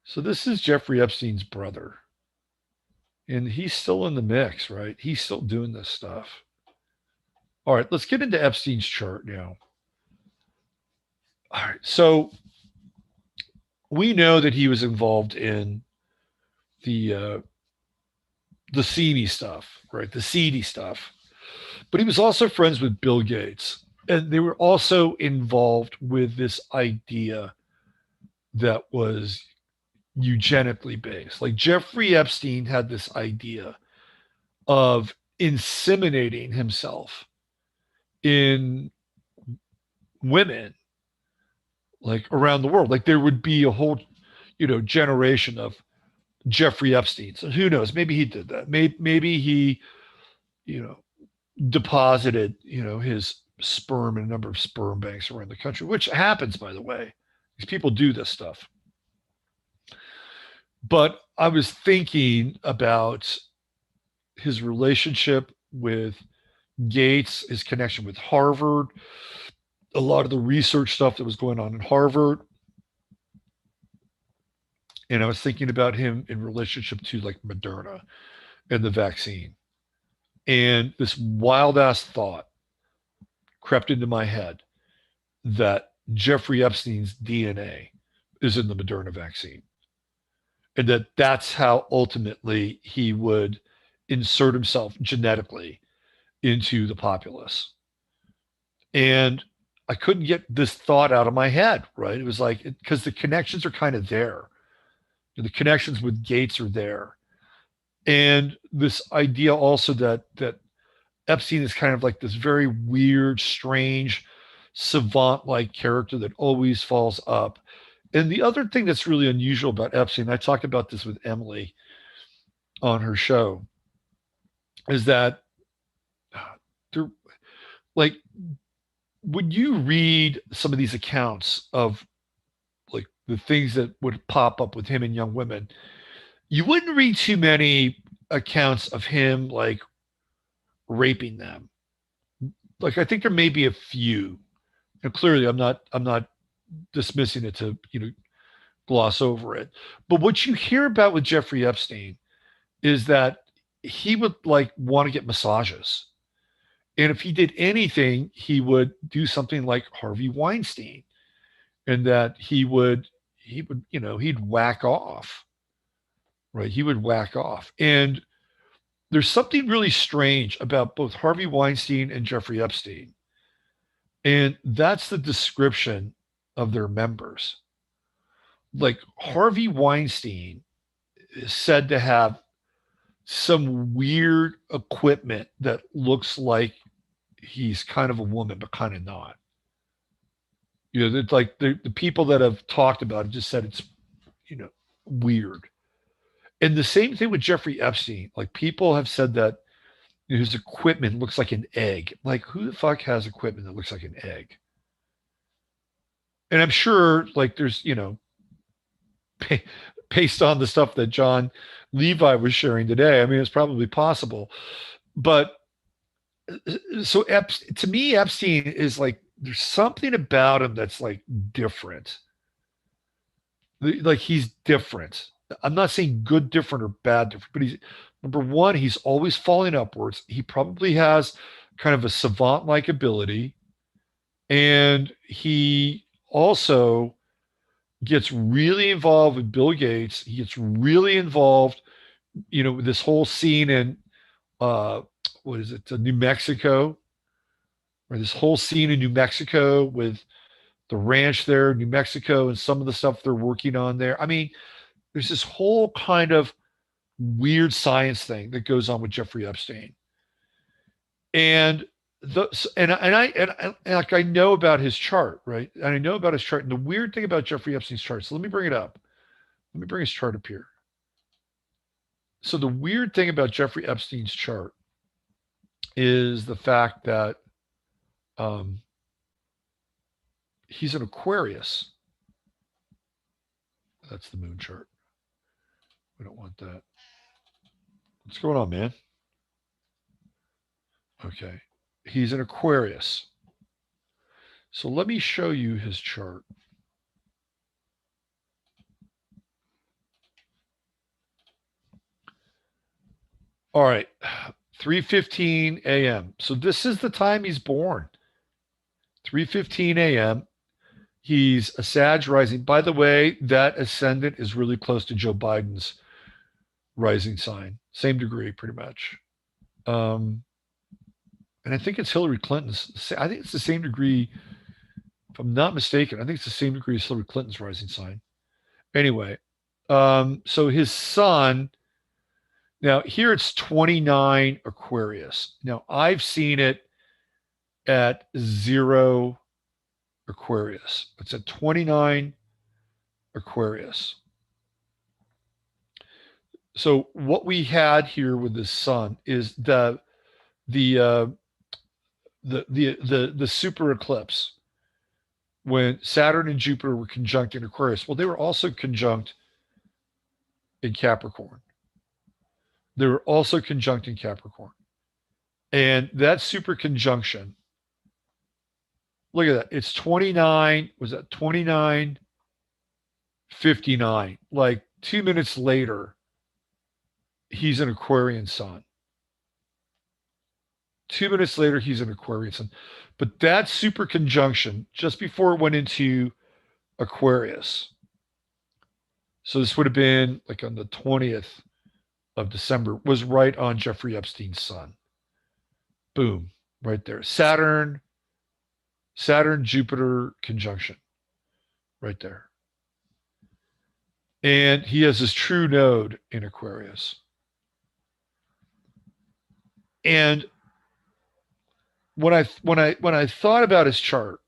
So this is Jeffrey Epstein's brother. And he's still in the mix, right? He's still doing this stuff. All right, let's get into Epstein's chart now. All right, so we know that he was involved in the seedy stuff, right? The seedy stuff. But he was also friends with Bill Gates. And they were also involved with this idea that was eugenically based. Like Jeffrey Epstein had this idea of inseminating himself in women like around the world. Like there would be a whole, generation of Jeffrey Epstein. So who knows? Maybe he did that. Maybe he, you know, deposited, his sperm in a number of sperm banks around the country, which happens, by the way. These people do this stuff. But I was thinking about his relationship with Gates, his connection with Harvard, a lot of the research stuff that was going on in Harvard. And I was thinking about him in relationship to like Moderna and the vaccine. And this wild ass thought crept into my head that Jeffrey Epstein's DNA is in the Moderna vaccine. And that's how ultimately he would insert himself genetically into the populace. And I couldn't get this thought out of my head, right? It was like, because the connections are kind of there. The connections with Gates are there. And this idea also that Epstein is kind of like this very weird, strange, savant-like character that always falls up. And the other thing that's really unusual about Epstein, I talked about this with Emily on her show, is that there, like, when you read some of these accounts of like the things that would pop up with him and young women, you wouldn't read too many accounts of him like raping them. Like I think there may be a few. And clearly I'm not dismissing it to, gloss over it. But what you hear about with Jeffrey Epstein is that he would like want to get massages. And if he did anything, he would do something like Harvey Weinstein, and that he would, he'd whack off, right? He would whack off. And there's something really strange about both Harvey Weinstein and Jeffrey Epstein. And that's the description of their members. Like Harvey Weinstein is said to have some weird equipment that looks like he's kind of a woman, but kind of not. Like the people that have talked about it just said it's, weird. And the same thing with Jeffrey Epstein. Like people have said that his equipment looks like an egg. Like who the fuck has equipment that looks like an egg? And I'm sure like there's, based on the stuff that John Levi was sharing today, I mean, it's probably possible. But so to me, Epstein is like, there's something about him that's like different. Like he's different. I'm not saying good different or bad different, but he's number one, he's always falling upwards. He probably has kind of a savant-like ability. And he also gets really involved with Bill Gates. He gets really involved, with this whole scene in what is it, New Mexico, or this whole scene in New Mexico with the ranch there, in New Mexico, and some of the stuff they're working on there. I mean, there's this whole kind of weird science thing that goes on with Jeffrey Epstein. And like I know about his chart, right? And I know about his chart. And the weird thing about Jeffrey Epstein's chart, so let me bring it up. Let me bring his chart up here. So the weird thing about Jeffrey Epstein's chart is the fact that he's an Aquarius. That's the moon chart. We don't want that. What's going on, man? Okay. He's an Aquarius. So let me show you his chart. All right. 3:15 a.m. So this is the time he's born. 3:15 a.m. He's a Sag rising. By the way, that ascendant is really close to Joe Biden's rising sign. Same degree, pretty much. Um, and I think it's Hillary Clinton's. I think it's the same degree, if I'm not mistaken. I think it's the same degree as Hillary Clinton's rising sign. Anyway, so his son, now here it's 29 Aquarius. Now I've seen it at 0 Aquarius. It's at 29 Aquarius. So what we had here with the sun is the the super eclipse when Saturn and Jupiter were conjunct in Aquarius. Well, they were also conjunct in Capricorn. They were also conjunct in Capricorn. And that super conjunction, look at that. It's 29, was that 29:59? Like 2 minutes later, he's an Aquarian sun. 2 minutes later, he's an Aquarian sun. But that super conjunction, just before it went into Aquarius, so this would have been like on the 20th of December, was right on Jeffrey Epstein's sun. Boom, right there. Saturn, Jupiter conjunction, right there. And he has his true node in Aquarius. And when I thought about his chart,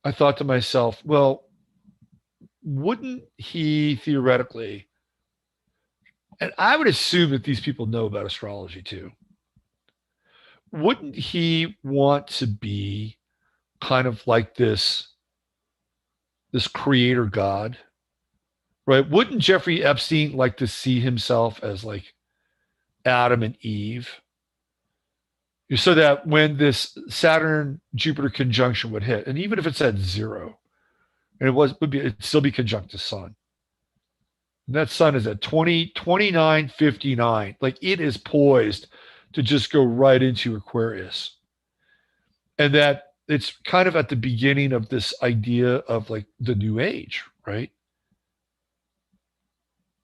I thought to myself, well, wouldn't he theoretically, and I would assume that these people know about astrology too, wouldn't he want to be kind of like this creator god, right? Wouldn't Jeffrey Epstein like to see himself as like Adam and Eve? So that when this Saturn Jupiter conjunction would hit, and even if it's at 0, and it'd still be conjunct the sun. And that sun is at 29:59. Like it is poised to just go right into Aquarius. And that it's kind of at the beginning of this idea of like the new age, right?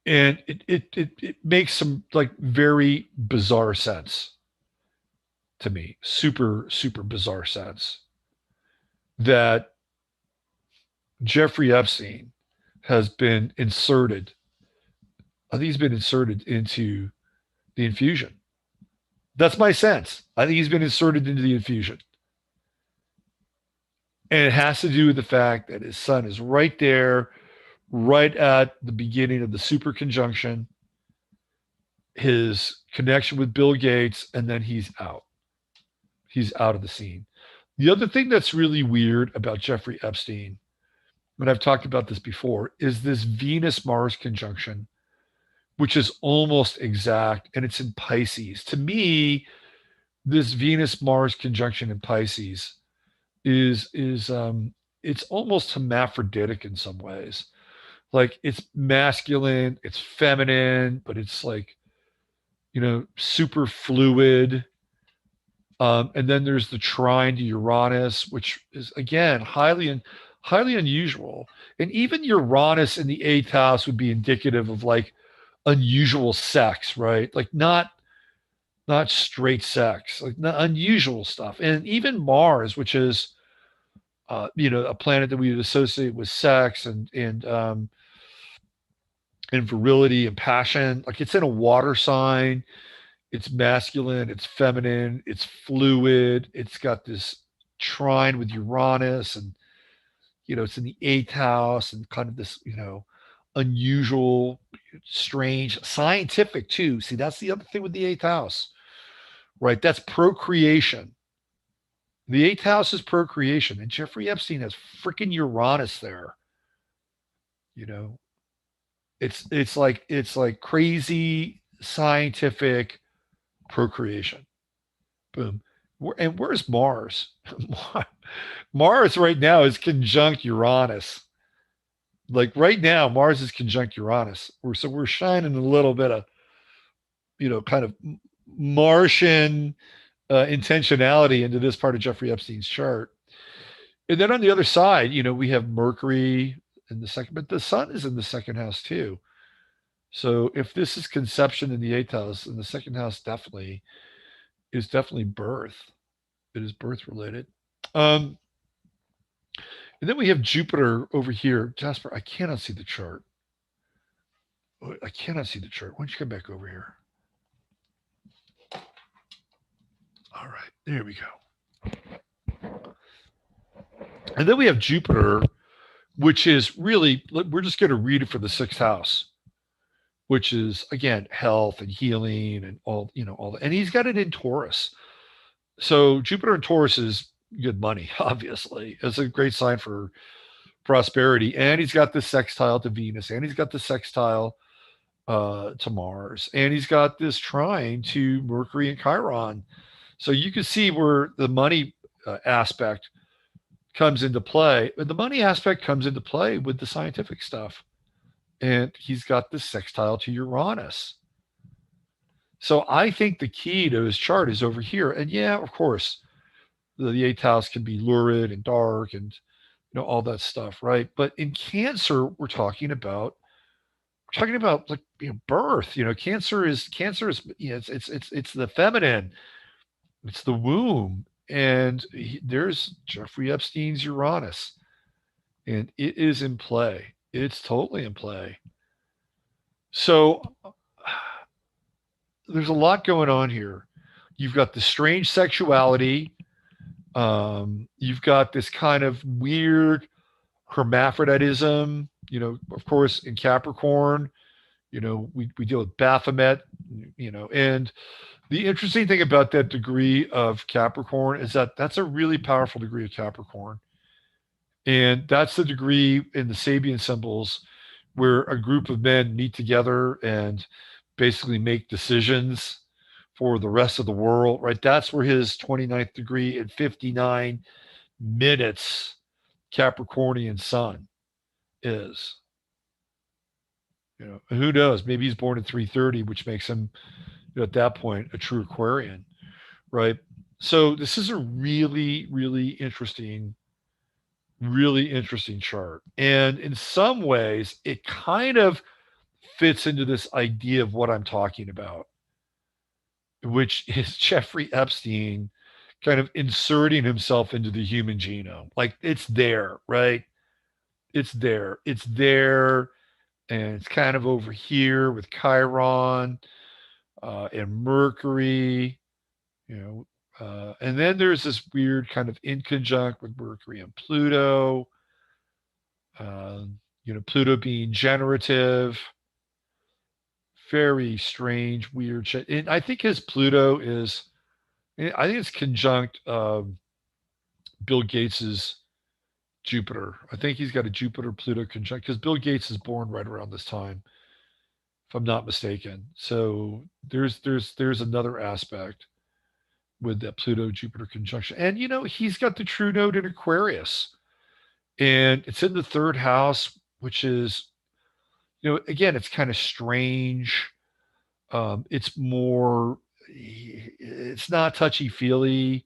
And it makes some like very bizarre sense to me, super, super bizarre sense that Jeffrey Epstein has been inserted. I think he's been inserted into the infusion. That's my sense. I think he's been inserted into the infusion. And it has to do with the fact that his sun is right there, right at the beginning of the super conjunction, his connection with Bill Gates, and then he's out. He's out of the scene. The other thing that's really weird about Jeffrey Epstein, and I've talked about this before, is this Venus-Mars conjunction, which is almost exact, and it's in Pisces. To me, this Venus-Mars conjunction in Pisces is it's almost hermaphroditic in some ways. Like it's masculine, it's feminine, but it's like, super fluid. And then there's the trine to Uranus, which is again highly unusual. And even Uranus in the eighth house would be indicative of like unusual sex, right? Like not straight sex, like not unusual stuff. And even Mars, which is a planet that we would associate with sex and virility and passion, like it's in a water sign. It's masculine, it's feminine, it's fluid. It's got this trine with Uranus, and it's in the eighth house, and kind of this unusual, strange, scientific too. See, that's the other thing with the eighth house, right? That's procreation. The eighth house is procreation, and Jeffrey Epstein has freaking Uranus there. It's like crazy scientific procreation. Boom. And where's Mars? Mars right now is conjunct Uranus. Like right now, Mars is conjunct Uranus. So we're shining a little bit of, kind of Martian intentionality into this part of Jeffrey Epstein's chart. And then on the other side, we have Mercury in the second, but the sun is in the second house too. So if this is conception in the eighth house, and the second house definitely birth. It is birth related. Um, and then we have Jupiter over here. Jasper, I cannot see the chart. I cannot see the chart. Why don't you come back over here? All right, there we go. And then we have Jupiter, which is really, we're just going to read it for the sixth house, which is, again, health and healing and all that. And he's got it in Taurus. So Jupiter in Taurus is good money, obviously. It's a great sign for prosperity. And he's got this sextile to Venus, and he's got the sextile to Mars, and he's got this trine to Mercury and Chiron. So you can see where the money aspect comes into play. But the money aspect comes into play with the scientific stuff. And he's got this sextile to Uranus. So I think the key to his chart is over here. And yeah, of course, the eighth house can be lurid and dark and all that stuff, right? But in Cancer, we're talking about like birth. Cancer is it's the feminine, it's the womb, and there's Jeffrey Epstein's Uranus, and it is in play. It's totally in play. So there's a lot going on here. You've got the strange sexuality. You've got this kind of weird hermaphroditism. Of course, in Capricorn, we deal with Baphomet, and the interesting thing about that degree of Capricorn is that that's a really powerful degree of Capricorn. And that's the degree in the Sabian symbols where a group of men meet together and basically make decisions for the rest of the world, right? That's where his 29th degree in 59 minutes Capricornian sun is. Who knows? Maybe he's born at 3:30, which makes him, at that point, a true Aquarian, right? So this is a really, really interesting chart. And in some ways, it kind of fits into this idea of what I'm talking about, which is Jeffrey Epstein kind of inserting himself into the human genome. Like it's there, right? It's there. It's there. And it's kind of over here with Chiron and Mercury, and then there's this weird kind of inconjunct with Mercury and Pluto, Pluto being generative, very strange, weird shit. And I think his Pluto is, I think it's conjunct Bill Gates's Jupiter. I think he's got a Jupiter-Pluto conjunct because Bill Gates is born right around this time, if I'm not mistaken. So there's another aspect with that Pluto-Jupiter conjunction. And, he's got the true node in Aquarius. And it's in the third house, which is, again, it's kind of strange. It's not touchy-feely.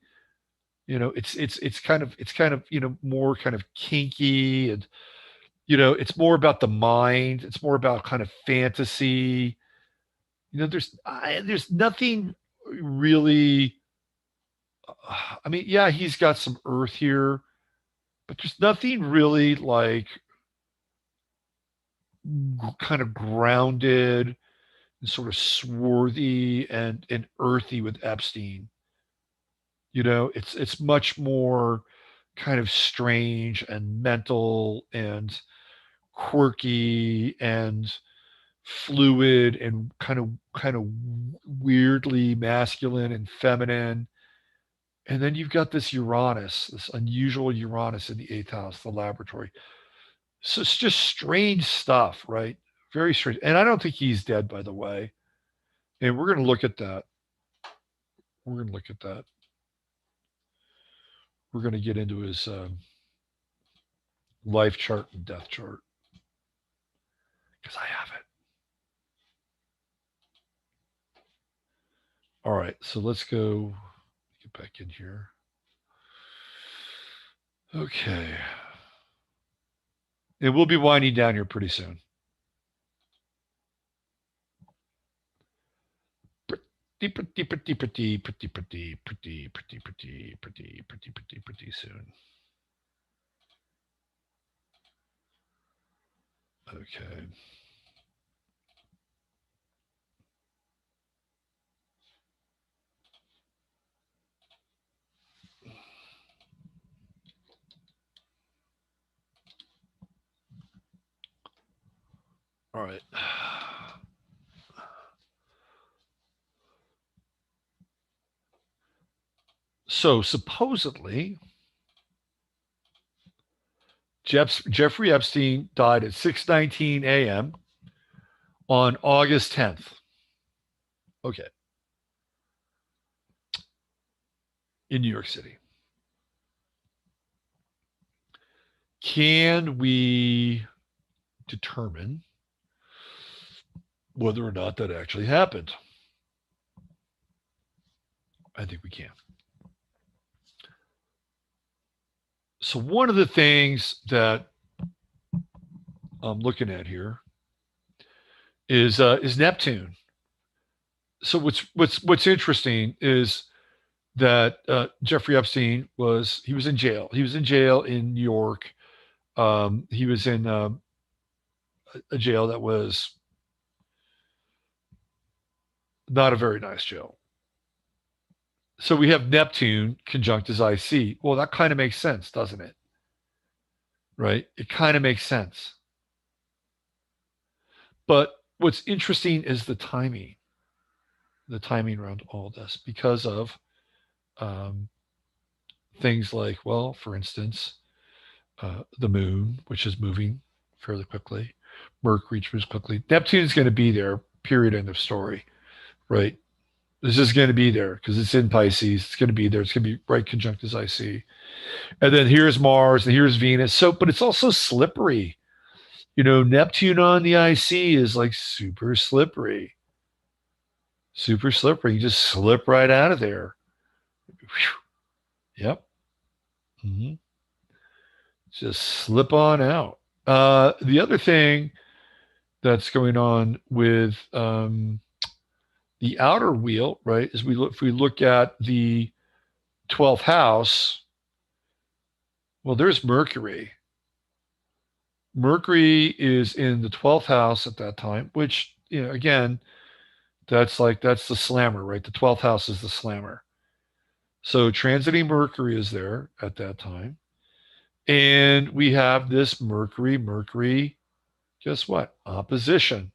It's kind of more kind of kinky, and it's more about the mind. It's more about kind of fantasy. There's nothing really. I mean, yeah, he's got some earth here, but there's nothing really like kind of grounded and sort of swarthy and earthy with Epstein. It's much more kind of strange and mental and quirky and fluid and kind of weirdly masculine and feminine. And then you've got this Uranus, this unusual Uranus in the eighth house, the laboratory. So it's just strange stuff, right? Very strange. And I don't think he's dead, by the way. And we're going to look at that. We're going to look at that. We're going to get into his life chart and death chart because I have it. All right, so let's go get back in here. Okay. And we'll be winding down here pretty soon. Pretty soon. Okay. All right. So supposedly, Jeffrey Epstein died at 6:19 a.m. on August 10th. Okay. In New York City. Can we determine whether or not that actually happened? I think we can. So one of the things that I'm looking at here is Neptune. So what's interesting is that Jeffrey Epstein was in jail. He was in jail in New York. He was in a jail that was not a very nice jail. So we have Neptune conjunct his IC. Well, that kind of makes sense, doesn't it? Right? It kind of makes sense. But what's interesting is the timing around all this, because of things like, well, for instance, the moon, which is moving fairly quickly, Mercury moves quickly. Neptune's going to be there, period, end of story, right? This is going to be there because it's in Pisces. It's going to be there. It's going to be right conjunct as I see. And then here's Mars and here's Venus. So, but it's also slippery. You know, Neptune on the IC is like super slippery. Super slippery. You just slip right out of there. Whew. Yep. Mm-hmm. Just slip on out. The other thing that's going on with the outer wheel, right, is if we look at the 12th house, well, there's Mercury. Mercury is in the 12th house at that time, which, you know, again, that's the slammer, right? The 12th house is the slammer. So transiting Mercury is there at that time. And we have this Mercury, guess what? Opposition.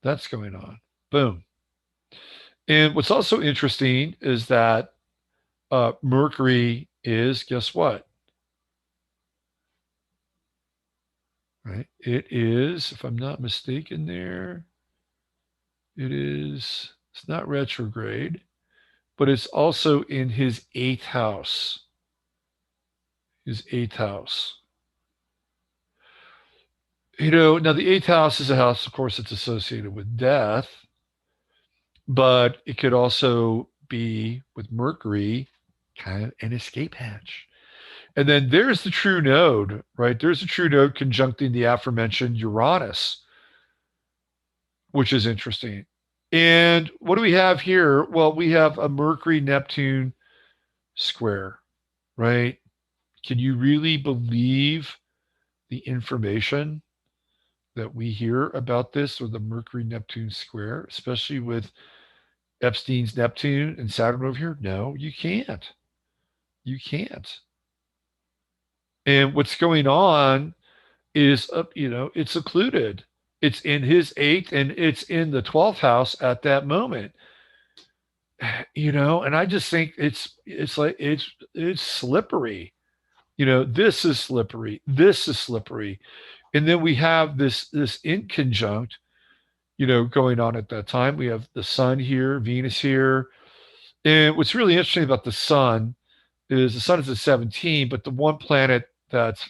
That's going on. Boom. And what's also interesting is that Mercury is, guess what? Right? It is, if I'm not mistaken there, it's not retrograde, but it's also in his 8th house. His 8th house. You know, now the 8th house is a house, of course, it's associated with death, but it could also be with Mercury, kind of an escape hatch. And then there's the true node, right? There's a true node conjuncting the aforementioned Uranus, which is interesting. And what do we have here? Well, we have a Mercury Neptune square, right? Can you really believe the information that we hear about this with the Mercury Neptune square, especially with Epstein's Neptune and Saturn over here? No, you can't. You can't. And what's going on is, it's occluded. It's in his 8th and it's in the 12th house at that moment. And I just think it's like it's slippery. This is slippery. This is slippery. And then we have this in conjunct, going on at that time. We have the sun here, Venus here. And what's really interesting about the sun is the sun is at 17, but the one planet that's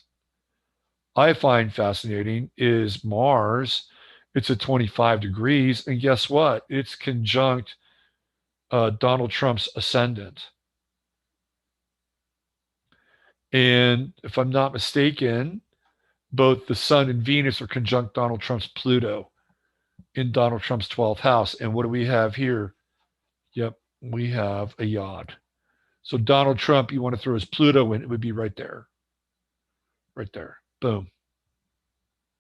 I find fascinating is Mars. It's at 25 degrees. And guess what? It's conjunct Donald Trump's ascendant. And if I'm not mistaken, both the Sun and Venus are conjunct Donald Trump's Pluto in Donald Trump's 12th house. And what do we have here? Yep, we have a yod. So Donald Trump, you want to throw his Pluto in, it would be right there. Right there. Boom.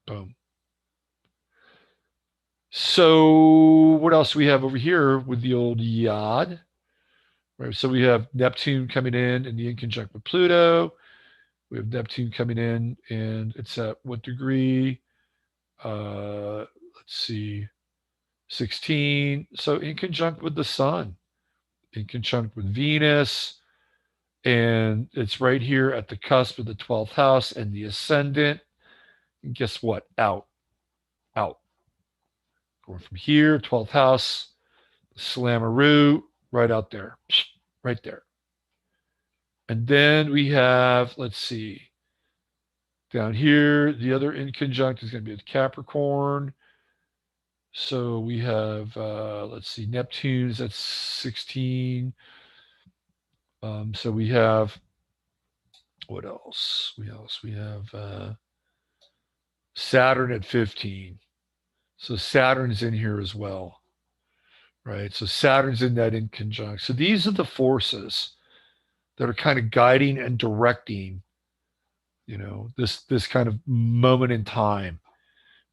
Boom. So what else do we have over here with the old yod? Right. So we have Neptune coming in the conjunct with Pluto. We have Neptune coming in, and it's at what degree? Let's see, 16. So in conjunct with the Sun, in conjunct with Venus, and it's right here at the cusp of the 12th house and the ascendant. And guess what? Out. Going from here, 12th house, Slammeroo, right out there. Right there. And then we have, let's see, down here, the other in conjunct is going to be with Capricorn. So we have, let's see, Neptune's at 16. So we have, what else? We have Saturn at 15. So Saturn's in here as well, right? So Saturn's in that in conjunct. So these are the forces that are kind of guiding and directing, this kind of moment in time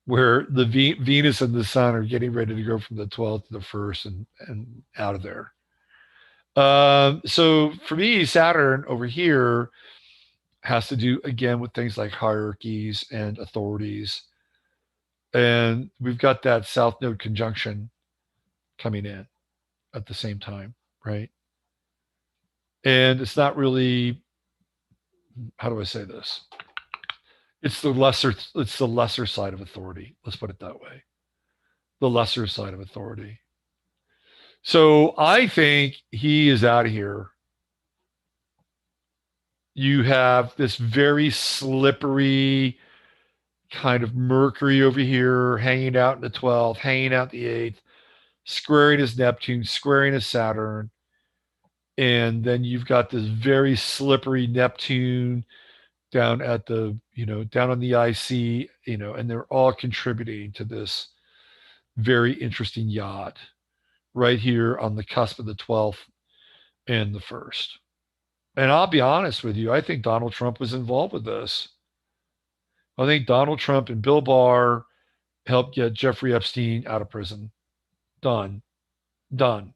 where the Venus and the Sun are getting ready to go from the 12th to the 1st and out of there. So for me, Saturn over here has to do again with things like hierarchies and authorities. And we've got that South Node conjunction coming in at the same time, right? And it's not really, how do I say this? It's the lesser side of authority. Let's put it that way. The lesser side of authority. So I think he is out of here. You have this very slippery kind of Mercury over here, hanging out in the 12th, hanging out the 8th, squaring his Neptune, squaring his Saturn. And then you've got this very slippery Neptune down at the, down on the IC, and they're all contributing to this very interesting yacht right here on the cusp of the 12th and the 1st. And I'll be honest with you, I think Donald Trump was involved with this. I think Donald Trump and Bill Barr helped get Jeffrey Epstein out of prison. Done. Done.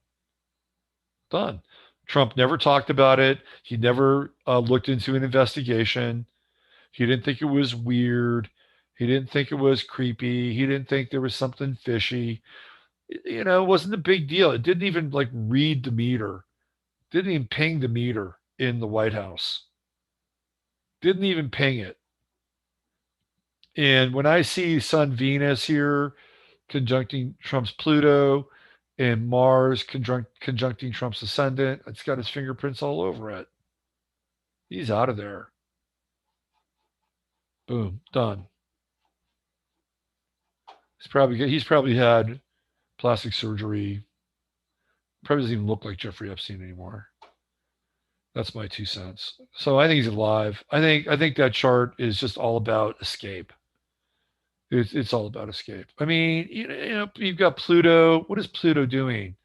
Done. Trump never talked about it. He never looked into an investigation. He didn't think it was weird. He didn't think it was creepy. He didn't think there was something fishy. It wasn't a big deal. It didn't even read the meter. Didn't even ping the meter in the White House. Didn't even ping it. And when I see Sun Venus here conjuncting Trump's Pluto and Mars conjuncting Trump's ascendant, it's got his fingerprints all over it. He's out of there. Boom, done. He's probably had plastic surgery. Probably doesn't even look like Jeffrey Epstein anymore. That's my 2 cents. So I think he's alive. I think that chart is just all about escape. It's all about escape. I mean, you've got Pluto. What is Pluto doing?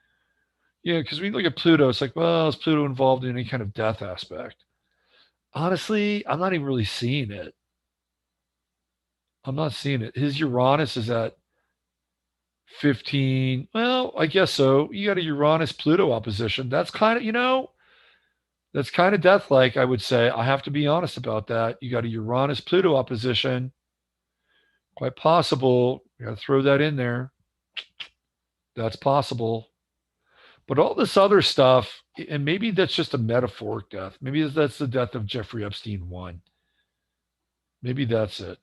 Because when you look at Pluto, it's like, well, is Pluto involved in any kind of death aspect? Honestly, I'm not even really seeing it. I'm not seeing it. His Uranus is at 15. Well, I guess so. You got a Uranus Pluto opposition. That's kind of, that's kind of death-like, I would say. I have to be honest about that. You got a Uranus Pluto opposition. Quite possible. You got to throw that in there. That's possible. But all this other stuff, and maybe that's just a metaphoric death. Maybe that's the death of Jeffrey Epstein 1. Maybe that's it.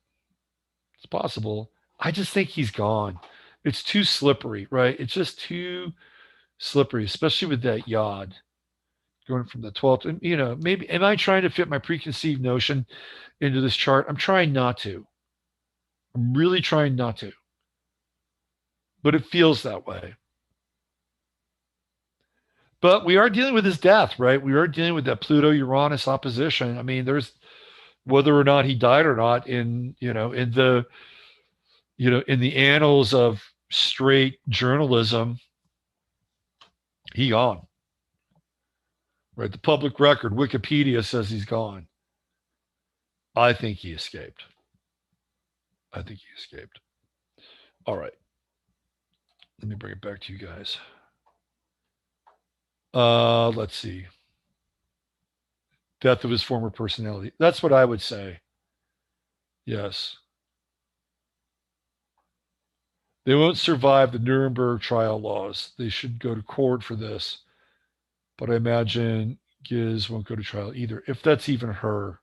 It's possible. I just think he's gone. It's too slippery, right? It's just too slippery, especially with that yod going from the 12th. And, maybe, am I trying to fit my preconceived notion into this chart? I'm trying not to. I'm really trying not to. But it feels that way. But we are dealing with his death, right? We are dealing with that Pluto-Uranus opposition. I mean, there's whether or not he died or not in the annals of straight journalism, he gone. Right? The public record, Wikipedia says he's gone. I think he escaped. I think he escaped. All right. Let me bring it back to you guys. Let's see. Death of his former personality. That's what I would say. Yes. They won't survive the Nuremberg trial laws. They should go to court for this. But I imagine Giz won't go to trial either. If that's even her.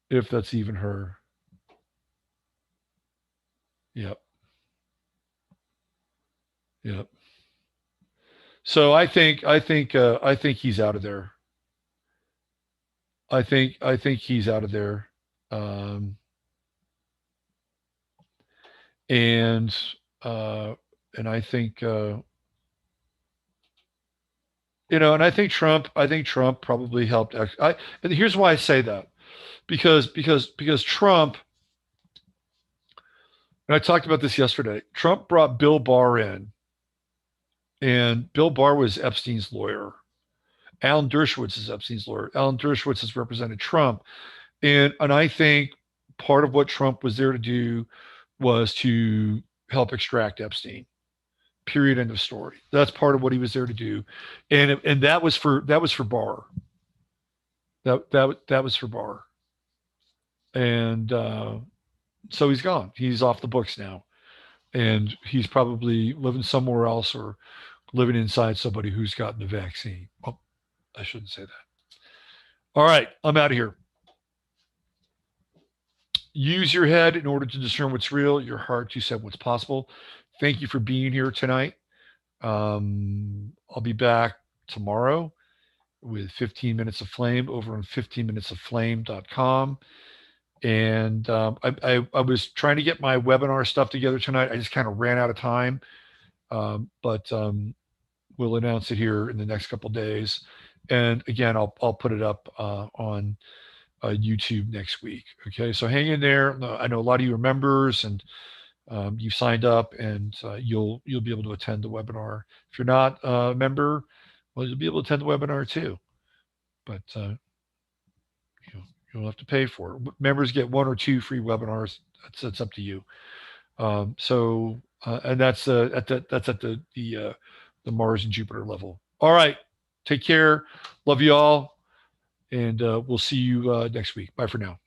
If that's even her. Yep. Yep. So I think he's out of there. I think he's out of there. Um, and and I think and I think Trump probably helped. And here's why I say that, because Trump, and I talked about this yesterday. Trump brought Bill Barr in, and Bill Barr was Epstein's lawyer. Alan Dershowitz is Epstein's lawyer. Alan Dershowitz has represented Trump, and I think part of what Trump was there to do was to help extract Epstein. Period. End of story. That's part of what he was there to do, and that was for Barr. That was for Barr, and so he's gone. He's off the books now, and he's probably living somewhere else or living inside somebody who's gotten the vaccine. Well, I shouldn't say that. All right, I'm out of here. Use your head in order to discern what's real, your heart to set what's possible. Thank you for being here tonight. I'll be back tomorrow with 15 Minutes of Flame over on 15minutesofflame.com. And I was trying to get my webinar stuff together tonight. I just kind of ran out of time. But we'll announce it here in the next couple of days. And again, I'll put it up on YouTube next week. Okay, so hang in there. I know a lot of you are members, and you signed up, and you'll be able to attend the webinar. If you're not a member, well, you'll be able to attend the webinar too. But you'll have to pay for it. Members get 1 or 2 free webinars. That's up to you. And that's at the Mars and Jupiter level. All right, take care. Love you all, and we'll see you next week. Bye for now.